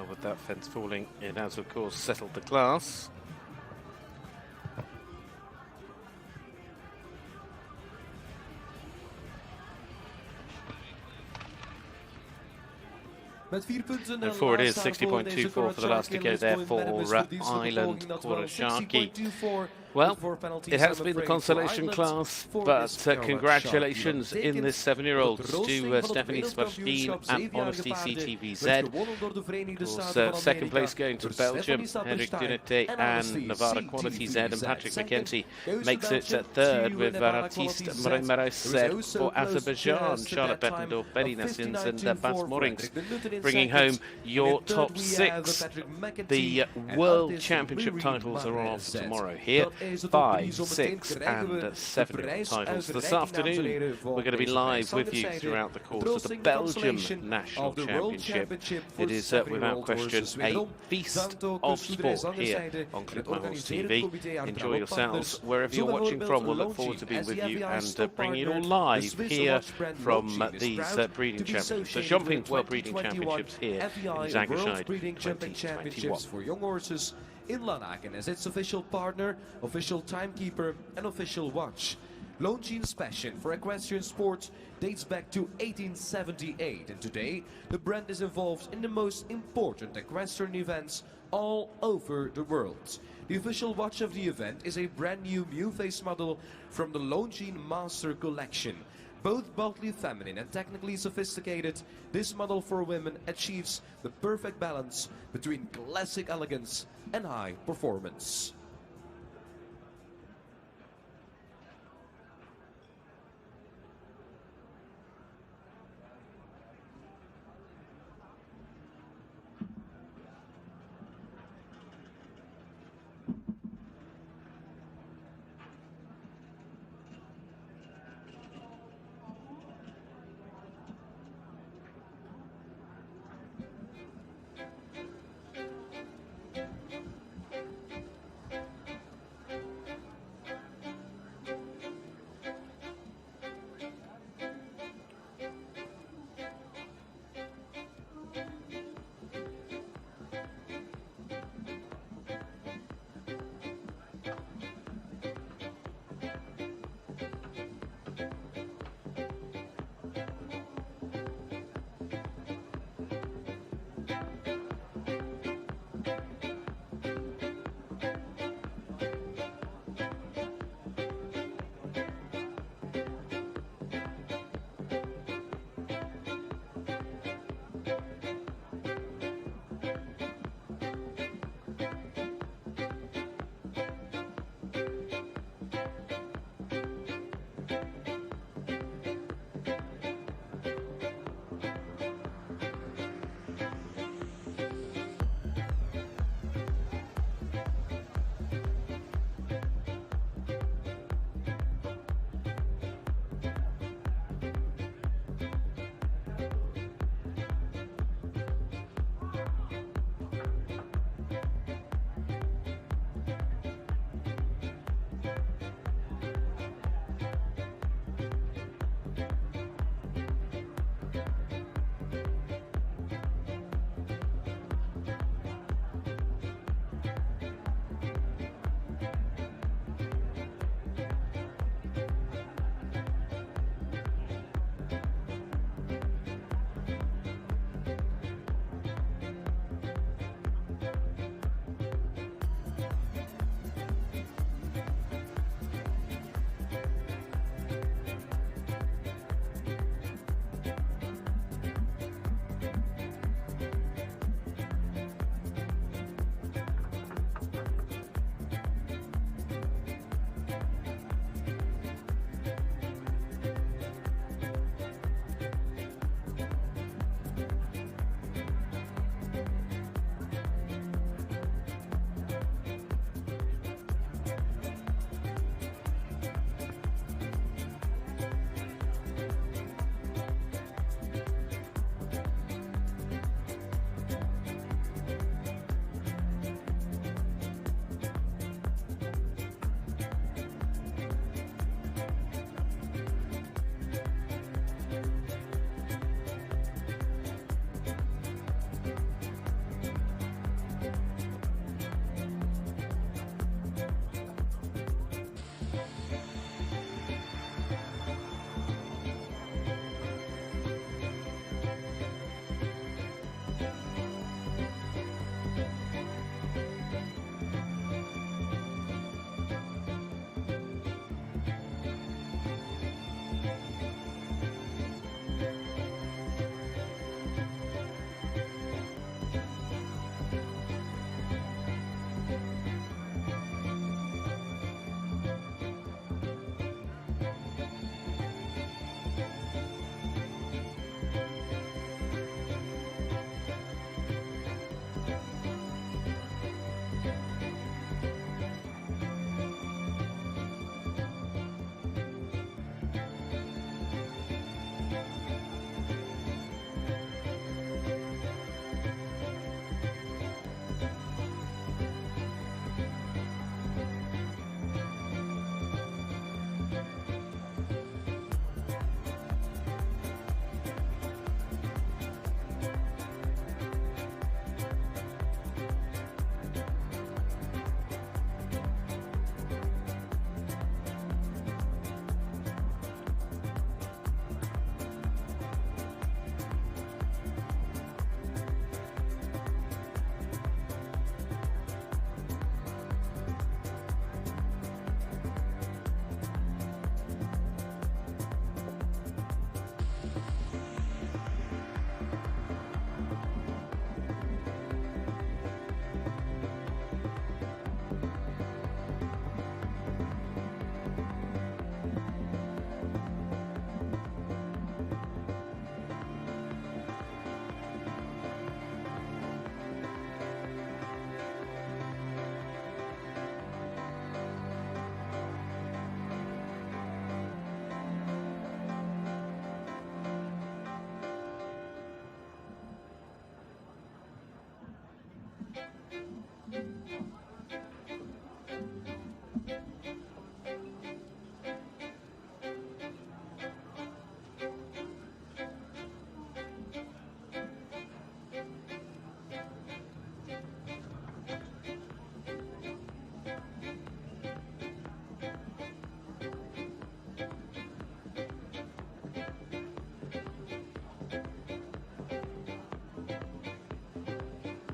S2: With that fence falling, it has of course settled the class. And for it is 60.24 for the last to go there for Ireland Kurashaki. Well, it has been the consolation class, but congratulations in this 7-year-old to Stephanie Spashteen and Honesty CTVZ. Of course, second place going to Belgium, Henrik Dunete and Navarra Quality Z, and Patrick McKenzie makes it at third with Artiste Marais for Azerbaijan, Charlotte Bettendorf, Benny Nassins and Bas Morings, bringing home your top 6. The World Championship titles are on for tomorrow here. 5, 6 and 7 titles. This afternoon we're going to be live with you throughout the course of the Belgium National Championship. It is without question a feast of sport here on Clip My Horse TV. Enjoy yourselves wherever you're watching from. We'll look forward to being with you and bringing it all live here from these breeding championships, the Jumping World Breeding Championships here in Zangersheide 2021.
S3: For young horses in Lanaken as its official partner, official timekeeper and official watch. Longines' passion for equestrian sports dates back to 1878, and today the brand is involved in the most important equestrian events all over the world. The official watch of the event is a brand new Mu-Face model from the Longines Master Collection. Both boldly feminine and technically sophisticated, this model for women achieves the perfect balance between classic elegance and high performance.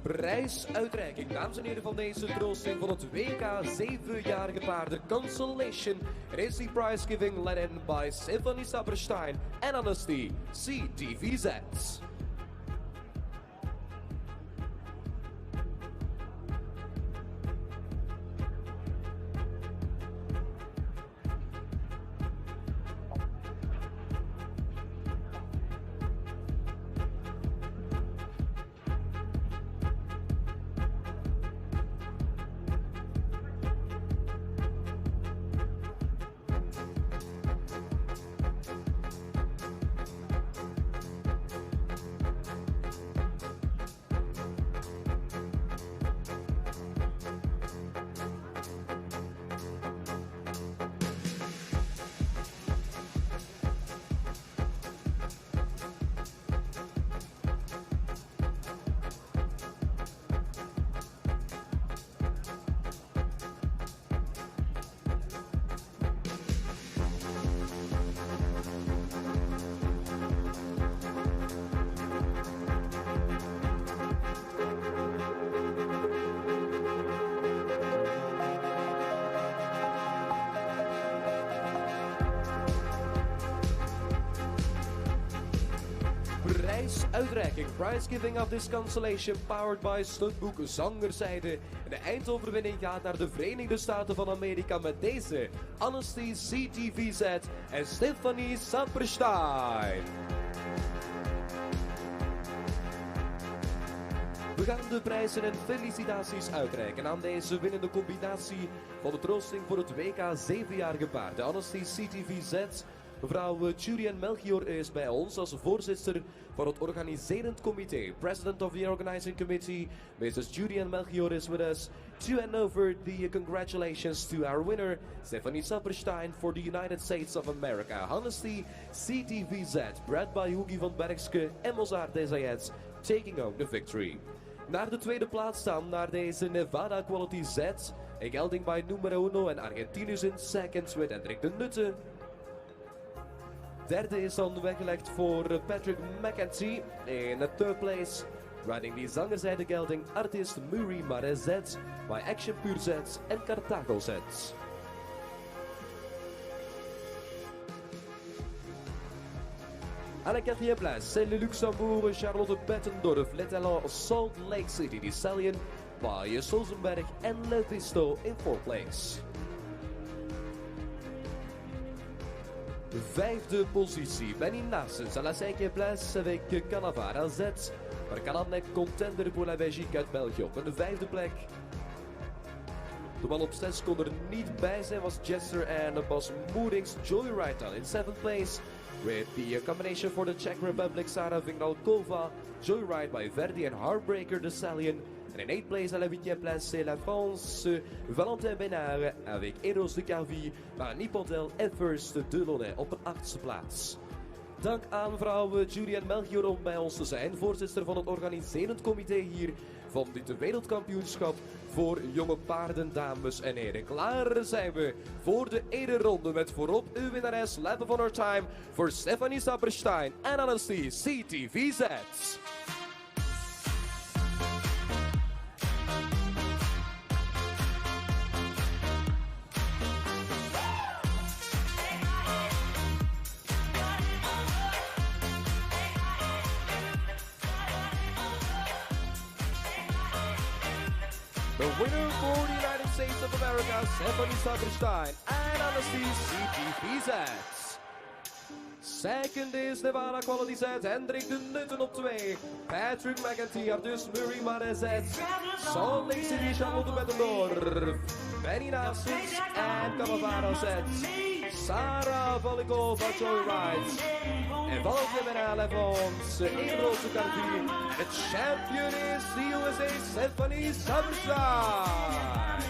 S3: Prijsuitreiking, dames en heren, van deze troosting van het WK 7-jarige paarden Consolation. Racing prize giving led in by Stephanie Saperstein en Anastie CTVZ. Prijsuitreiking, prize giving of this consolation powered by Studboek Zangerzijde. En de eindoverwinning gaat naar de Verenigde Staten van Amerika met deze Anastie CTVZ en Stephanie Saperstein. We gaan de prijzen en felicitaties uitreiken aan deze winnende combinatie van de troosting voor het WK 7-jarige paard. De Anastie CTVZ. Mevrouw Julian Melchior is bij ons als voorzitter van het organiserend comité. President of the organizing committee, Mrs. Julian Melchior is with us to hand over the congratulations to our winner, Stephanie Saperstein for the United States of America. Honesty CTVZ, bred by Hugi van Bergske en Mozart Desayets, taking home the victory. Naar de tweede plaats staan naar deze Nevada Quality Z, een gelding bij numero 1 en Argentinus in second with Hendrik de Nutte. Derde is dan weggelegd voor Patrick McEntee in third place. Riding die zangerzijde gelding artist Murray Marezet by Action Pure Z en Carthago Z. À la quatrième place, c'est le Luxembourg Charlotte Bettendorf, l'étalon Salt Lake City, die stallion by Solzenberg en Levisto in fourth place. Vijfde positie, Benny Narsens à la cinquième place avec Calavara Z. Maar Calanek contender pour la Belgique uit België op een vijfde plek. De man op 6 kon er niet bij zijn, was Jester en Bas Moerings. Joyride dan in seventh place. With the combination for the Czech Republic, Sara Vingalkova. Joyride by Verdi en Heartbreaker de Stallion. En in 8th place, à la 8e place, c'est la France, Valentin Bénard avec Eros de Carvie, maar Nipotel en First Delaunay op een 8e plaats. Dank aan mevrouw Julian Melchior om bij ons te zijn, voorzitter van het organiserend comité hier van dit wereldkampioenschap voor jonge paarden, dames en heren. Klaar zijn we voor de ene ronde met voorop uw winnares, Lap of Honor Time voor Stephanie Saperstein en Anastie CTVZ. The winner for the United States of America, Stephanie Saperstein and Anastie CTVZ. Second is Nevada Quality Z, Hendrik de Nutten op 2. Patrick McEntee, Artus Murray Marezet. Salt Lake City, Charlotte Bettendorf. Benny Nassens en Calavara Z. Sarah Valikova Joyride. En Valentin Benal en ons in roze Carvie. De champion is de USA Stephanie Saperstein.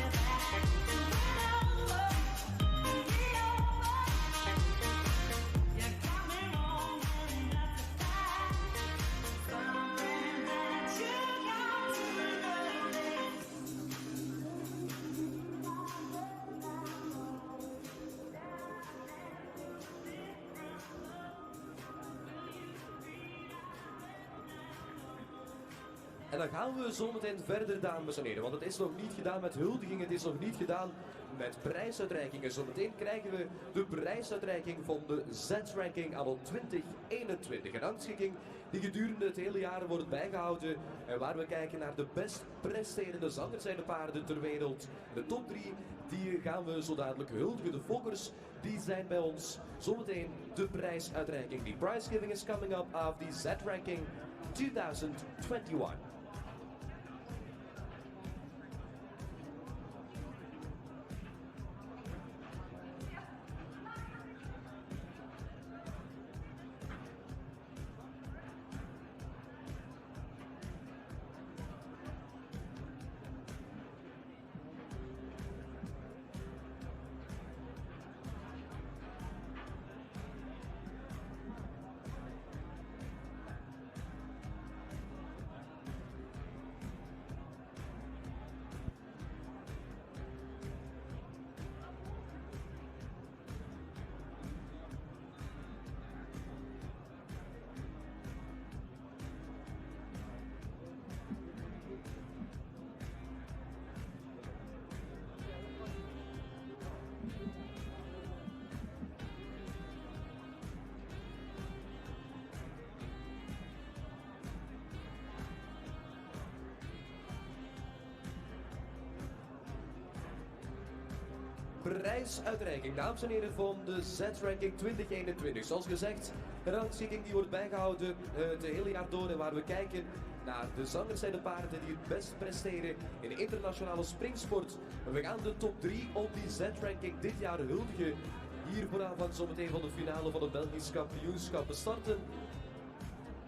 S3: En dan gaan we zometeen verder, dames en heren. Want het is nog niet gedaan met huldiging, het is nog niet gedaan met prijsuitreikingen. Zometeen krijgen we de prijsuitreiking van de Z-ranking anno 2021. Een rangschikking die gedurende het hele jaar wordt bijgehouden. En waar we kijken naar de best presterende zangers en de paarden ter wereld. De top 3 die gaan we zo dadelijk huldigen. De fokkers die zijn bij ons. Zometeen de prijsuitreiking. The prize giving is coming up of the Z-ranking 2021. Prijsuitreiking, dames en heren, van de Z-ranking 2021. Zoals gezegd, de rangschikking die wordt bijgehouden het hele jaar door en waar we kijken naar de zangers en de paarden die het best presteren in de internationale springsport. En we gaan de top 3 op die Z-ranking dit jaar huldigen. Hier vooravond zometeen van de finale van het Belgisch kampioenschap. We starten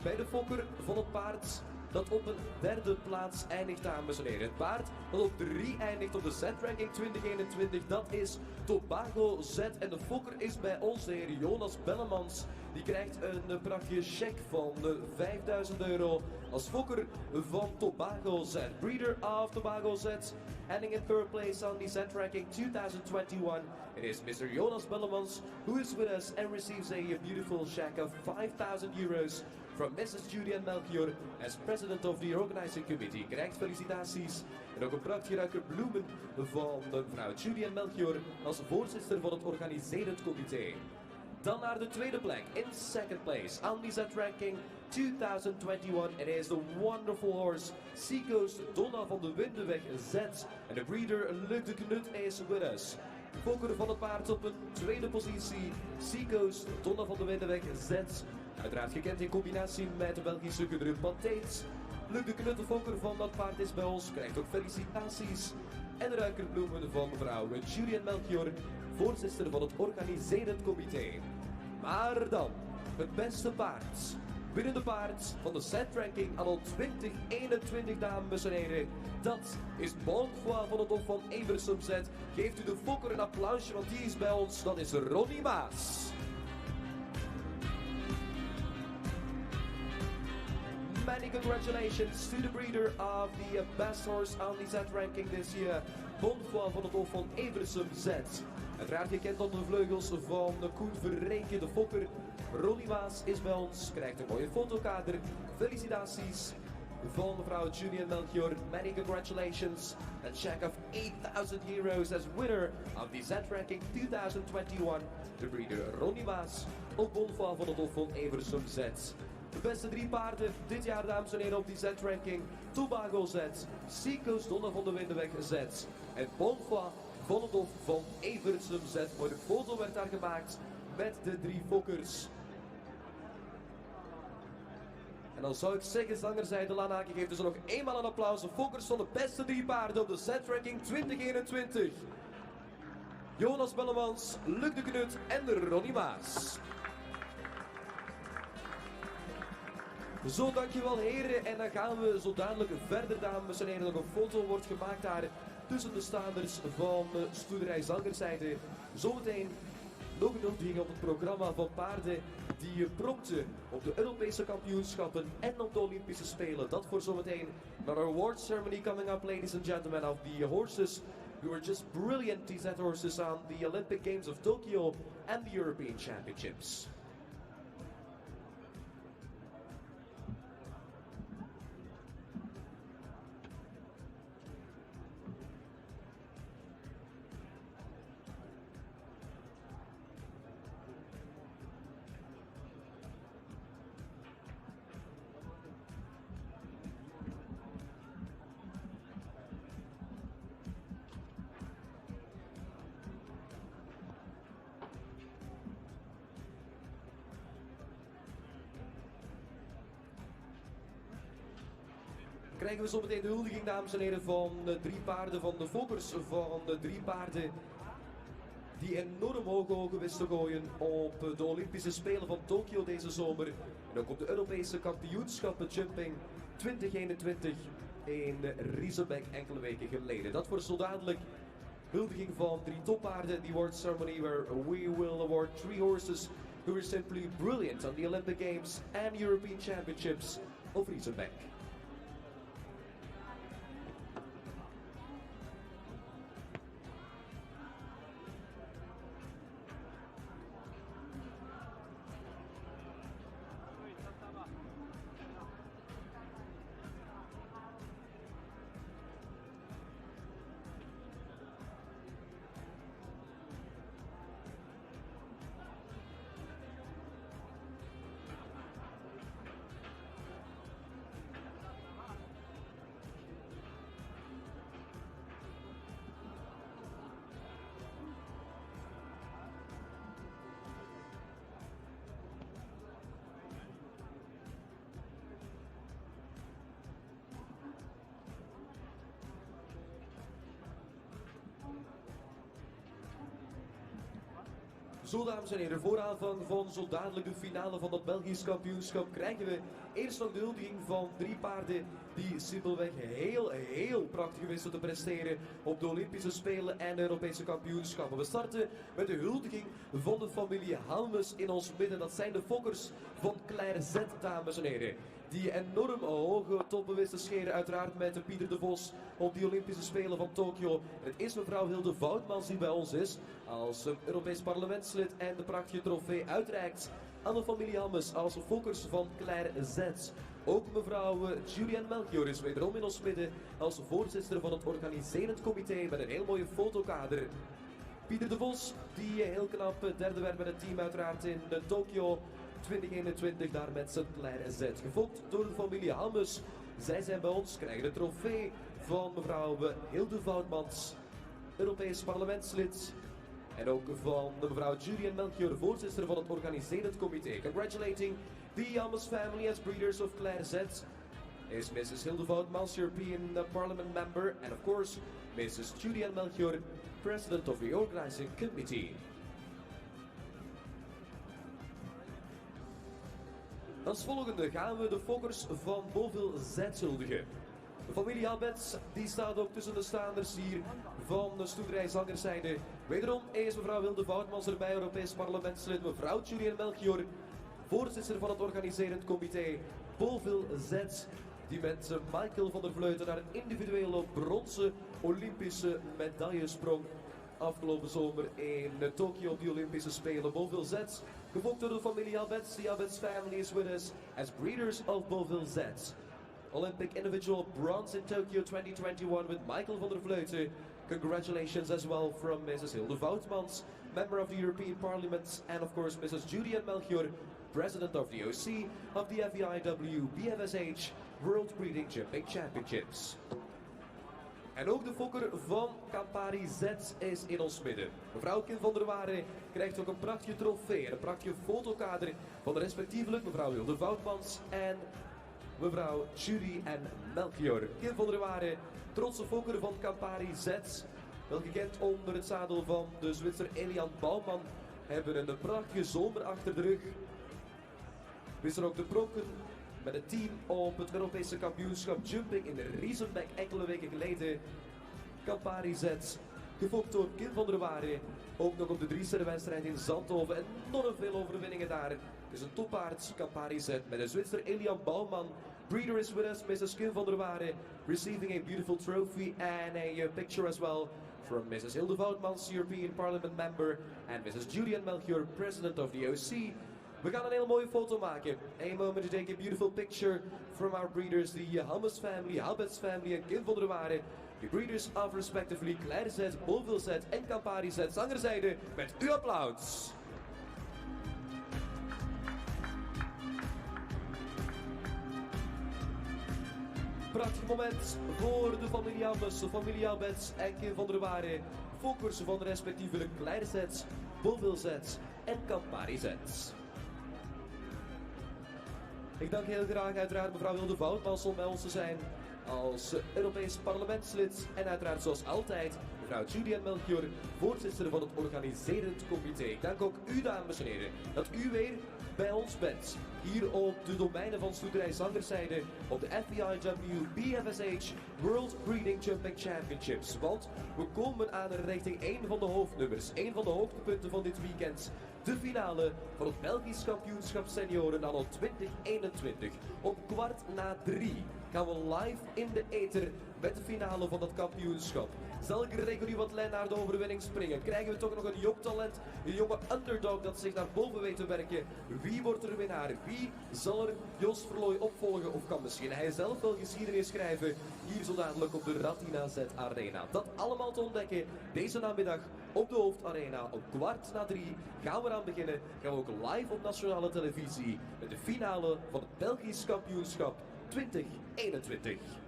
S3: bij de fokker van het paard dat op een derde plaats eindigt, dames en heren. Het paard dat op 3 eindigt op de Z-ranking 2021, dat is Tobago Z. En de fokker is bij ons de heer Jonas Bellemans. Die krijgt een prachtige cheque van €5000 als fokker van Tobago Z. Breeder of Tobago Z, ending in third place on the Z-ranking 2021. It is Mr. Jonas Bellemans who is with us and receives a beautiful cheque of €5000 from Mrs. Julian Melchior as president of the organizing committee. Krijgt felicitaties en ook een prachtige ruiker bloemen van mevrouw Julian Melchior als voorzitter van het organiserend comité. Dan naar de tweede plek, in second place, on the Z-ranking 2021. It is the wonderful horse, Seacoast Donna van de Windeweg Z. En de breeder Luc de Knut is with us. Fokker van het paard op een tweede positie, Seacoast Donna van de Windeweg Z. Uiteraard gekend in combinatie met de Belgische Gudrun Pateet. Luc de Knut, de fokker van dat paard, is bij ons, krijgt ook felicitaties. En de ruikerbloemen van mevrouw Julian Melchior, voorzitter van het organiserend comité. Maar dan, het beste paard. Binnen de paard van de Z-ranking anno 2021, dames en heren. Dat is Bonfoy van het Hof van Eversum Z. Geeft u de fokker een applausje, want die is bij ons. Dat is Ronnie Maas. Many congratulations to the breeder of the best horse on the Z-ranking this year. Bonfoy van het Hof van Eversum Z. Uiteraard gekend onder de vleugels van Koen Verreken, de fokker. Ronnie Maas is bij ons, krijgt een mooie fotokader. Felicitaties van mevrouw Julian Melchior. Many congratulations. A check of €8000 as winner of the Z-ranking 2021. De breeder Ronnie Maas op Bonfoy van het Hof van Eversum Z. De beste 3 paarden dit jaar, dames en heren, op die Z-ranking. Tobago Z, Seacoast Donna van de Windeweg Z en Bonfoy van het Hof van Eversum Z. Mooie foto werd daar gemaakt met de 3 fokkers. En dan zou ik zeggen, zangerzijde Lanaken geeft dus nog eenmaal een applaus. De fokkers van de beste 3 paarden op de Z-ranking 2021. Jonas Bellemans, Luc de Knut en Ronnie Maas. Zo, dankjewel heren. En dan gaan we zo dadelijk verder, dames en heren. Nog een foto wordt gemaakt daar tussen de staanders van stoerderij Zangerzijde. Zometeen nog een huldiging op het programma van paarden die pronkten op de Europese kampioenschappen en op de Olympische Spelen. Dat voor zometeen. Naar our award ceremony coming up, ladies and gentlemen, of the horses who were just brilliant, these horses on the Olympic Games of Tokyo and the European Championships. krijgen we zometeen de huldiging, dames en heren, van 3 paarden, van de fokkers van 3 paarden die enorm hoge ogen wisten gooien op de Olympische Spelen van Tokio deze zomer. En ook op de Europese kampioenschappen jumping 2021 in Riesenbeek enkele weken geleden. Dat voor zo dadelijk huldiging van 3 toppaarden. The award ceremony where we will award 3 horses who were simply brilliant on the Olympic Games and European Championships of Riesenbeek. Zo, dames en heren, vooravang van zo dadelijk de finale van het Belgisch kampioenschap krijgen we eerst nog de huldiging van 3 paarden die simpelweg heel prachtig wisten te presteren op de Olympische Spelen en de Europese kampioenschappen. We starten met de huldiging van de familie Halmes in ons midden. Dat zijn de fokkers van Claire Z, dames en heren. Die enorm hoge toppen wisten scheren, uiteraard met Pieter de Vos op die Olympische Spelen van Tokio. Het is mevrouw Hilde Voutmans die bij ons is als Europees parlementslid en de prachtige trofee uitreikt aan de familie Hammes als fokkers van Claire Z. Ook mevrouw Julianne Melchior is wederom in ons midden als voorzitter van het organiserend comité met een heel mooie fotokader. Pieter de Vos, die heel knap derde werd met het team uiteraard in Tokio 2021, daar met zijn Claire Z. Gevolgd door de familie Hammes. Zij zijn bij ons, krijgen de trofee van mevrouw Hilde Voutmans, Europees parlementslid. En ook van mevrouw Julianne Melchior, voorzitter van het organiserend comité. Congratulating the Hammes family as breeders of Claire Z is Mrs. Hilde Voutmans, European Parliament member, and of course Mrs. Julianne Melchior, president of the organizing committee. Als volgende gaan we de fokkers van Beauville Z huldigen. De familie Abets die staat ook tussen de staanders hier van de stoederij Zangerszijde. Wederom is mevrouw Hilde Voutmans erbij, Europees parlementslid, mevrouw Julianne Melchior, voorzitter van het organiserend comité Beauville Z, die met Michael van der Vleuten naar een individuele bronzen Olympische medaille sprong afgelopen zomer in Tokio op die Olympische Spelen. Beauville Z, gevolgd door de familie Abets. The Abets family is with us as breeders of Beauville Z. Olympic individual bronze in Tokyo 2021 with Michael van der Vleuten. Congratulations as well from Mrs. Hilde Voutmans, member of the European Parliament, and of course Mrs. Julianne Melchior, president of the OC of the FEI WBFSH World Breeding Jumping Championships. En ook de fokker van Campari Z is in ons midden. Mevrouw Kim van der Waarde krijgt ook een prachtige trofee en een prachtige fotokader van de respectievelijk mevrouw Hilde Voutmans en mevrouw Julianne Melchior. Kim van der Waarde, trotse fokker van Campari Z, wel gekend onder het zadel van de Zwitser Elian Bouwman, hebben een prachtige zomer achter de rug. Wisten ook te pronken met het team op het Europese kampioenschap jumping in Riesenbeek enkele weken geleden. Campari Z, gevolgd door Kim van der Waarde, ook nog op de 3-sterrenwedstrijd in Zandhoven. Enorm veel overwinningen daar. Het is een toppaard, Campari Z, met de Zwitser Elian Bouwman. Breeder is with us, Mrs. Kim van der Waarde, receiving a beautiful trophy and a picture as well from Mrs. Hilde Voutmans, European Parliament member, and Mrs. Julianne Melchior, president of the OC. We gaan een heel mooie foto maken. A moment to take a beautiful picture from our breeders, the Hammes family, Habets family en Kim van der Waarde. The breeders of respectively Claire Z, Beauville Z en Campari Z. Zangerzijde met uw applaus. Prachtig moment voor de familie Hammes, de familie Abets en Kim van der Waarde. Fokkers van respectievelijk Claire Z, Beauville Z en Campari Z. Ik dank heel graag uiteraard mevrouw Hilde Voutmans om bij ons te zijn als Europees parlementslid en uiteraard zoals altijd mevrouw Julian Melchior, voorzitter van het organiserend comité. Ik dank ook u, dames en heren, dat u weer bij ons bent. Hier op de domeinen van Stoeterij Zangerzijde op de FEI WBFSH World Breeding Jumping Championships. Want we komen aan richting een van de hoofdnummers, een van de hoogtepunten van dit weekend. De finale van het Belgisch kampioenschap senioren anno 2021. Om 2:15 gaan we live in de ether met de finale van dat kampioenschap. Zal Gregory Watlijn naar de overwinning springen? Krijgen we toch nog een jong talent, een jonge underdog dat zich naar boven weet te werken? Wie wordt er winnaar? Wie zal er Jos Verlooy opvolgen? Of kan misschien hij zelf wel geschiedenis schrijven? Hier zo dadelijk op de Ratina Z Arena. Dat allemaal te ontdekken deze namiddag op de Hoofdarena. Om 2:15 gaan we eraan beginnen. Gaan we ook live op nationale televisie met de finale van het Belgisch kampioenschap 2021.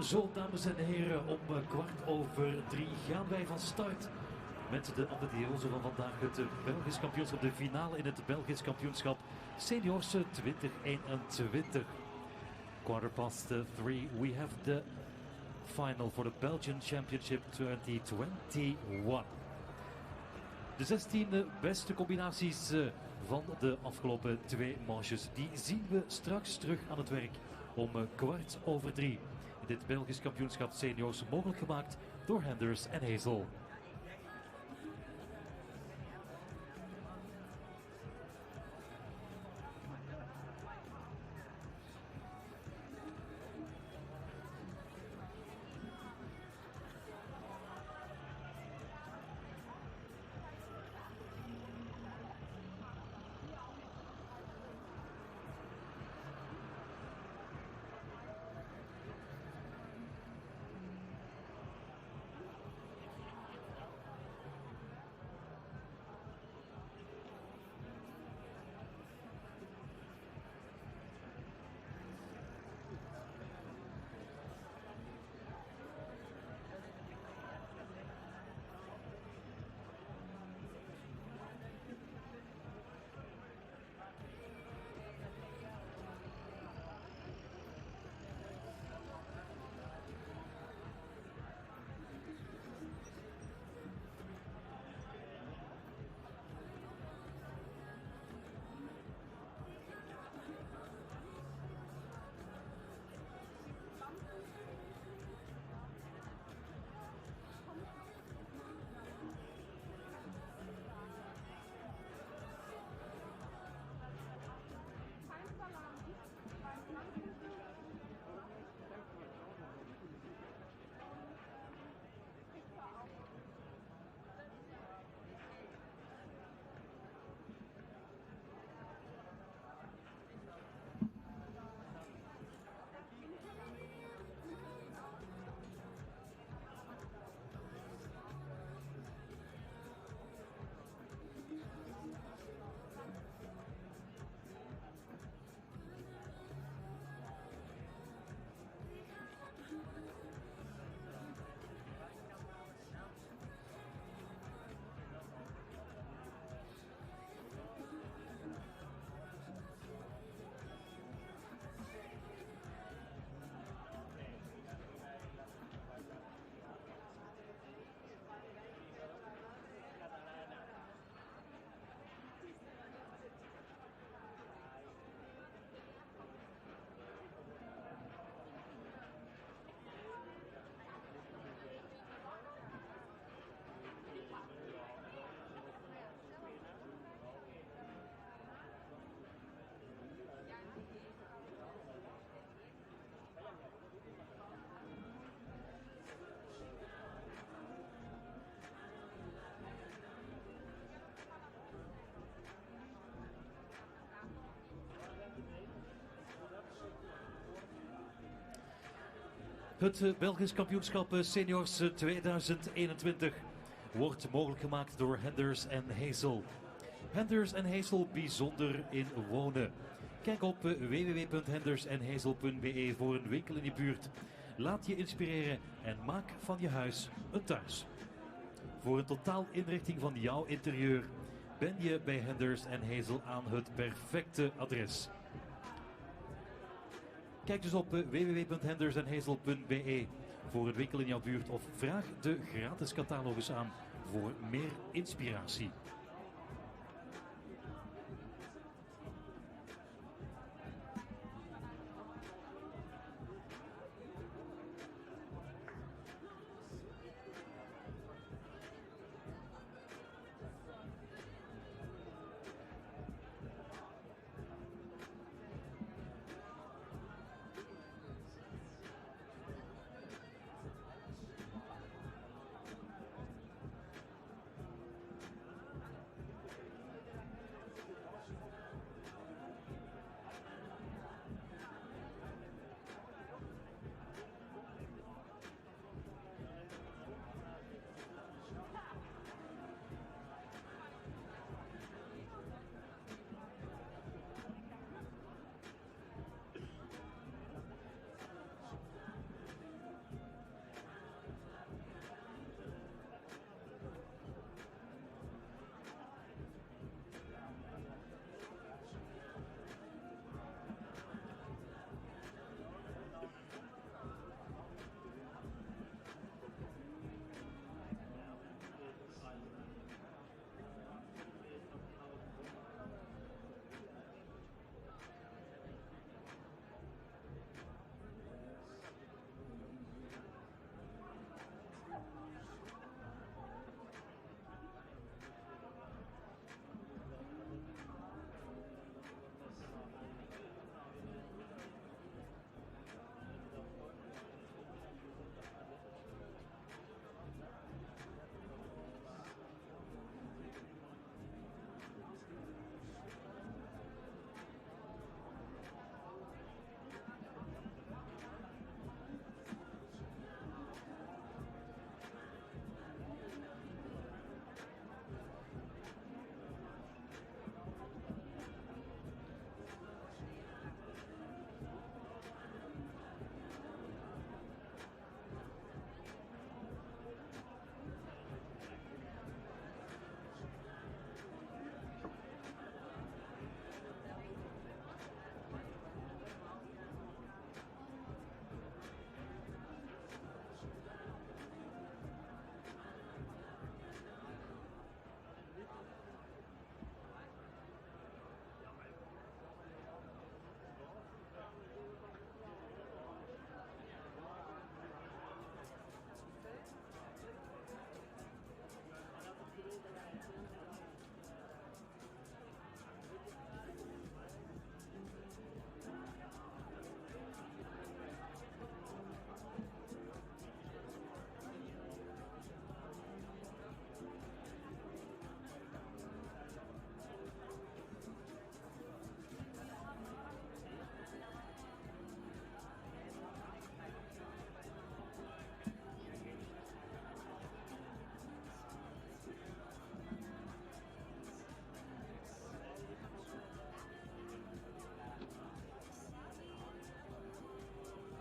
S5: Zo, dames en heren, om 3:15 gaan wij van start met de apotheose van vandaag. Het Belgisch kampioenschap, de finale in het Belgisch kampioenschap Seniors 2021. 3:15, we have the final for the Belgian Championship 2021. De 16 beste combinaties van de afgelopen 2 manches, die zien we straks terug aan het werk om 3:15. Dit Belgisch kampioenschap seniors mogelijk gemaakt door Henders en Hazel. Het Belgisch kampioenschap Seniors 2021 wordt mogelijk gemaakt door Henders en Hazel. Henders en Hazel bijzonder in wonen. Kijk op www.hendersenhazel.be voor een winkel in je buurt. Laat je inspireren en maak van je huis een thuis. Voor een totaal inrichting van jouw interieur ben je bij Henders en Hazel aan het perfecte adres. Kijk dus op www.hendersenhazel.be voor een winkel in jouw buurt of vraag de gratis catalogus aan voor meer inspiratie.